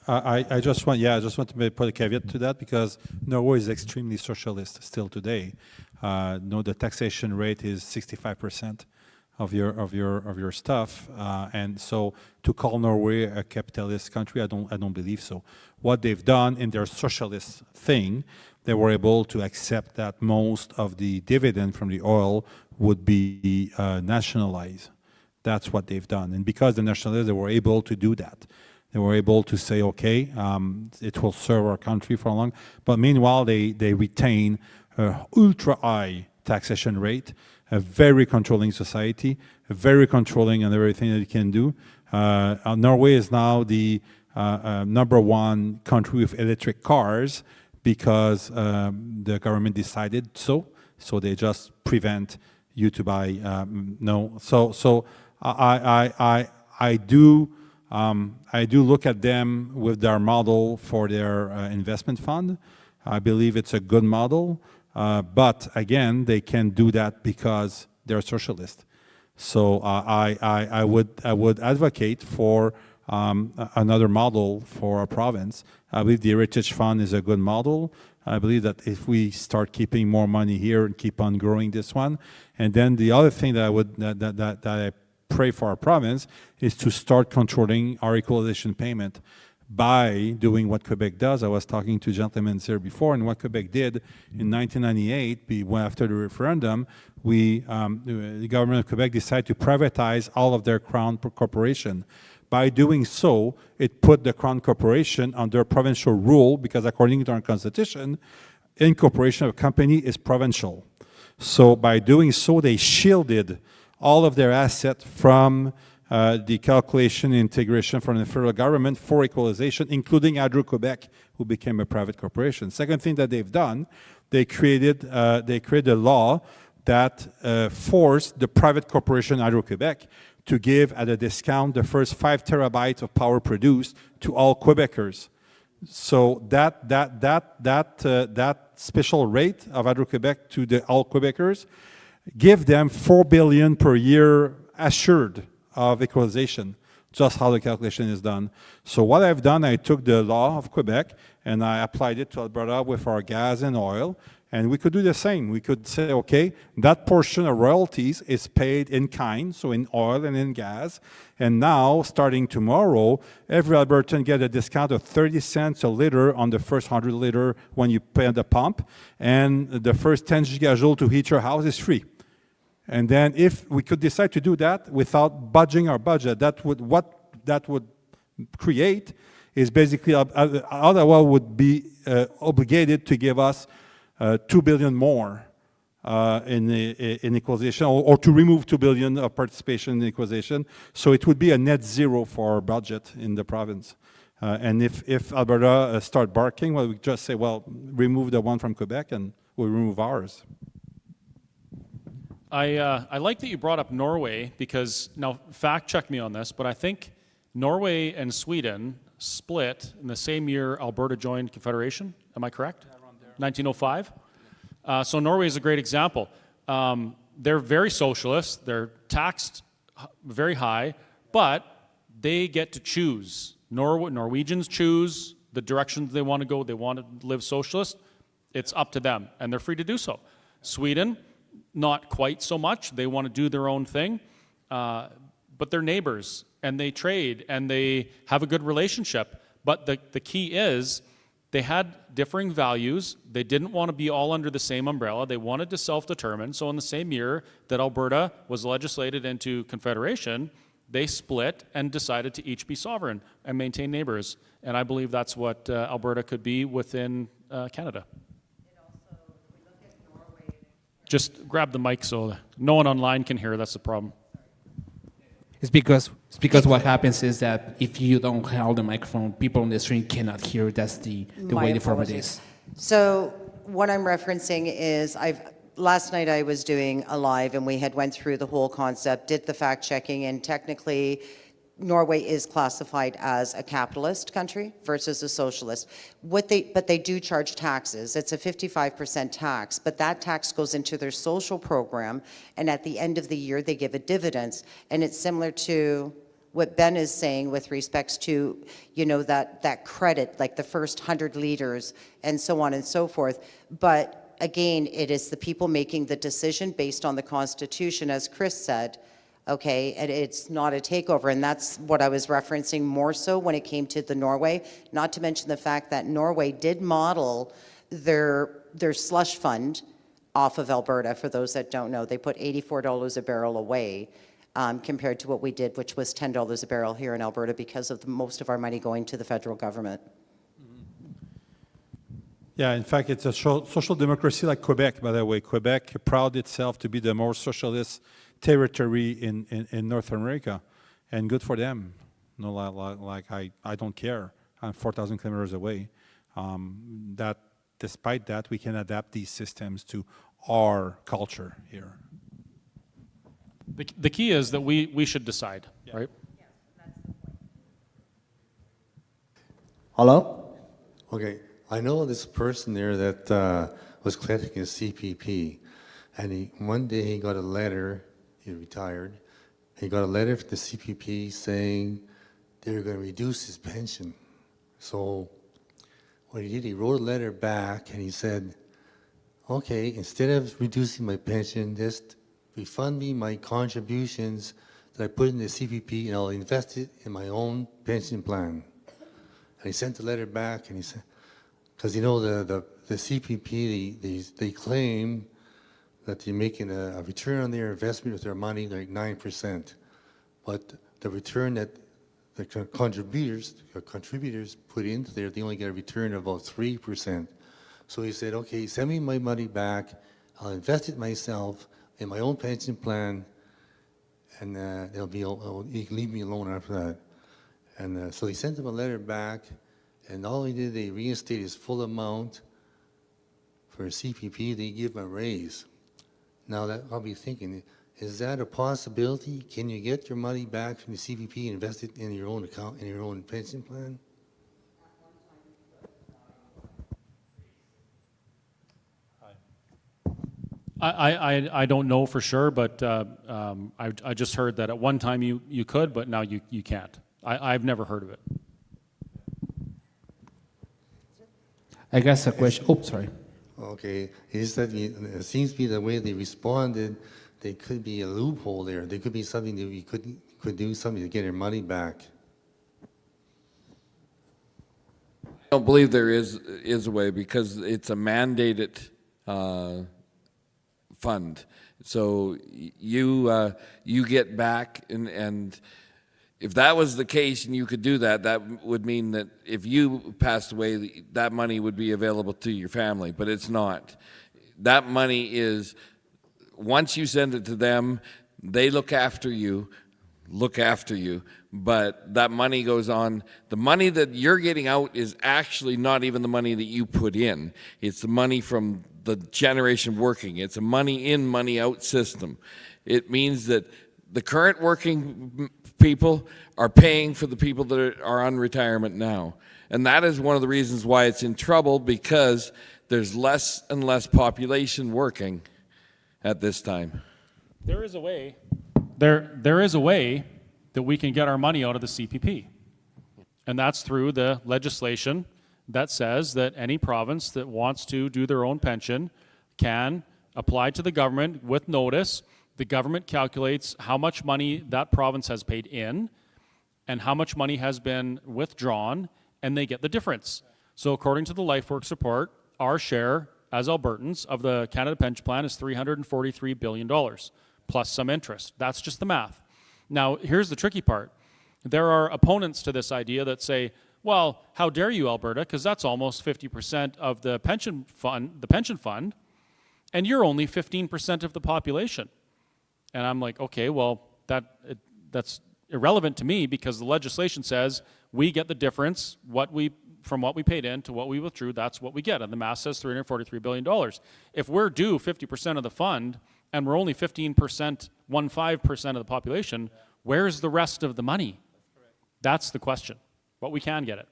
I just want to put a caveat to that, because Norway is extremely socialist still today. No, the taxation rate is 65% of your stuff, and so to call Norway a capitalist country, I don't believe so. What they've done in their socialist thing, they were able to accept that most of the dividend from the oil would be nationalized. That's what they've done, and because the nationalists, they were able to do that. They were able to say, okay, it will serve our country for long, but meanwhile they retain an ultra high taxation rate, a very controlling society, very controlling on everything that it can do. Norway is now the #1 country with electric cars because the government decided so. So they just prevent you to buy no. So I do look at them with their model for their investment fund. I believe it's a good model. But again, they can do that because they're socialist. So I would advocate for another model for our province. I believe the Heritage Fund is a good model. I believe that if we start keeping more money here and keep on growing this one, and then the other thing that I pray for our province is to start controlling our equalization payment by doing what Quebec does. I was talking to gentlemen here before, and what Quebec did in 1998, after the referendum, the government of Quebec decided to privatize all of their Crown corporation. By doing so, it put the Crown Corporation under provincial rule, because according to our constitution, incorporation of a company is provincial. So by doing so, they shielded all of their assets from the calculation and integration from the federal government for equalization, including Hydro-Quebec, who became a private corporation. Second thing that they've done, they created a law that forced the private corporation Hydro-Quebec to give at a discount the first 5 terabytes of power produced to all Quebecers. So that special rate of Hydro-Quebec to all Quebecers give them $4 billion per year assured of equalization just how the calculation is done. So what I've done, I took the law of Quebec and I applied it to Alberta with our gas and oil. And we could do the same. We could say, okay, that portion of royalties is paid in kind, so in oil and in gas. And now, starting tomorrow, every Albertan get a discount of 30 cents a liter on the first 100 liter when you pay at the pump. And the first 10 gigajoule to heat your house is free. And then if we could decide to do that without budging our budget, what that would create is basically Ottawa would be obligated to give us 2 billion more in equalization, or to remove 2 billion of participation in equalization. So it would be a net zero for our budget in the province. And if Alberta start barking, well, we just say, well, remove the one from Quebec and we'll remove ours. I like that you brought up Norway, because, now fact check me on this, but I think Norway and Sweden split in the same year Alberta joined Confederation. Am I correct? 1905. So Norway is a great example. They're very socialist. They're taxed very high, but they get to choose. Norwegians choose the direction they want to go. They want to live socialist. It's up to them, and they're free to do so. Sweden, not quite so much. They want to do their own thing, but they're neighbors, and they trade, and they have a good relationship. But the key is, they had differing values. They didn't want to be all under the same umbrella. They wanted to self-determine. So in the same year that Alberta was legislated into Confederation, they split and decided to each be sovereign and maintain neighbors. And I believe that's what Alberta could be within Canada. Just grab the mic so no one online can hear. That's the problem. It's because what happens is that if you don't hold the microphone, people on the street cannot hear. That's the way the format is. So what I'm referencing is last night I was doing a live and we had went through the whole concept, did the fact checking, and technically Norway is classified as a capitalist country versus a socialist. But they do charge taxes. It's a 55% tax, but that tax goes into their social program, and at the end of the year they give a dividends. And it's similar to what Ben is saying with respects to, that credit, like the first 100 liters and so on and so forth. But again, it is the people making the decision based on the Constitution, as Chris said. Okay, and it's not a takeover, and that's what I was referencing more so when it came to the Norway, not to mention the fact that Norway did model their slush fund off of Alberta. For those that don't know, they put $84 a barrel away compared to what we did, which was $10 a barrel here in Alberta because of most of our money going to the federal government. Yeah, in fact, it's a social democracy like Quebec, by the way. Quebec proud itself to be the most socialist territory in North America, and good for them. I don't care. I'm 4,000 kilometers away. That despite that, we can adapt these systems to our culture here. The key is that we should decide, right? Yes, that's the point. Hello? Okay, I know this person there that was collecting his CPP, and one day he got a letter. He retired. He got a letter from the CPP saying they were going to reduce his pension. So what he did, he wrote a letter back and he said, okay, instead of reducing my pension, just refund me my contributions that I put in the CPP and I'll invest it in my own pension plan. And he sent the letter back, and he said, because the CPP, they claim that they're making a return on their investment with their money like 9%. But the return that the contributors put into there, they only get a return of about 3%. So he said, okay, send me my money back. I'll invest it myself in my own pension plan, and you can leave me alone after that. And so he sent him a letter back, and all he did, they reinstated his full amount for a CPP. They give him a raise. Now that I'll be thinking, is that a possibility? Can you get your money back from the CPP and invest it in your own account, in your own pension plan? I don't know for sure, but I just heard that at one time you could, but now you can't. I've never heard of it. I guess a question. Oh, sorry. Okay, is that it seems to be the way they responded, there could be a loophole there. There could be something that we could do something to get our money back. I don't believe there is a way because it's a mandated fund. So you get back, and if that was the case and you could do that, that would mean that if you passed away, that money would be available to your family, but it's not. That money is, once you send it to them, they look after you, but that money goes on. The money that you're getting out is actually not even the money that you put in. It's the money from the generation working. It's a money in, money out system. It means that the current working people are paying for the people that are on retirement now. And that is one of the reasons why it's in trouble, because there's less and less population working at this time. There is a way. There is a way that we can get our money out of the CPP. And that's through the legislation that says that any province that wants to do their own pension can apply to the government with notice. The government calculates how much money that province has paid in and how much money has been withdrawn, and they get the difference. So according to the LifeWorks report, our share as Albertans of the Canada Pension Plan is $343 billion, plus some interest. That's just the math. Now, here's the tricky part. There are opponents to this idea that say, well, how dare you, Alberta, because that's almost 50% of the pension fund, and you're only 15% of the population. And I'm like, okay, well, that's irrelevant to me because the legislation says we get the difference from what we paid in to what we withdrew, that's what we get. And the math says $343 billion. If we're due 50% of the fund and we're only 15%, 15% of the population, where's the rest of the money? That's the question. But we can get it.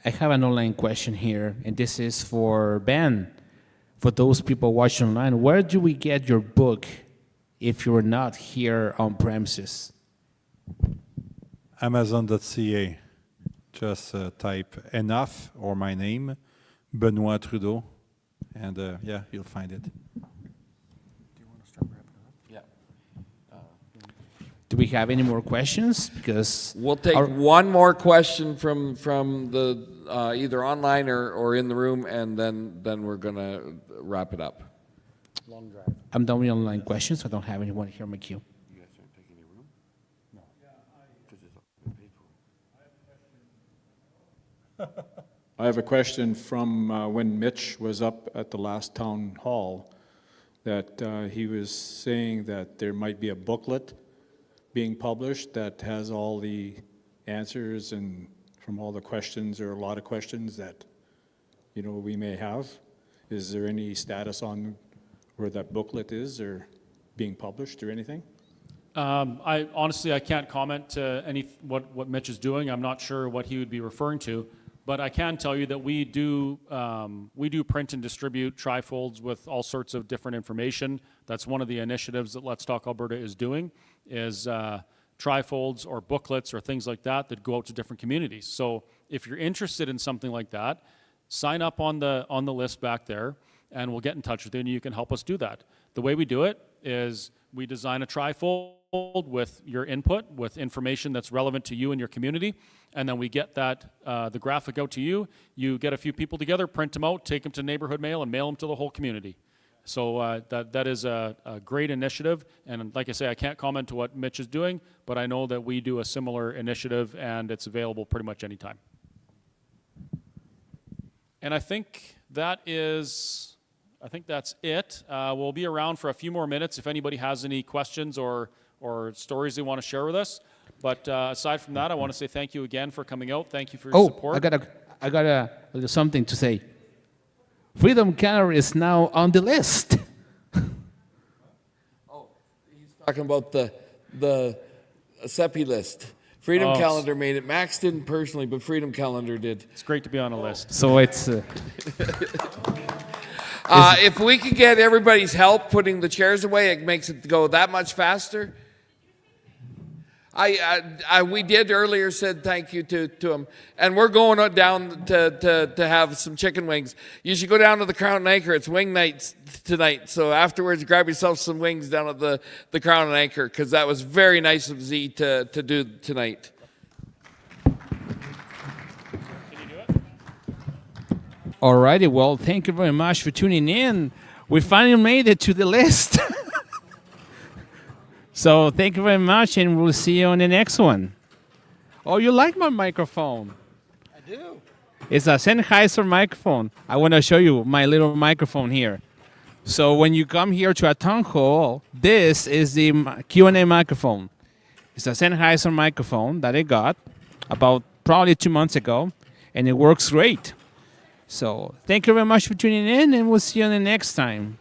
I have an online question here, and this is for Ben. For those people watching online, where do we get your book if you're not here on premises? Amazon.ca. Just type enough or my name, Benoit Trudeau, and yeah, you'll find it. Do we have any more questions? Because we'll take one more question from the either online or in the room, and then we're going to wrap it up. Long drive. I'm done with online questions. So I don't have anyone here in my queue. You guys aren't taking any room? No. Because it's all paid for. I have a question from when Mitch was up at the last town hall, that he was saying that there might be a booklet being published that has all the answers and from all the questions, or a lot of questions that we may have. Is there any status on where that booklet is or being published or anything? I honestly can't comment to what Mitch is doing. I'm not sure what he would be referring to, but I can tell you that we do print and distribute trifolds with all sorts of different information. That's one of the initiatives that Let's Talk Alberta is doing, is trifolds or booklets or things like that go out to different communities. So if you're interested in something like that, sign up on the list back there, and we'll get in touch with you, and you can help us do that. The way we do it is we design a trifold with your input, with information that's relevant to you and your community, and then we get that the graphic out to you. You get a few people together, print them out, take them to neighborhood mail, and mail them to the whole community. So that is a great initiative, and like I say, I can't comment to what Mitch is doing, but I know that we do a similar initiative, and it's available pretty much anytime. And I think that's it. We'll be around for a few more minutes if anybody has any questions or stories they want to share with us. But aside from that, I want to say thank you again for coming out. Thank you for your support. I got a little something to say. Freedom Calendar is now on the list. Oh, he's talking about the SEPI list. Freedom Calendar made it. Max didn't personally, but Freedom Calendar did. It's great to be on a list. So it's... if we could get everybody's help putting the chairs away, it makes it go that much faster. We did earlier said thank you to him, and we're going down to have some chicken wings. You should go down to the Crown and Anchor. It's wing night tonight, so afterwards grab yourself some wings down at the Crown and Anchor, because that was very nice of Z to do tonight. Alrighty, well, thank you very much for tuning in. We finally made it to the list. So thank you very much, and we'll see you on the next one. Oh, you like my microphone? I do. It's a Sennheiser microphone. I want to show you my little microphone here. So when you come here to a town hall, this is the Q&A microphone. It's a Sennheiser microphone that I got about probably 2 months ago, and it works great. So thank you very much for tuning in, and we'll see you on the next time.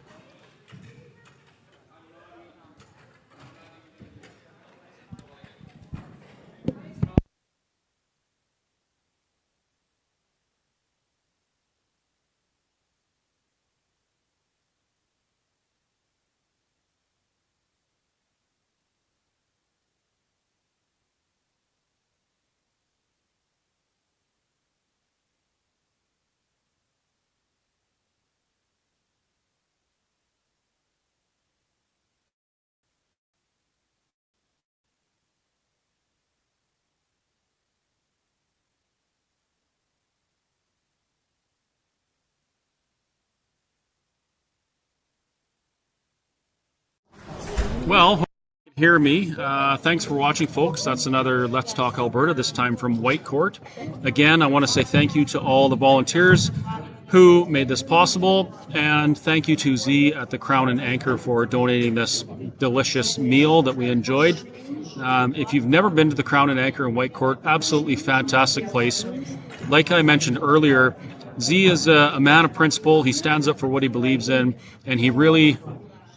Well, hope you can hear me. Thanks for watching, folks. That's another Let's Talk Alberta, this time from Whitecourt. Again, I want to say thank you to all the volunteers who made this possible, and thank you to Z at the Crown and Anchor for donating this delicious meal that we enjoyed. If you've never been to the Crown and Anchor in Whitecourt, absolutely fantastic place. Like I mentioned earlier, Z is a man of principle. He stands up for what he believes in, and he really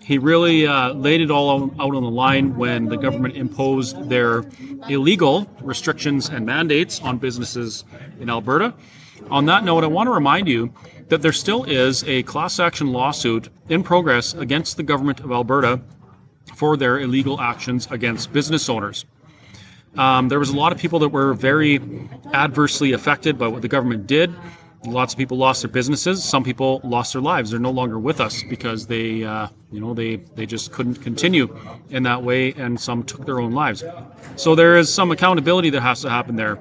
laid it all out on the line when the government imposed their illegal restrictions and mandates on businesses in Alberta. On that note, I want to remind you that there still is a class action lawsuit in progress against the government of Alberta for their illegal actions against business owners. There was a lot of people that were very adversely affected by what the government did. Lots of people lost their businesses. Some people lost their lives. They're no longer with us because they just couldn't continue in that way, and some took their own lives. So there is some accountability that has to happen there.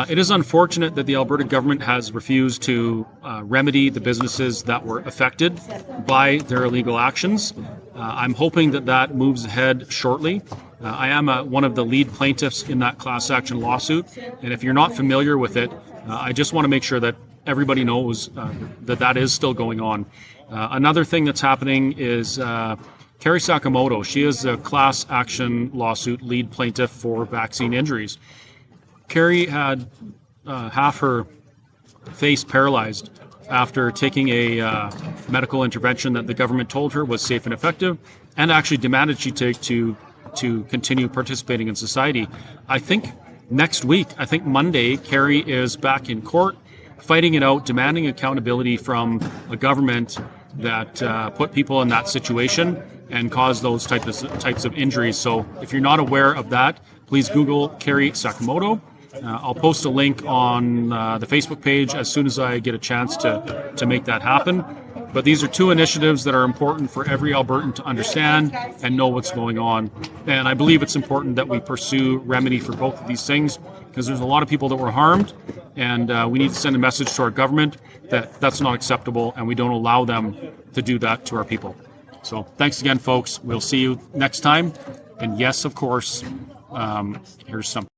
It is unfortunate that the Alberta government has refused to remedy the businesses that were affected by their illegal actions. I'm hoping that moves ahead shortly. I am one of the lead plaintiffs in that class action lawsuit, and if you're not familiar with it, I just want to make sure that everybody knows that is still going on. Another thing that's happening is Carrie Sakamoto. She is a class action lawsuit lead plaintiff for vaccine injuries. Carrie had half her face paralyzed after taking a medical intervention that the government told her was safe and effective, and actually demanded she take to continue participating in society. I think next week, Monday, Carrie is back in court, fighting it out, demanding accountability from a government that put people in that situation and caused those types of injuries. So if you're not aware of that, please Google Carrie Sakamoto. I'll post a link on the Facebook page as soon as I get a chance to make that happen. But these are two initiatives that are important for every Albertan to understand and know what's going on. And I believe it's important that we pursue remedy for both of these things, because there's a lot of people that were harmed, and we need to send a message to our government that that's not acceptable, and we don't allow them to do that to our people. So thanks again, folks. We'll see you next time. And yes, of course, here's something.